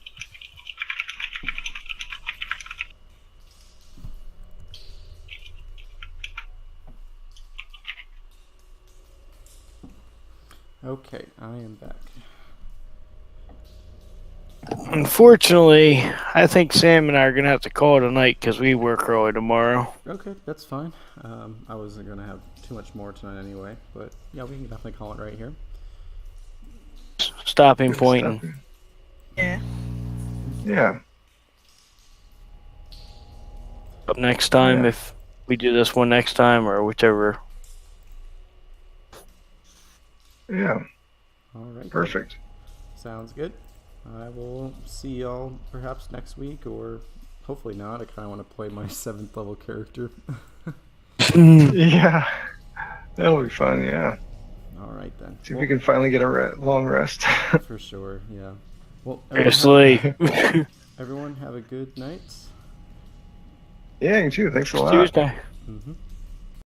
Speaker 2: Okay, I am back.
Speaker 4: Unfortunately, I think Sam and I are gonna have to call it a night because we work early tomorrow.
Speaker 2: Okay, that's fine. I wasn't gonna have too much more tonight anyway, but yeah, we can definitely call it right here.
Speaker 4: Stopping point. And
Speaker 3: Yeah.
Speaker 1: Yeah.
Speaker 4: up next time
Speaker 1: Yeah.
Speaker 4: if we do this one next time or whichever.
Speaker 1: Yeah.
Speaker 2: All right.
Speaker 1: Perfect.
Speaker 2: Sounds good. I will see y'all perhaps next week, or hopefully not. I kind of want to play my 7th level character.
Speaker 1: Yeah. That'll be fun, yeah.
Speaker 2: All right then.
Speaker 1: See if we can finally get a long rest.
Speaker 2: For sure, yeah. Well,
Speaker 4: Seriously.
Speaker 2: everyone have a good night.
Speaker 1: Yeah, you too. Thanks a lot.
Speaker 4: Tuesday.
Speaker 2: Mm-hmm.